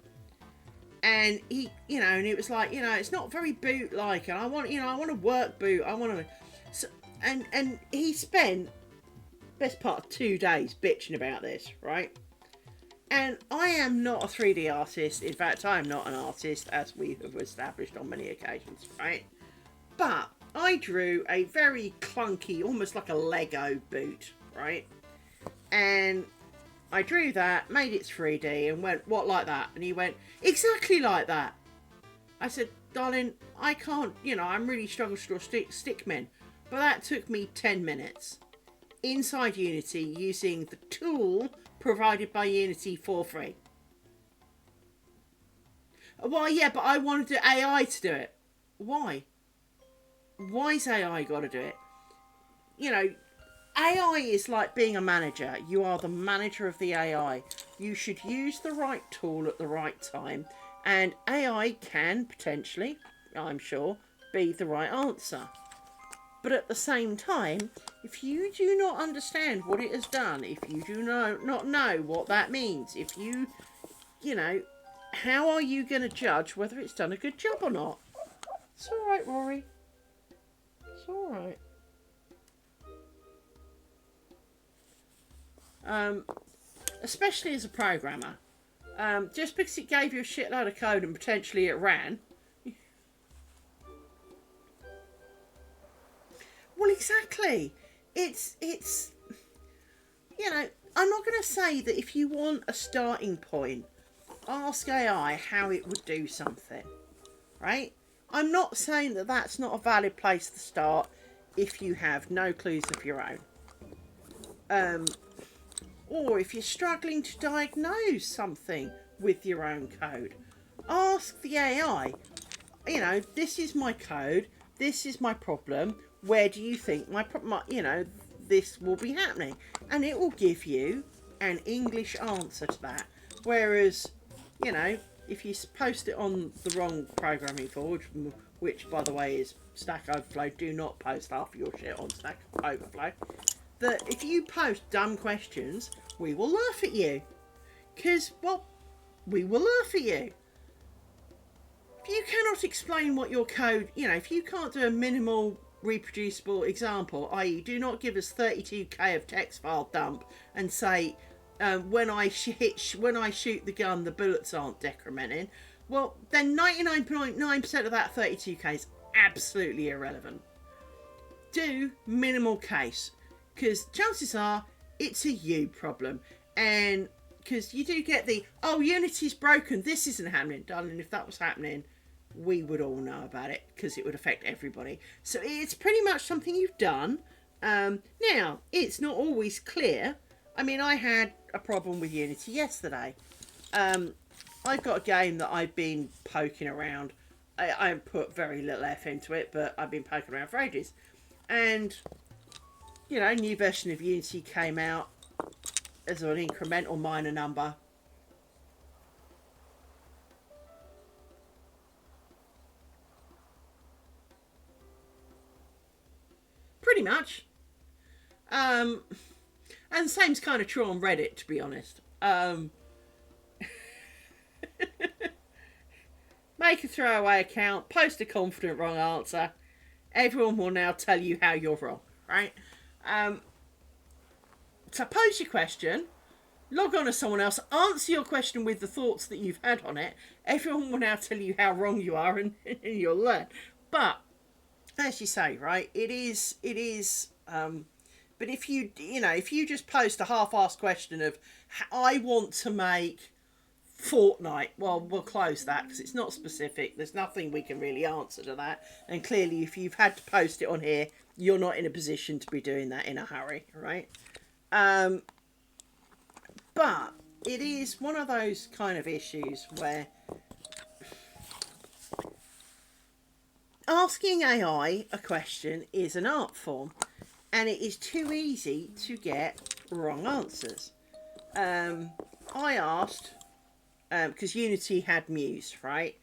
And he, you know, and it was like, you know, it's not very boot-like, and I want, you know, I want a work boot, I want to, so, and he spent best part of 2 days bitching about this, right? And I am not a 3D artist. In fact, I am not an artist, as we have established on many occasions, right? But I drew a very clunky, almost like a Lego boot, right? And I drew that, made it 3D, and went, what, like that? And he went, exactly like that. I said, darling, I can't, you know, I'm really struggling to draw stick men. But that took me 10 minutes inside Unity using the tool provided by Unity for free. Well, yeah, but I wanted the AI to do it. Why? Why's AI got to do it? You know, AI is like being a manager. You are the manager of the AI. You should use the right tool at the right time, and AI can potentially, I'm sure, be the right answer. But at the same time, if you do not understand what it has done, if you do not know what that means, if you know, how are you going to judge whether it's done a good job or not? It's all right, Rory. It's all right. Especially as a programmer, just because it gave you a shitload of code and potentially it ran. Well, exactly. It's you know, I'm not going to say that if you want a starting point, ask AI how it would do something, right? I'm not saying that that's not a valid place to start if you have no clues of your own. Or if you're struggling to diagnose something with your own code, ask the AI, you know, this is my code, this is my problem, where do you think my you know, this will be happening? And it will give you an English answer to that. Whereas, you know, if you post it on the wrong programming forge, which by the way is Stack Overflow, do not post half your shit on Stack Overflow, that if you post dumb questions, we will laugh at you. Because, well, we will laugh at you. If you cannot explain what your code, you know, if you can't do a minimal reproducible example, i.e. do not give us 32k of text file dump and say, when I shoot the gun, the bullets aren't decrementing, well, then 99.9% of that 32k is absolutely irrelevant. Do minimal case, because chances are it's a you problem. And because you do get the, oh, Unity's broken, this isn't happening. Darling, if that was happening, we would all know about it, because it would affect everybody. So it's pretty much something you've done. Now, it's not always clear. I mean, I had a problem with Unity yesterday. I've got a game that I've been poking around. I put very little effort into it, but I've been poking around for ages. And, you know, a new version of Unity came out as an incremental minor number. Pretty much. And the same's kind of true on Reddit, to be honest. make a throwaway account, post a confident wrong answer. Everyone will now tell you how you're wrong, right? So pose your question, log on as someone else, answer your question with the thoughts that you've had on it. Everyone will now tell you how wrong you are, and you'll learn. But as you say, right, it is. But if you just post a half-assed question of, I want to make fortnight, well, we'll close that because it's not specific. There's nothing we can really answer to that. And clearly, if you've had to post it on here, you're not in a position to be doing that in a hurry, right? But it is one of those kind of issues where asking AI a question is an art form, and it is too easy to get wrong answers. I asked, because Unity had Muse, right?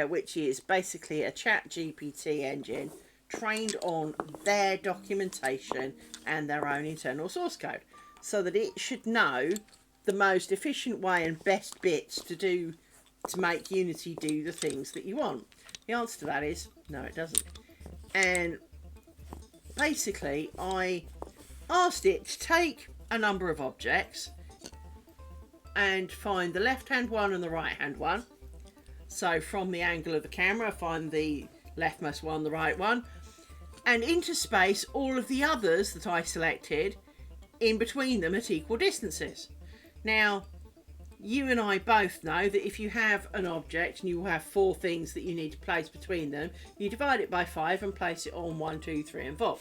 Which is basically a chat GPT engine trained on their documentation and their own internal source code, so that it should know the most efficient way and best bits to make Unity do the things that you want. The answer to that is no, it doesn't. And basically, I asked it to take a number of objects and find the left-hand one and the right-hand one. So from the angle of the camera, find the leftmost one, the right one, and interspace all of the others that I selected in between them at equal distances. Now, you and I both know that if you have an object and you have 4 things that you need to place between them, you divide it by 5 and place it on 1, 2, 3 and 4.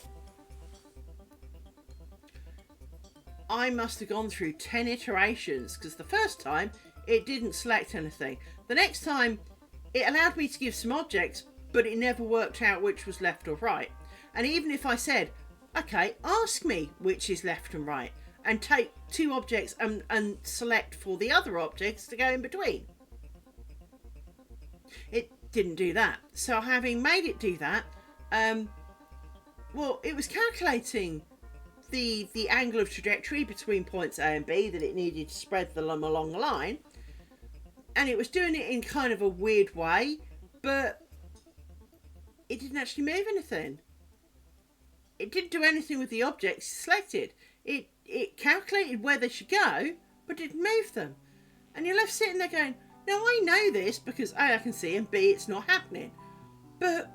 I must have gone through 10 iterations, because the first time it didn't select anything. The next time it allowed me to give some objects, but it never worked out which was left or right. And even if I said, okay, ask me which is left and right, and take 2 objects and select for the other objects to go in between, it didn't do that. So having made it do that, well, it was calculating the angle of trajectory between points A and B that it needed to spread them along the line, and it was doing it in kind of a weird way, but it didn't actually move anything. It didn't do anything with the objects selected. It calculated where they should go, but didn't move them. And you're left sitting there going, now I know this because A, I can see, and B, it's not happening. But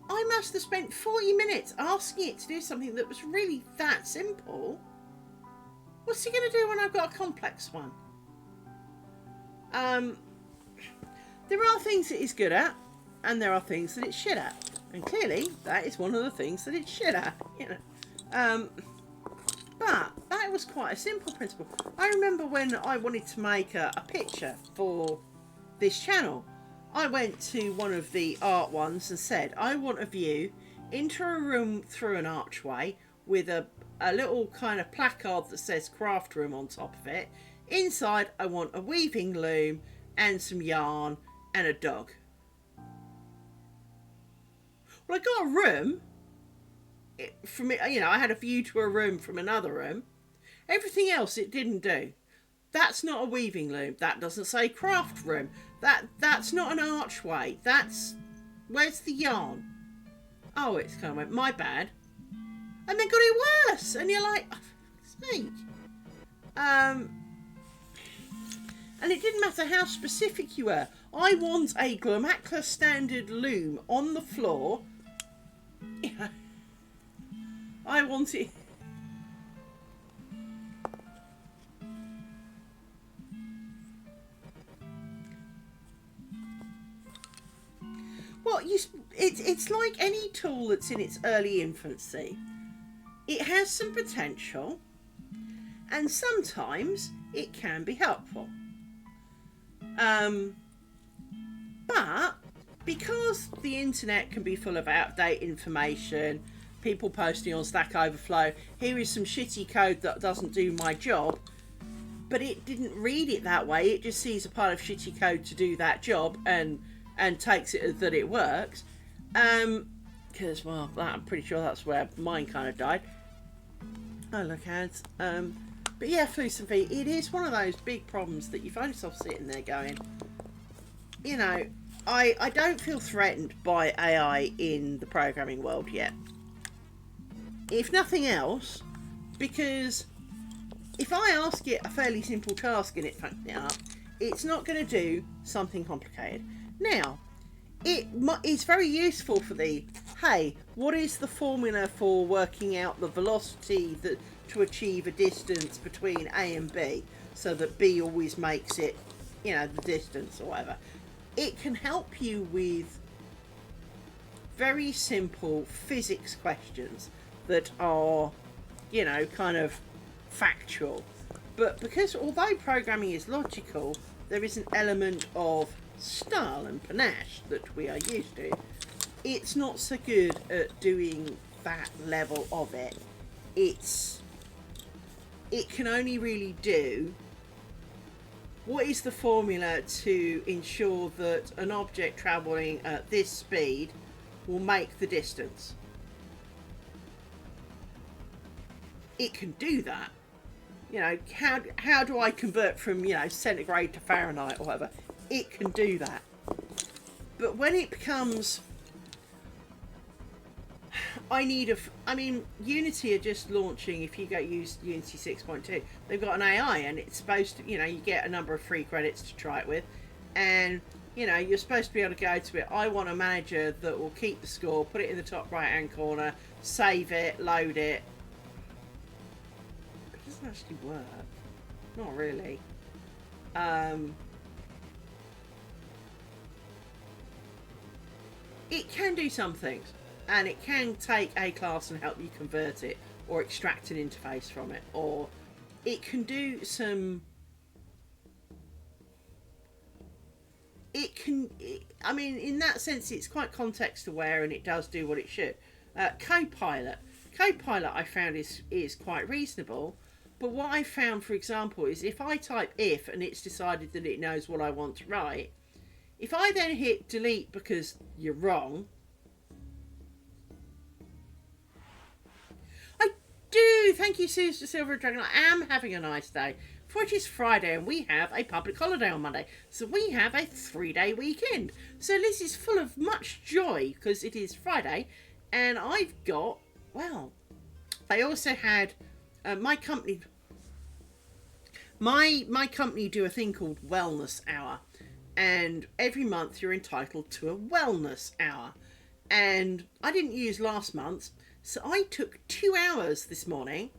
I must have spent 40 minutes asking it to do something that was really that simple. What's it going to do when I've got a complex one? There are things that it's good at, and there are things that it's shit at. And clearly, that is one of the things that it's shit at, you know. But that was quite a simple principle. I remember when I wanted to make a picture for this channel, I went to one of the art ones and said, I want a view into a room through an archway with a little kind of placard that says craft room on top of it. Inside, I want a weaving loom and some yarn and a dog. Well, I got a room. From it, you know, I had a view to a room from another room. Everything else it didn't do. That's not a weaving loom. That doesn't say craft room. That's not an archway. Where's the yarn? Oh, it's kind of went, my bad. And then got it worse. And you're like, oh, for fuck's sake. And it didn't matter how specific you were. I want a Glamacla standard loom on the floor. Yeah. I want it. Well, it's like any tool that's in its early infancy. It has some potential, and sometimes it can be helpful. But because the internet can be full of out-of-date information, people posting on Stack Overflow, here is some shitty code that doesn't do my job, but it didn't read it that way. It just sees a pile of shitty code to do that job and takes it as that it works. Because, well, I'm pretty sure that's where mine kind of died. Oh, look, ads. But yeah, Fusafi, it is one of those big problems that you find yourself sitting there going, you know, I don't feel threatened by AI in the programming world yet. If nothing else, because if I ask it a fairly simple task and it fucks it up, it's not going to do something complicated. Now, it's very useful for hey, what is the formula for working out the velocity to achieve a distance between A and B, so that B always makes it, the distance or whatever. It can help you with very simple physics questions that are, kind of factual. But because although programming is logical, there is an element of style and panache that we are used to. It's not so good at doing that level of it. It can only really do what is the formula to ensure that an object travelling at this speed will make the distance. It can do that. How do I convert from, centigrade to Fahrenheit or whatever? It can do that. But when it becomes... Unity are just launching, if you go use Unity 6.2, they've got an AI and it's supposed to, you get a number of free credits to try it with. And, you're supposed to be able to go to it. I want a manager that will keep the score, put it in the top right hand corner, save it, load it. It doesn't actually work. Not really. It can do some things. And it can take a class and help you convert it, or extract an interface from it, or it can do some... in that sense, it's quite context aware and it does do what it should. Copilot I found is quite reasonable, but what I found, for example, is if I type if and it's decided that it knows what I want to write, if I then hit delete because you're wrong, thank you, Susan Silver Dragon. I am having a nice day. For it is Friday and we have a public holiday on Monday. So we have a 3-day weekend. So Liz is full of much joy because it is Friday. And I've got, I also had my company do a thing called Wellness Hour. And every month you're entitled to a Wellness Hour. And I didn't use last month's. So I took 2 hours this morning.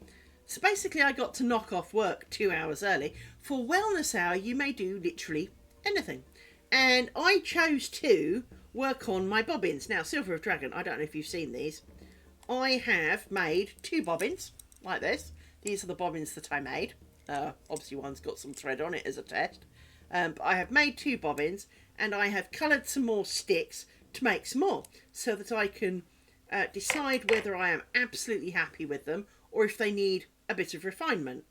So basically I got to knock off work 2 hours early. For Wellness Hour, you may do literally anything. And I chose to work on my bobbins. Now, Silver of Dragon, I don't know if you've seen these. I have made 2 bobbins like this. These are the bobbins that I made. Obviously one's got some thread on it as a test. But I have made 2 bobbins and I have coloured some more sticks to make some more so that I can... decide whether I am absolutely happy with them or if they need a bit of refinement.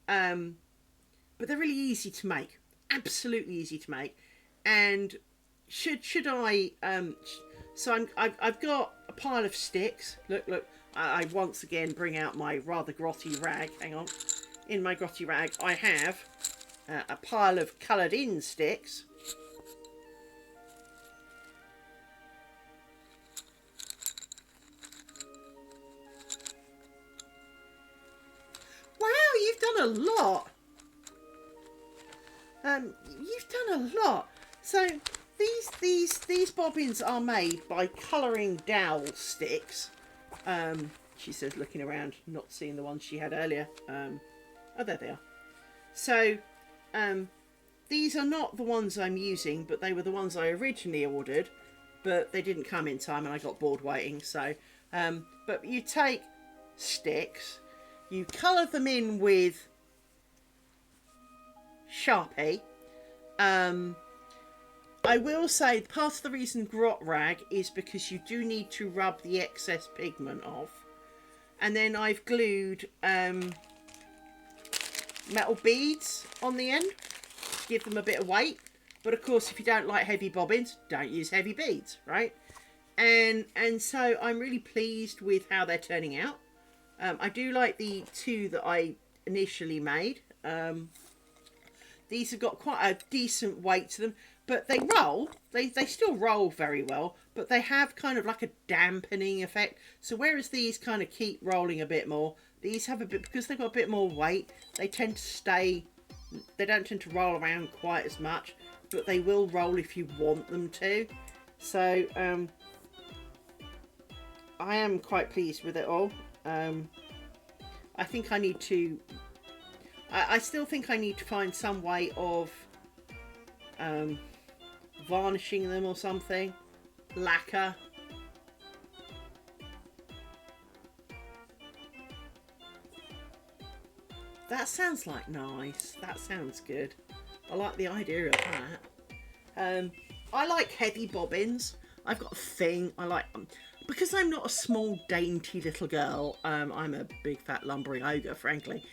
But they're really easy to make, absolutely easy to make. And should I? I've got a pile of sticks. Look. I once again bring out my rather grotty rag. Hang on. In my grotty rag, I have a pile of coloured in sticks. Wow, you've done a lot. You've done a lot. So these bobbins are made by colouring dowel sticks. She says, looking around, not seeing the ones she had earlier. Oh, there they are. So these are not the ones I'm using, but they were the ones I originally ordered, but they didn't come in time and I got bored waiting. So, but you take sticks. You colour them in with Sharpie. I will say part of the reason grot rag is because you do need to rub the excess pigment off. And then I've glued metal beads on the end to give them a bit of weight. But of course, if you don't like heavy bobbins, don't use heavy beads, right? And so I'm really pleased with how they're turning out. I do like the 2 that I initially made. These have got quite a decent weight to them, but they roll. They still roll very well, but they have kind of like a dampening effect. So whereas these kind of keep rolling a bit more, these have a bit, because they've got a bit more weight, they tend to stay, they don't tend to roll around quite as much, but they will roll if you want them to. So I am quite pleased with it all. I think I need to, I still think I need to find some way of varnishing them or something. Lacquer. That sounds like nice. That sounds good. I like the idea of that. I like heavy bobbins. I've got a thing. I like them. Because I'm not a small, dainty little girl, I'm a big, fat, lumbering ogre, frankly.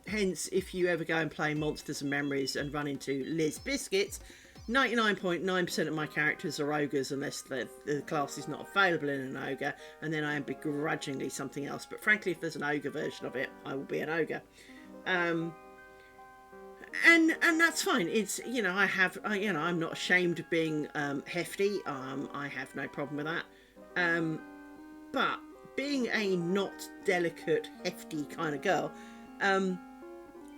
Hence, if you ever go and play Monsters and Memories and run into Liz Biscuits, 99.9% of my characters are ogres unless the class is not available in an ogre, and then I am begrudgingly something else. But frankly, if there's an ogre version of it, I will be an ogre. And that's fine. It's, you know, I'm not ashamed of being hefty. I have no problem with that. But being a not delicate, hefty kind of girl,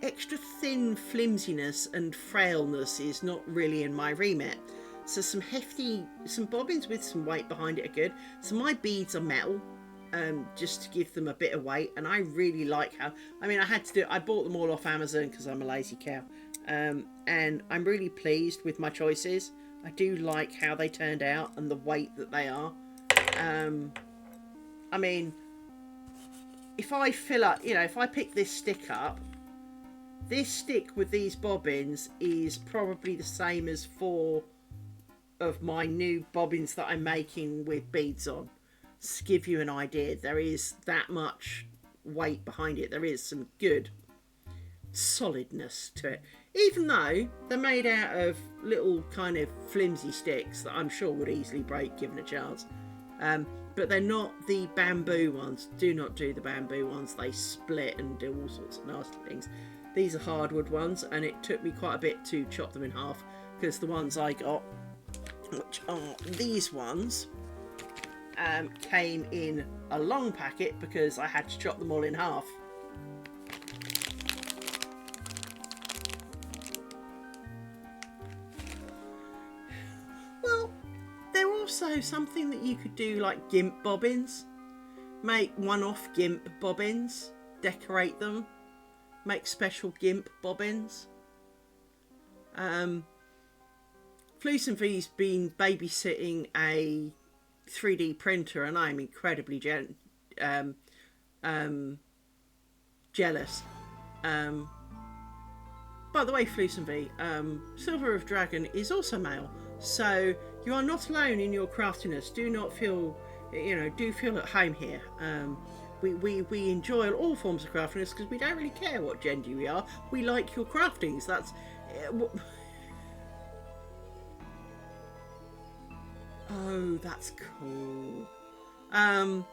extra thin flimsiness and frailness is not really in my remit. So some bobbins with some weight behind it are good. So my beads are metal, just to give them a bit of weight, and I really like how, I bought them all off Amazon because I'm a lazy cow, and I'm really pleased with my choices. I do like how they turned out and the weight that they are. If I fill up, if I pick this stick up, this stick with these bobbins is probably the same as 4 of my new bobbins that I'm making with beads on. Just to give you an idea, there is that much weight behind it. There is some good solidness to it. Even though they're made out of little kind of flimsy sticks that I'm sure would easily break given a chance. But they're not the bamboo ones. Do not do the bamboo ones. They split and do all sorts of nasty things. These are hardwood ones, and it took me quite a bit to chop them in half, because the ones I got, which are these ones, came in a long packet because I had to chop them all in half. Well, they're also something that you could do, like gimp bobbins. Make one-off gimp bobbins, decorate them, make special gimp bobbins. Fluce & V's been babysitting a 3D printer, and I'm incredibly jealous. By the way, Fluce & V, Silver of Dragon is also male, so you are not alone in your craftiness. Do not feel, do feel at home here. We enjoy all forms of craftiness because we don't really care what gender we are. We like your craftings. That's... Oh, that's cool. I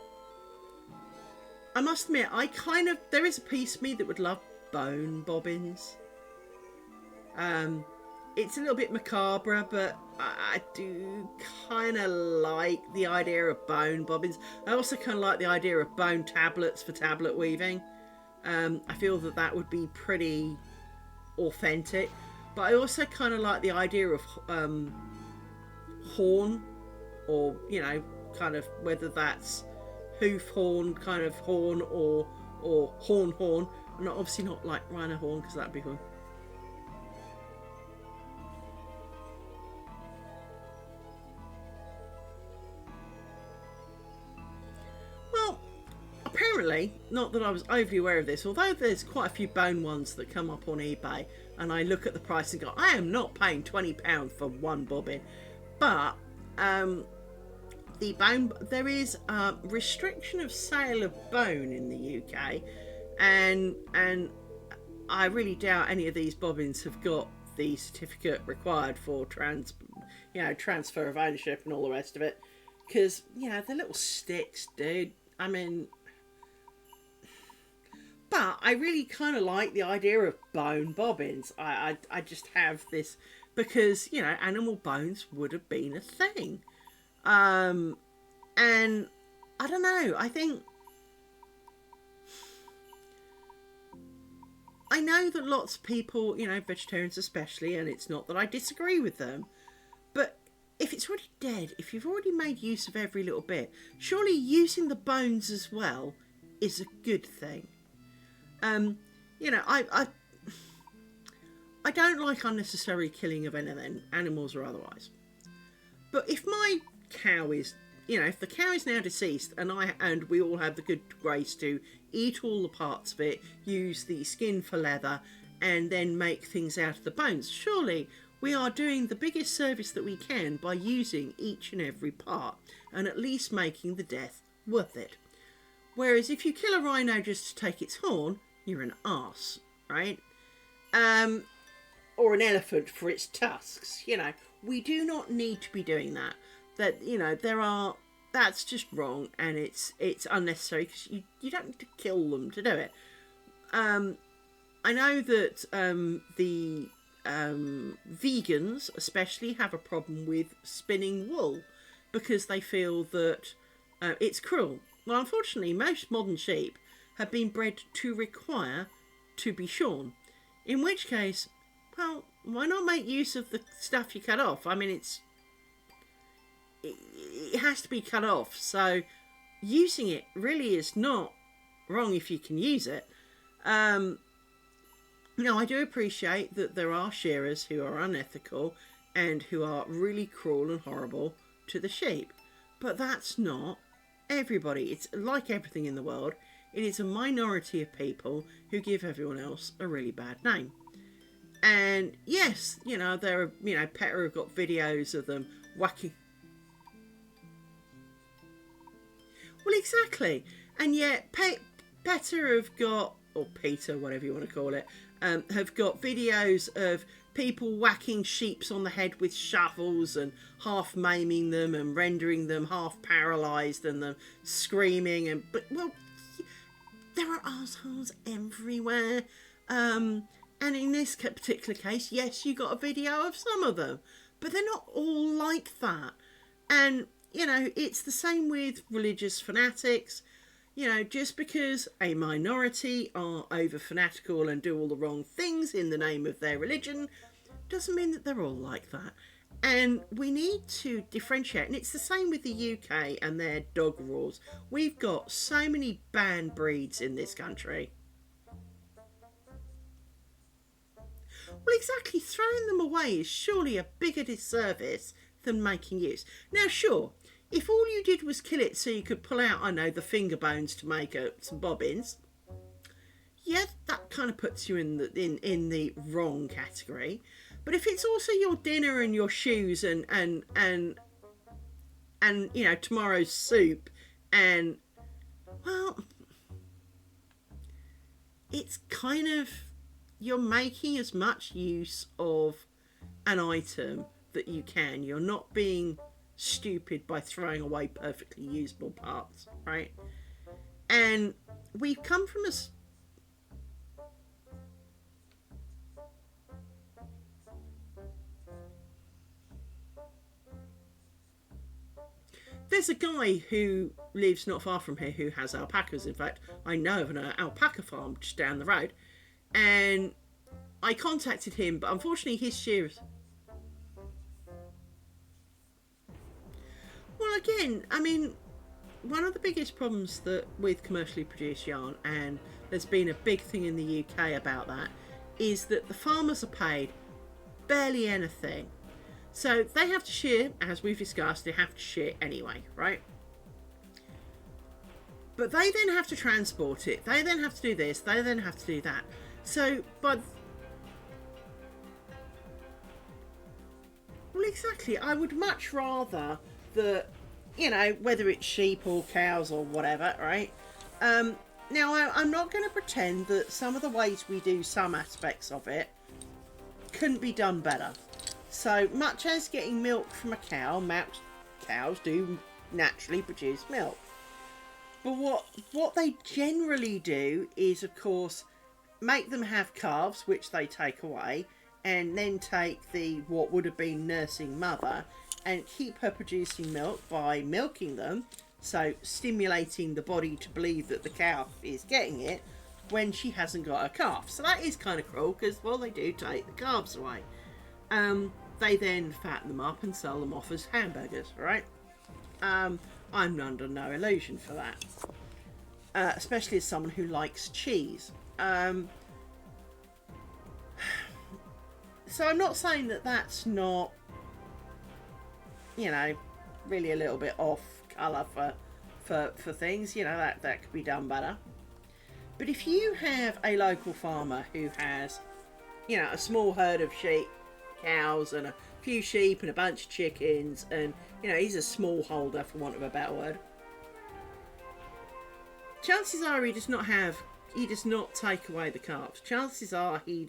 must admit, there is a piece of me that would love bone bobbins. It's a little bit macabre, but I do kind of like the idea of bone bobbins. I also kind of like the idea of bone tablets for tablet weaving. I feel that would be pretty authentic. But I also kind of like the idea of horn, or, kind of whether that's hoof horn kind of horn or horn. And obviously not like rhino horn, because that'd be fun. Apparently, not that I was overly aware of this, although there's quite a few bone ones that come up on eBay, and I look at the price and go, I am not paying £20 for one bobbin. But there is a restriction of sale of bone in the UK, and I really doubt any of these bobbins have got the certificate required for transfer of ownership and all the rest of it, because they're little sticks, dude. But I really kind of like the idea of bone bobbins. I just have this because, you know, animal bones would have been a thing. And I don't know, I know that lots of people, you know, vegetarians especially, and it's not that I disagree with them, but if it's already dead, if you've already made use of every little bit, surely using the bones as well is a good thing. You know, I don't like unnecessary killing of anything, animals or otherwise. But if my cow is, you know, if the cow is now deceased and we all have the good grace to eat all the parts of it, use the skin for leather, and then make things out of the bones, surely we are doing the biggest service that we can by using each and every part and at least making the death worth it. Whereas if you kill a rhino just to take its horn, you're an arse, right? Or an elephant for its tusks. You know, we do not need to be doing that. That, you know, that's just wrong, and it's unnecessary because you don't need to kill them to do it. I know that the vegans especially have a problem with spinning wool because they feel that it's cruel. Well, unfortunately, most modern sheep have been bred to require to be shorn. In which case, well, why not make use of the stuff you cut off? I mean, it has to be cut off, so using it really is not wrong if you can use it. Now, I do appreciate that there are shearers who are unethical and who are really cruel and horrible to the sheep, but that's not everybody. It's like everything in the world. It is a minority of people who give everyone else a really bad name. And yes, you know, there are, you know, PETA have got videos of them whacking. Well, exactly. And yet PETA have got, or PETA, whatever you want to call it, have got videos of people whacking sheeps on the head with shovels and half maiming them and rendering them half paralysed and them screaming. And but, well, there are assholes everywhere. And in this particular case, yes, you got a video of some of them, but they're not all like that. And, you know, it's the same with religious fanatics. You know, just because a minority are over fanatical and do all the wrong things in the name of their religion doesn't mean that they're all like that. And we need to differentiate. And it's the same with the UK and their dog rules. We've got so many banned breeds in this country. Well, exactly. Throwing them away is surely a bigger disservice than making use. Now, sure, if all you did was kill it so you could pull out, I know, the finger bones to make some bobbins, yeah, that kind of puts you in the wrong category. But if it's also your dinner and your shoes and you know, tomorrow's soup, and, well, it's kind of, you're making as much use of an item that you can. You're not being stupid by throwing away perfectly usable parts, right? And we've come from a... There's a guy who lives not far from here who has alpacas. In fact, I know of an alpaca farm just down the road. And I contacted him, but unfortunately his shearers... Well, again, I mean, one of the biggest problems that with commercially produced yarn, and there's been a big thing in the UK about that, is that the farmers are paid barely anything. So they have to shear, as we've discussed, they have to shear anyway, right? But they then have to transport it. They then have to do this. They then have to do that. So, but... Well, exactly. I would much rather that, you know, whether it's sheep or cows or whatever, right? Now, I'm not going to pretend that some of the ways we do some aspects of it couldn't be done better. So much as getting milk from a cow, cows do naturally produce milk. But what they generally do is, of course, make them have calves, which they take away, and then take the what would have been nursing mother and keep her producing milk by milking them, so stimulating the body to believe that the calf is getting it when she hasn't got a calf. So that is kind of cruel because, well, they do take the calves away. They then fatten them up and sell them off as hamburgers, right? I'm under no illusion for that. Especially as someone who likes cheese. So I'm not saying that that's not, you know, really a little bit off colour for things. You know, that could be done better. But if you have a local farmer who has, you know, a small herd of sheep, cows, and a few sheep and a bunch of chickens, and, you know, he's a small holder, for want of a better word, chances are he does not take away the calves. Chances are he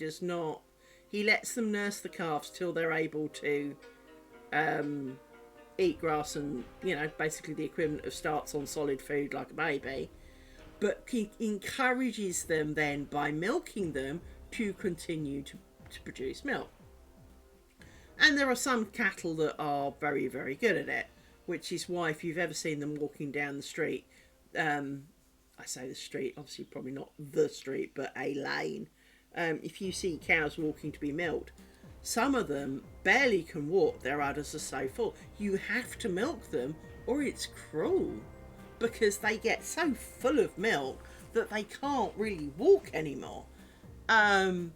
lets them nurse the calves till they're able to eat grass and, you know, basically the equivalent of starts on solid food like a baby. But he encourages them then by milking them to continue to produce milk. And there are some cattle that are very, very good at it, which is why if you've ever seen them walking down the street, I say the street, obviously probably not the street, but a lane. If you see cows walking to be milked, some of them barely can walk. Their udders are so full. You have to milk them or it's cruel, because they get so full of milk that they can't really walk anymore. And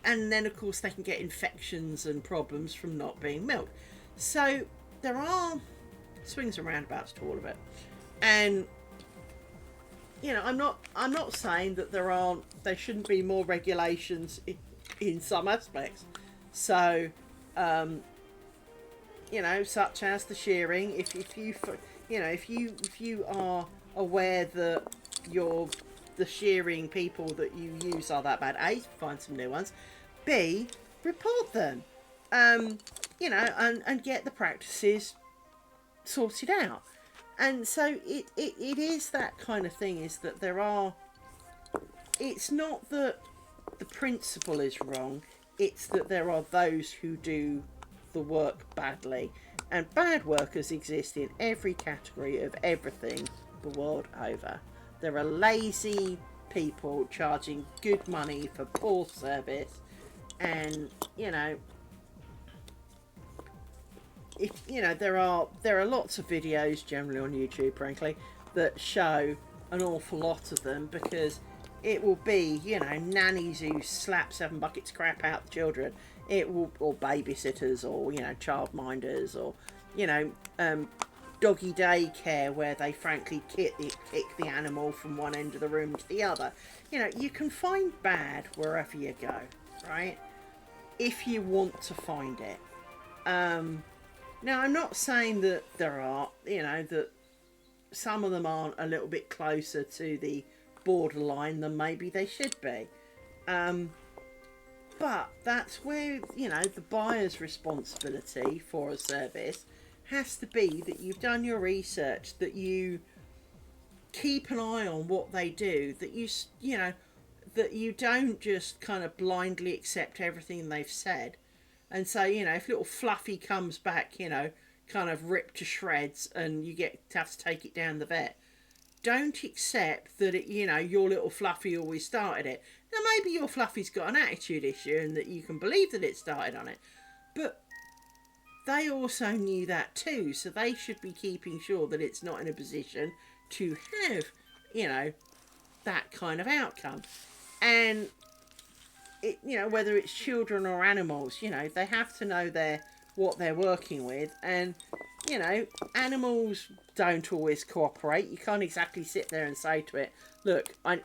then, of course, they can get infections and problems from not being milked. So there are swings and roundabouts to all of it. And, you know, I'm not saying that there shouldn't be more regulations in some aspects. So, you know, such as the shearing. If you are aware that the shearing people that you use are that bad, A, find some new ones. B, report them. You know, and get the practices sorted out. And so it is that kind of thing, is that it's not that the principle is wrong, it's that there are those who do the work badly. And bad workers exist in every category of everything the world over. There are lazy people charging good money for poor service, and, you know, there are lots of videos generally on YouTube, frankly, that show an awful lot of them, because it will be, you know, nannies who slap 7 buckets of crap out the children. It will, or babysitters, or, you know, childminders, or, you know, doggy daycare where they frankly kick the animal from one end of the room to the other. You know, you can find bad wherever you go, right? If you want to find it. Now, I'm not saying that there are, you know, that some of them aren't a little bit closer to the borderline than maybe they should be. But that's where, you know, the buyer's responsibility for a service has to be that you've done your research, that you keep an eye on what they do, that you know, that you don't just kind of blindly accept everything they've said. And so, you know, if little Fluffy comes back, you know, kind of ripped to shreds, and you have to take it down the vet, don't accept that it, you know, your little Fluffy always started it. Now, maybe your Fluffy's got an attitude issue and that you can believe that it started on it, but they also knew that too, so they should be keeping sure that it's not in a position to have, you know, that kind of outcome. And it, you know, whether it's children or animals, you know, they have to know what they're working with. And, you know, animals don't always cooperate. You can't exactly sit there and say to it, look, I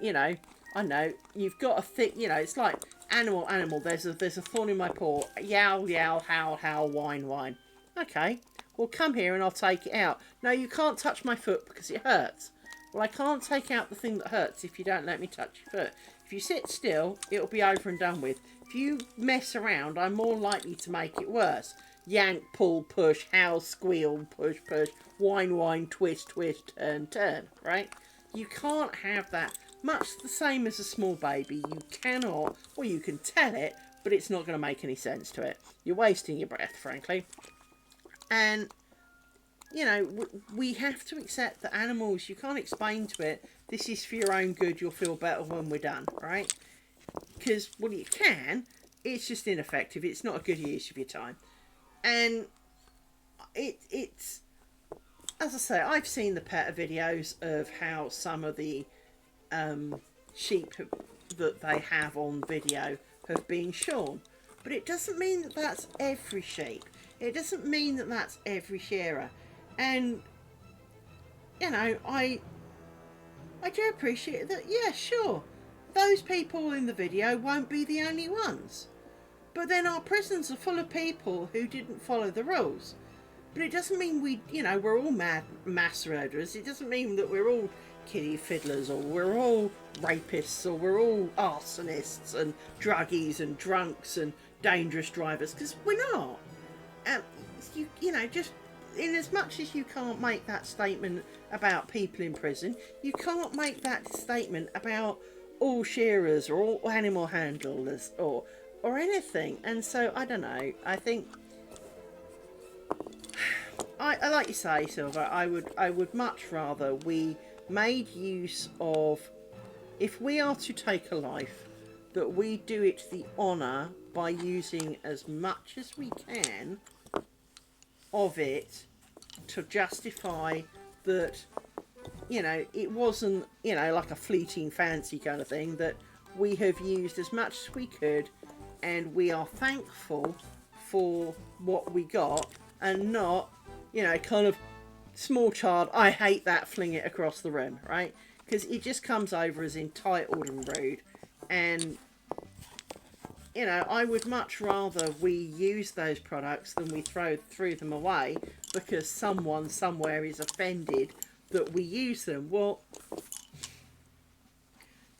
know you've got a thick, you know, it's like animal, there's a thorn in my paw, yowl, howl, howl, whine. Okay, well, come here and I'll take it out. No, you can't touch my foot because it hurts. Well, I can't take out the thing that hurts if you don't let me touch your foot. If you sit still, it'll be over and done with. If you mess around, I'm more likely to make it worse. yank, pull, push, howl, squeal, push, push, whine, whine, twist, twist, turn, turn, right? You can't have that. Much the same as a small baby. You cannot, or you can tell it, but it's not going to make any sense to it. You're wasting your breath, frankly. And, you know, we have to accept that animals, you can't explain to it, this is for your own good, you'll feel better when we're done, right? Because, well, you can, it's just ineffective. It's not a good use of your time. And it's, as I say, I've seen the PETA videos of how some of the sheep that they have on video have been shorn. But it doesn't mean that that's every sheep. It doesn't mean that that's every shearer. And, you know, I do appreciate that, yeah, sure, those people in the video won't be the only ones. But then our prisons are full of people who didn't follow the rules. But it doesn't mean we're all mass murderers. It doesn't mean that we're all kiddie fiddlers, or we're all rapists, or we're all arsonists and druggies and drunks and dangerous drivers, because we're not. You know, just in as much as you can't make that statement about people in prison, you can't make that statement about all shearers or all animal handlers or anything. And so I don't know. I think I like you say, Silver. I would much rather we made use of, if we are to take a life, that we do it the honour by using as much as we can of it to justify that, you know, it wasn't, you know, like a fleeting fancy kind of thing, that we have used as much as we could and we are thankful for what we got, and not, you know, kind of small child, I hate that, fling it across the room, right? Because it just comes over as entitled and rude. And, you know, I would much rather we use those products than we throw them away because someone somewhere is offended that we use them. Well,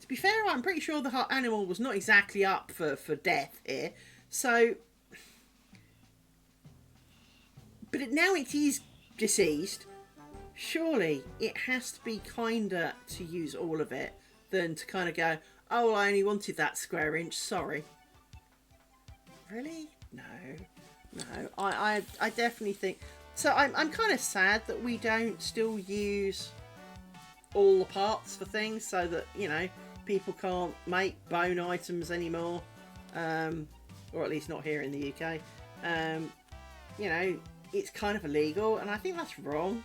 to be fair, I'm pretty sure the animal was not exactly up for death here. So, but now it is deceased. Surely it has to be kinder to use all of it than to kind of go, oh, well, I only wanted that square inch, sorry. Really? No. I definitely think... So I'm kind of sad that we don't still use all the parts for things, so that, you know, people can't make bone items anymore. Or at least not here in the UK. You know, it's kind of illegal, and I think that's wrong.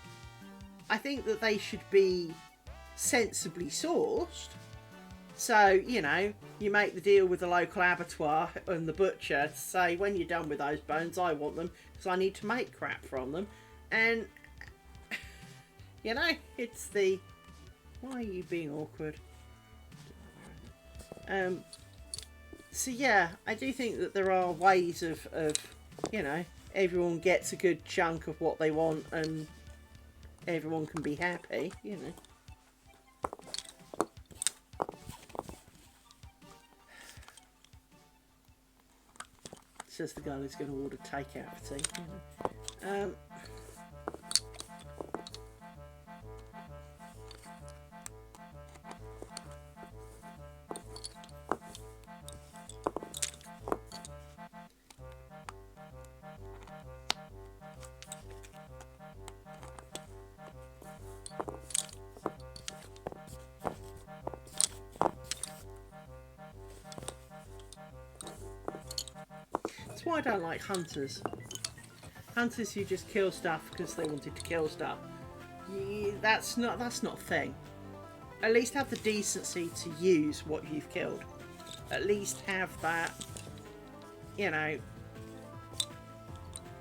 I think that they should be sensibly sourced. So, you know, you make the deal with the local abattoir and the butcher to say, when you're done with those bones, I want them because I need to make crap from them. And, you know, it's the, why are you being awkward? So, yeah, I do think that there are ways of, you know, everyone gets a good chunk of what they want and everyone can be happy, you know. Says the girl who's going to order takeout for tea. You know. That's why I don't like hunters. Hunters who just kill stuff because they wanted to kill stuff. Yeah, that's not a thing. At least have the decency to use what you've killed. At least have that, you know,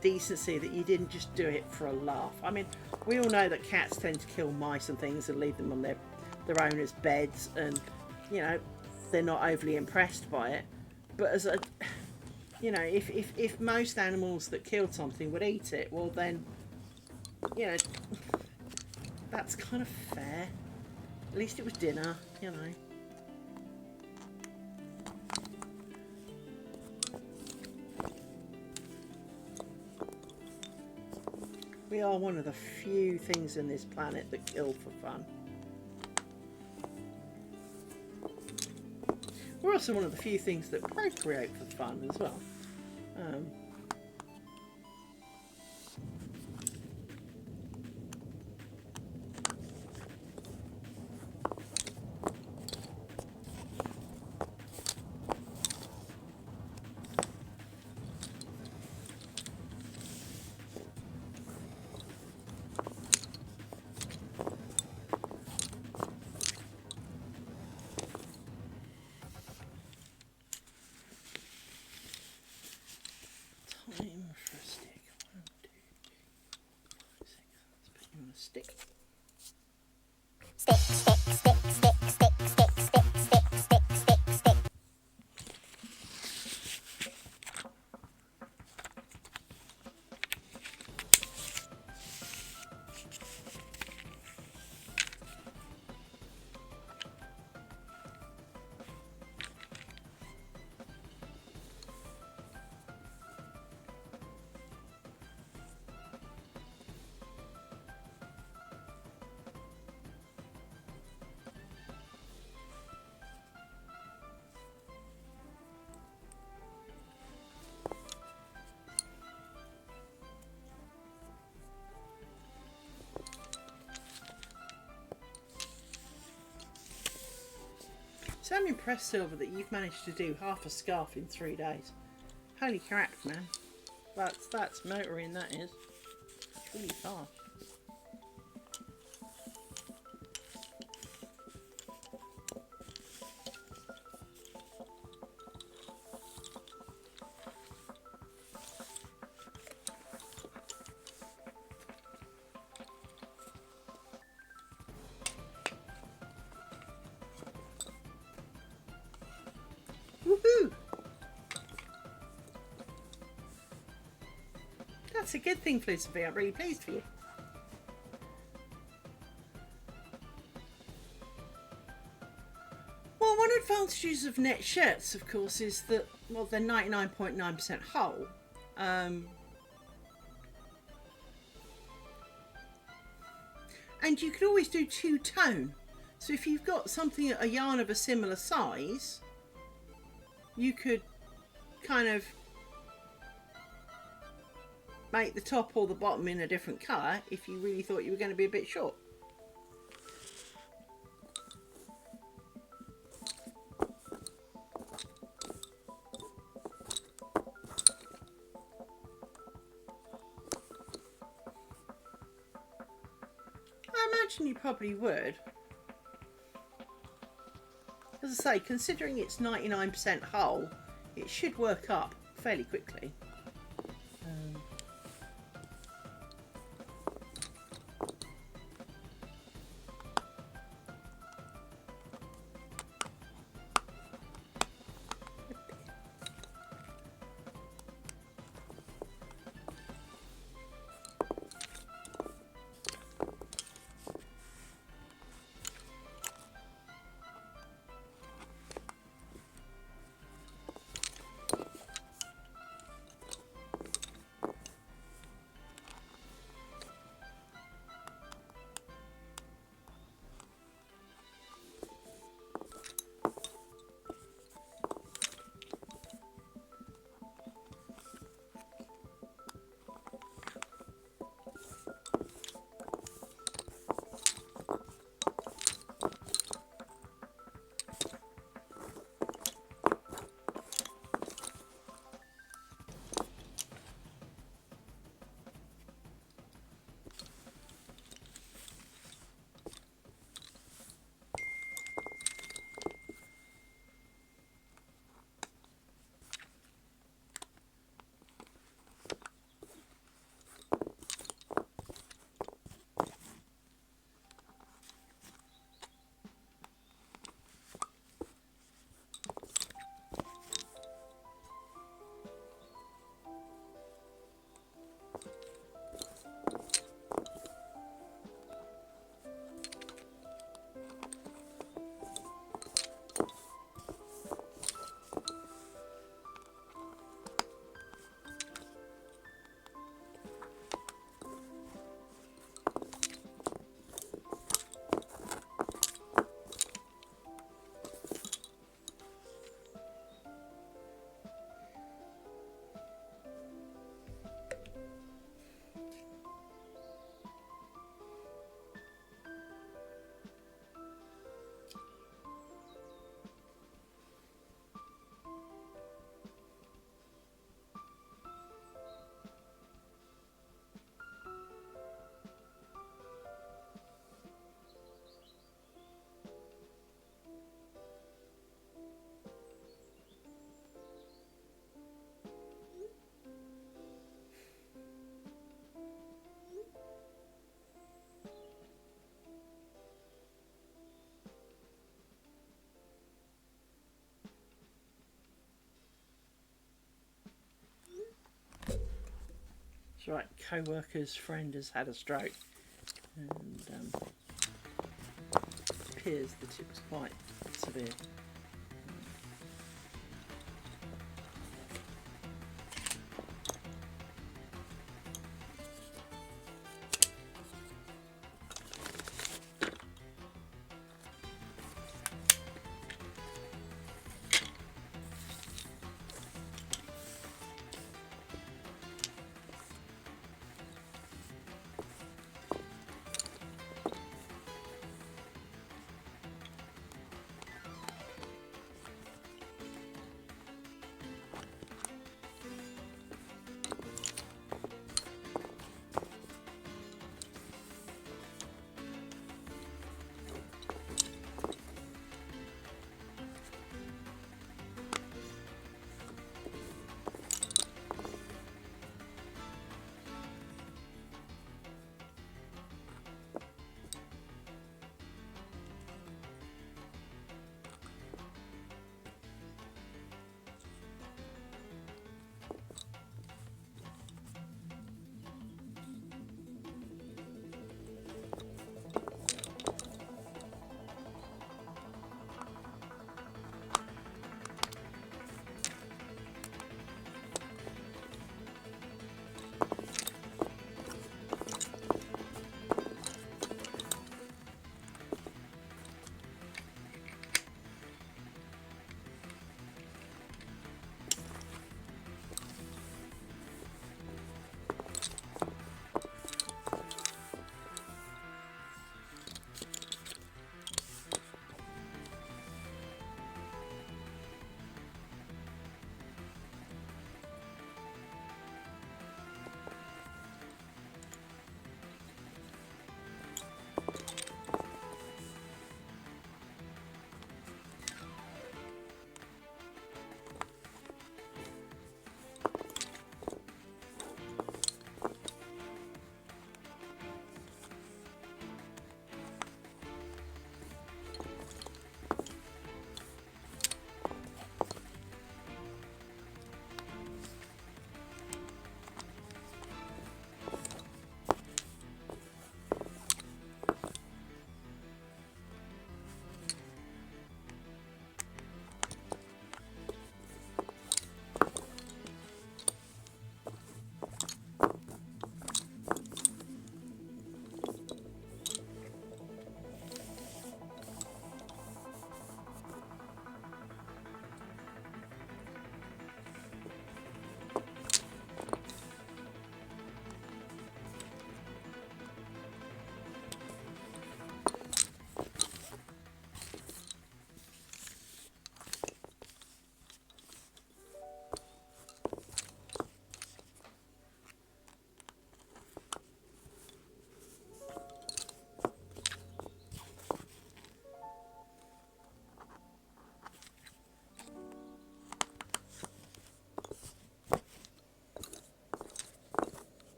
decency that you didn't just do it for a laugh. I mean, we all know that cats tend to kill mice and things and leave them on their owners' beds, and, you know, they're not overly impressed by it. But as a, you know, if most animals that killed something would eat it, well then, you know, that's kind of fair. At least it was dinner, you know. We are one of the few things in this planet that kill for fun. We're also one of the few things that procreate for fun as well. Time for a stick. 1, 2, 3, 4, 5, 6. Let's put you on a stick. Stick, stick, stick, stick, stick, stick, stick, stick, stick, stick, stick. So I'm impressed, Silver, that you've managed to do half a scarf in 3 days. Holy crap, man. That's motoring, that is. It's really fast. Woohoo! That's a good thing, Felicity. I'm really pleased for you. Well, one advantages of net shirts, of course, is that, well, they're 99.9% whole. And you could always do two-tone. So if you've got something, a yarn of a similar size, you could kind of make the top or the bottom in a different colour if you really thought you were going to be a bit short. I imagine you probably would. As I say, considering it's 99% whole, it should work up fairly quickly. It's right, co-worker's friend has had a stroke, and appears that it was quite severe.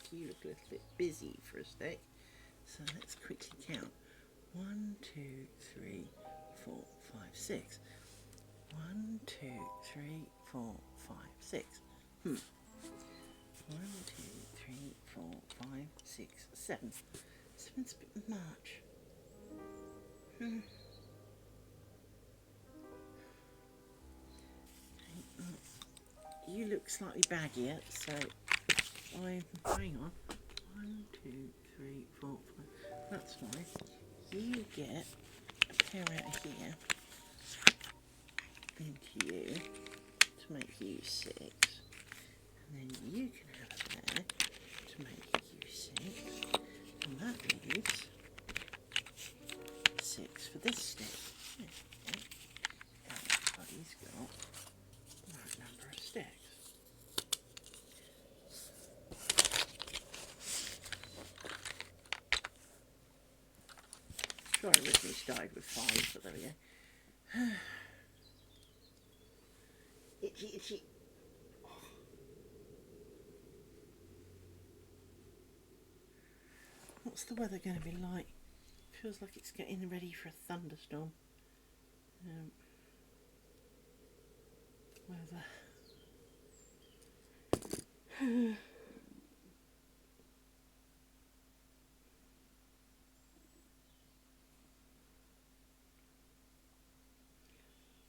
You look a little bit busy for a stick, so let's quickly count. 1, 2, 3, 4, 5, 6. 1, 2, 3, 4, 5, 6. 1, 2, 3, 4, 5, 6, 7. 7's a bit much. You look slightly baggier, so hang on. 1, 2, 3, 4, 5. That's fine. You get a pair out of here into you to make you 6. And then you can have a pair to make you 6. And that leaves 6 for this stick. Everybody's got died with 5, but there we go. Itchy, itchy. What's the weather going to be like? Feels like it's getting ready for a thunderstorm. Weather.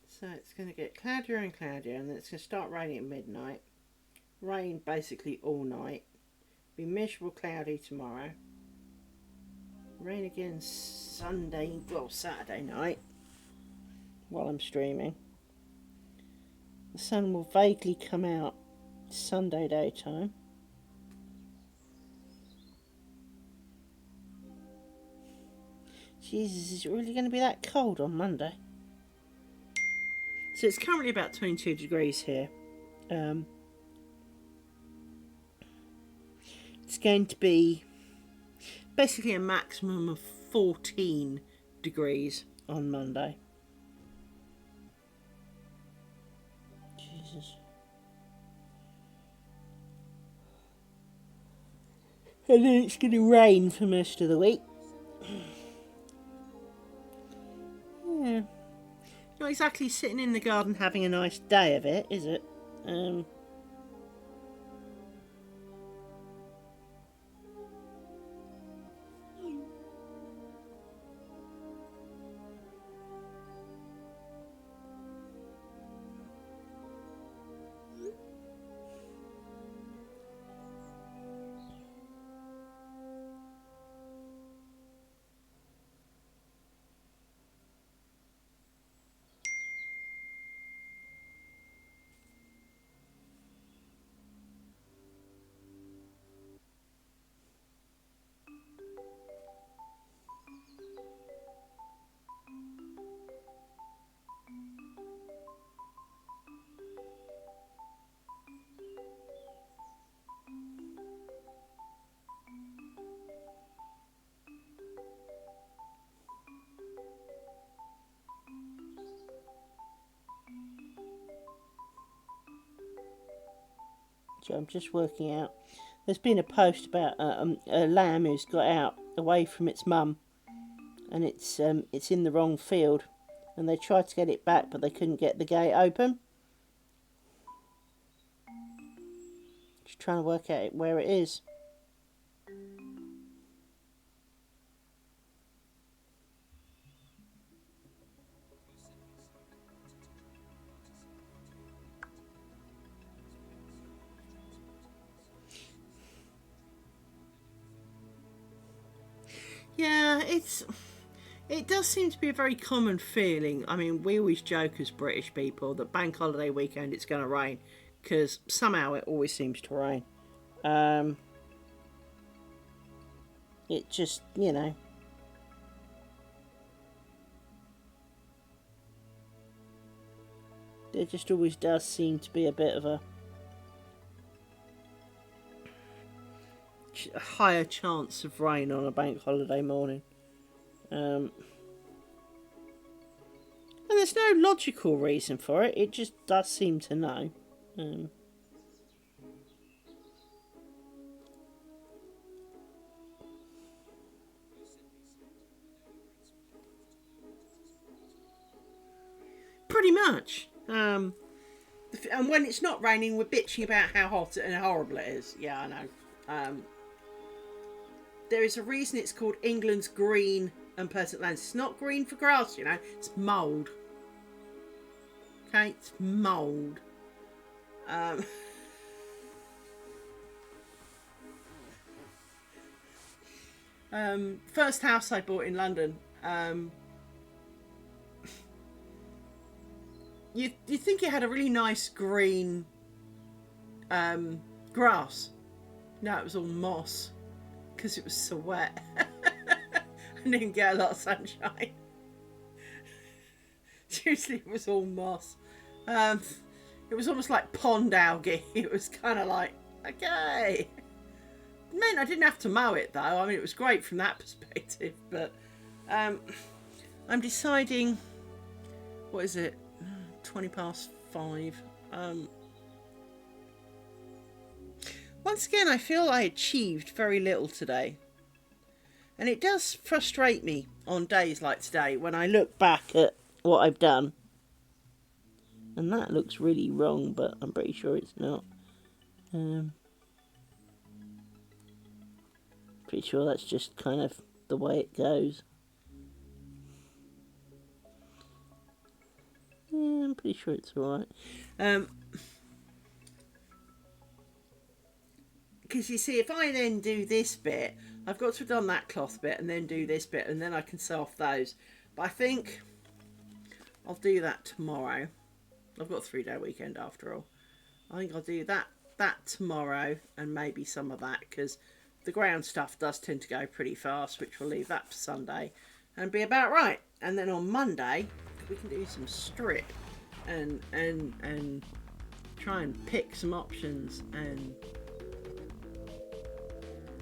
So it's going to get cloudier and cloudier, and then it's going to start raining at midnight. Rain basically all night. Be miserable, cloudy tomorrow. Rain again Saturday night while I'm streaming. The sun will vaguely come out Sunday daytime. Jesus, is it really going to be that cold on Monday? So it's currently about 22 degrees here. It's going to be basically a maximum of 14 degrees on Monday. Jesus. And then it's going to rain for most of the week. Yeah. Not exactly sitting in the garden having a nice day of it, is it? So I'm just working out. There's been a post about a lamb who's got out away from its mum, and it's in the wrong field, and they tried to get it back, but they couldn't get the gate open. Just trying to work out where it is. Yeah, it does seem to be a very common feeling. I mean, we always joke as British people that bank holiday weekend it's going to rain, because somehow it always seems to rain. It just, you know. There just always does seem to be a bit of a higher chance of rain on a bank holiday morning. And there's no logical reason for it, it just does seem to know. Pretty much. And when it's not raining, we're bitching about how hot and horrible it is. Yeah, I know. There is a reason it's called England's green and pleasant lands. It's not green for grass, you know. It's mould. Okay, it's mould. First house I bought in London. You think it had a really nice green grass. No, it was all moss. Because it was so wet. I didn't get a lot of sunshine. Seriously, it was all moss. It was almost like pond algae. It was kind of like, okay. It meant I didn't have to mow it though. I mean, it was great from that perspective. But I'm deciding, what is it, 20 past 5. Once again, I feel I achieved very little today. And it does frustrate me on days like today when I look back at what I've done. And that looks really wrong, but I'm pretty sure it's not. Pretty sure that's just kind of the way it goes. Yeah, I'm pretty sure it's alright. Because you see, if I then do this bit, I've got to have done that cloth bit and then do this bit, and then I can sew off those. But I think I'll do that tomorrow. I've got a 3-day weekend after all. I think I'll do that tomorrow, and maybe some of that, because the ground stuff does tend to go pretty fast, which we'll leave that for Sunday and be about right. And then on Monday we can do some strip and try and pick some options and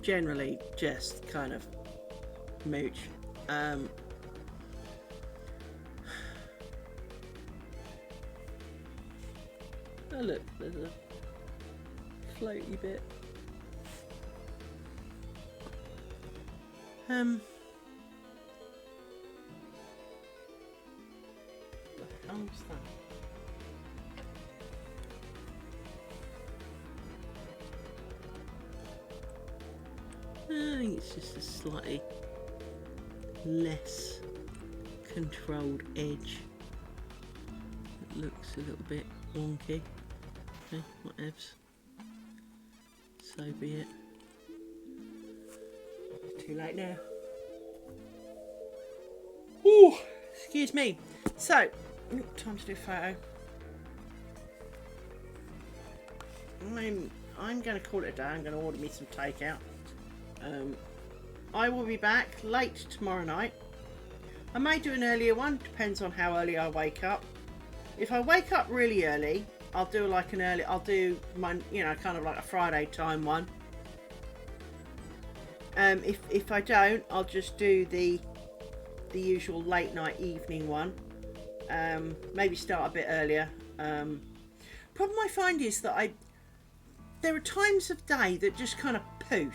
generally just kind of mooch. Oh look, there's a floaty bit. What the hell's that? I think it's just a slightly less controlled edge. It looks a little bit wonky. Okay, whatevs. So be it. Too late now. Ooh, excuse me. So, time to do a photo. I'm going to call it a day. I'm going to order me some takeout. I will be back late tomorrow night. I may do an earlier one. Depends on how early I wake up. If I wake up really early, I'll do like an early. I'll do my, kind of like a Friday time one. If I don't, I'll just do the usual late night evening one. Maybe start a bit earlier. Problem I find is that there are times of day that just kind of poof.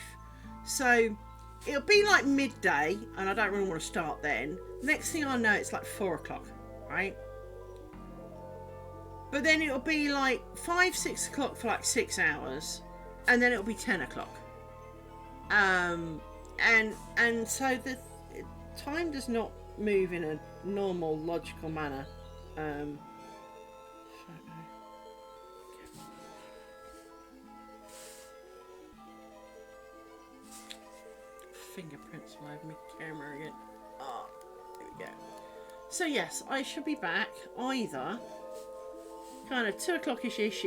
So it'll be like midday, and I don't really want to start then. Next thing I know, it's like 4 o'clock, right? But then it'll be like 5-6 o'clock for like 6 hours, and then it'll be 10 o'clock. And so the time does not move in a normal, logical manner. Fingerprints all over my camera again. Oh, there we go. So yes, I should be back either kind of 2 o'clock-ish,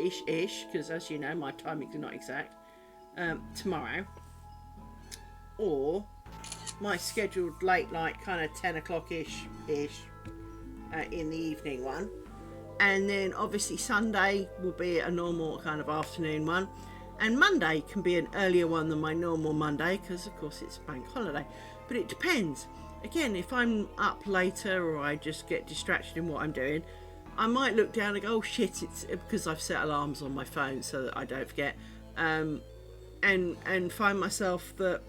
because as you know, my timings are not exact, tomorrow, or my scheduled late night kind of 10 o'clock-ish in the evening one. And then obviously Sunday will be a normal kind of afternoon one. And Monday can be an earlier one than my normal Monday, because of course it's bank holiday. But it depends. Again, if I'm up later or I just get distracted in what I'm doing, I might look down and go, oh shit, it's because I've set alarms on my phone so that I don't forget. And find myself that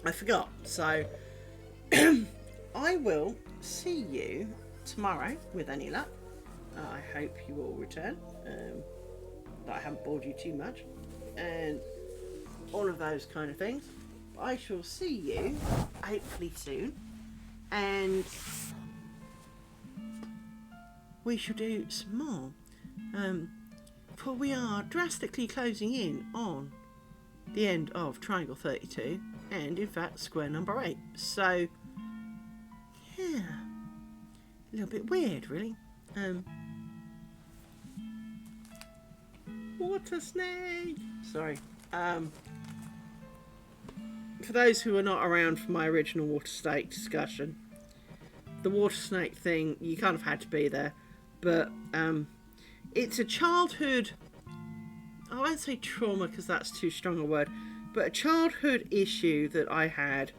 I forgot. So I will see you tomorrow with any luck. I hope you all return. That I haven't bored you too much. And all of those kind of things. I shall see you hopefully soon, and we shall do some more, for we are drastically closing in on the end of triangle 32 and in fact square number 8. So yeah, a little bit weird really. Water snake! Sorry. For those who are not around for my original water snake discussion, the water snake thing, you kind of had to be there. But it's a childhood, I won't say trauma because that's too strong a word, but a childhood issue that I had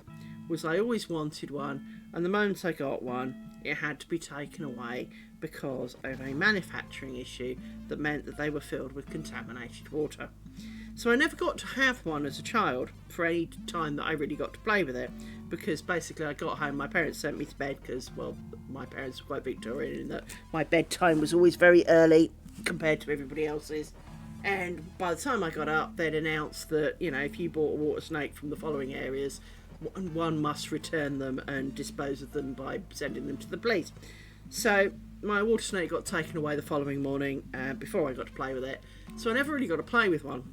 was I always wanted one, and the moment I got one, it had to be taken away because of a manufacturing issue that meant that they were filled with contaminated water. So I never got to have one as a child for any time that I really got to play with it, because basically I got home, my parents sent me to bed because, well, my parents were quite Victorian in that my bedtime was always very early compared to everybody else's. And by the time I got up, they'd announced that, you know, if you bought a water snake from the following areas, one must return them and dispose of them by sending them to the police. So my water snake got taken away the following morning before I got to play with it. So I never really got to play with one.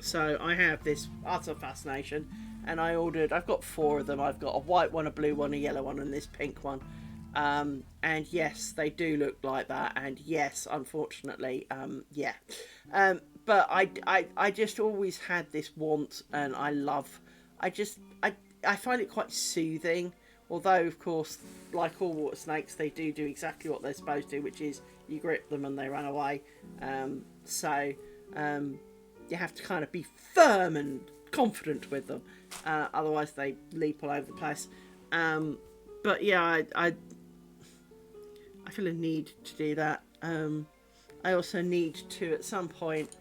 So I have this utter fascination, and I've got 4 of them. I've got a white one, a blue one, a yellow one, and this pink one. And yes, they do look like that, and yes, unfortunately, yeah. But I just always had this want, and I find it quite soothing. Although, of course, like all water snakes, they do exactly what they're supposed to, which is you grip them and they run away. You have to kind of be firm and confident with them, otherwise they leap all over the place. But yeah, I feel a need to do that. I also need to at some point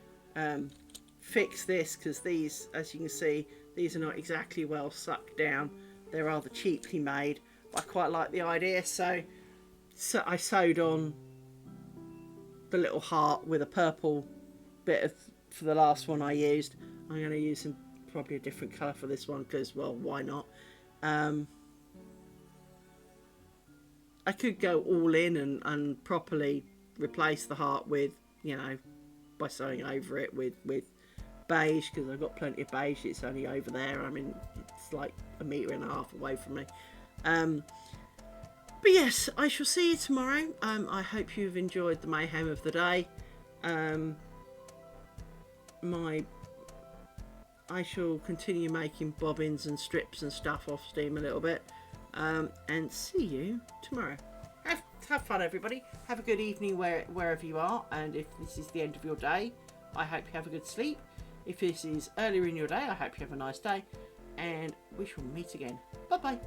fix this, because these, as you can see, these are not exactly well sucked down. They're rather cheaply made. I quite like the idea, so I sewed on the little heart with a purple bit for the last one I used. I'm going to use probably a different colour for this one because, well, why not? I could go all in and properly replace the heart with, you know, by sewing over it with beige, because I've got plenty of beige. It's only over there. I mean, it's like 1.5 meters away from me. But yes, I shall see you tomorrow. I hope you've enjoyed the mayhem of the day. I shall continue making bobbins and strips and stuff off steam a little bit, and see you tomorrow. Have fun, everybody. Have a good evening wherever you are, and if this is the end of your day, I hope you have a good sleep. If this is earlier in your day, I hope you have a nice day, and we shall meet again. Bye bye.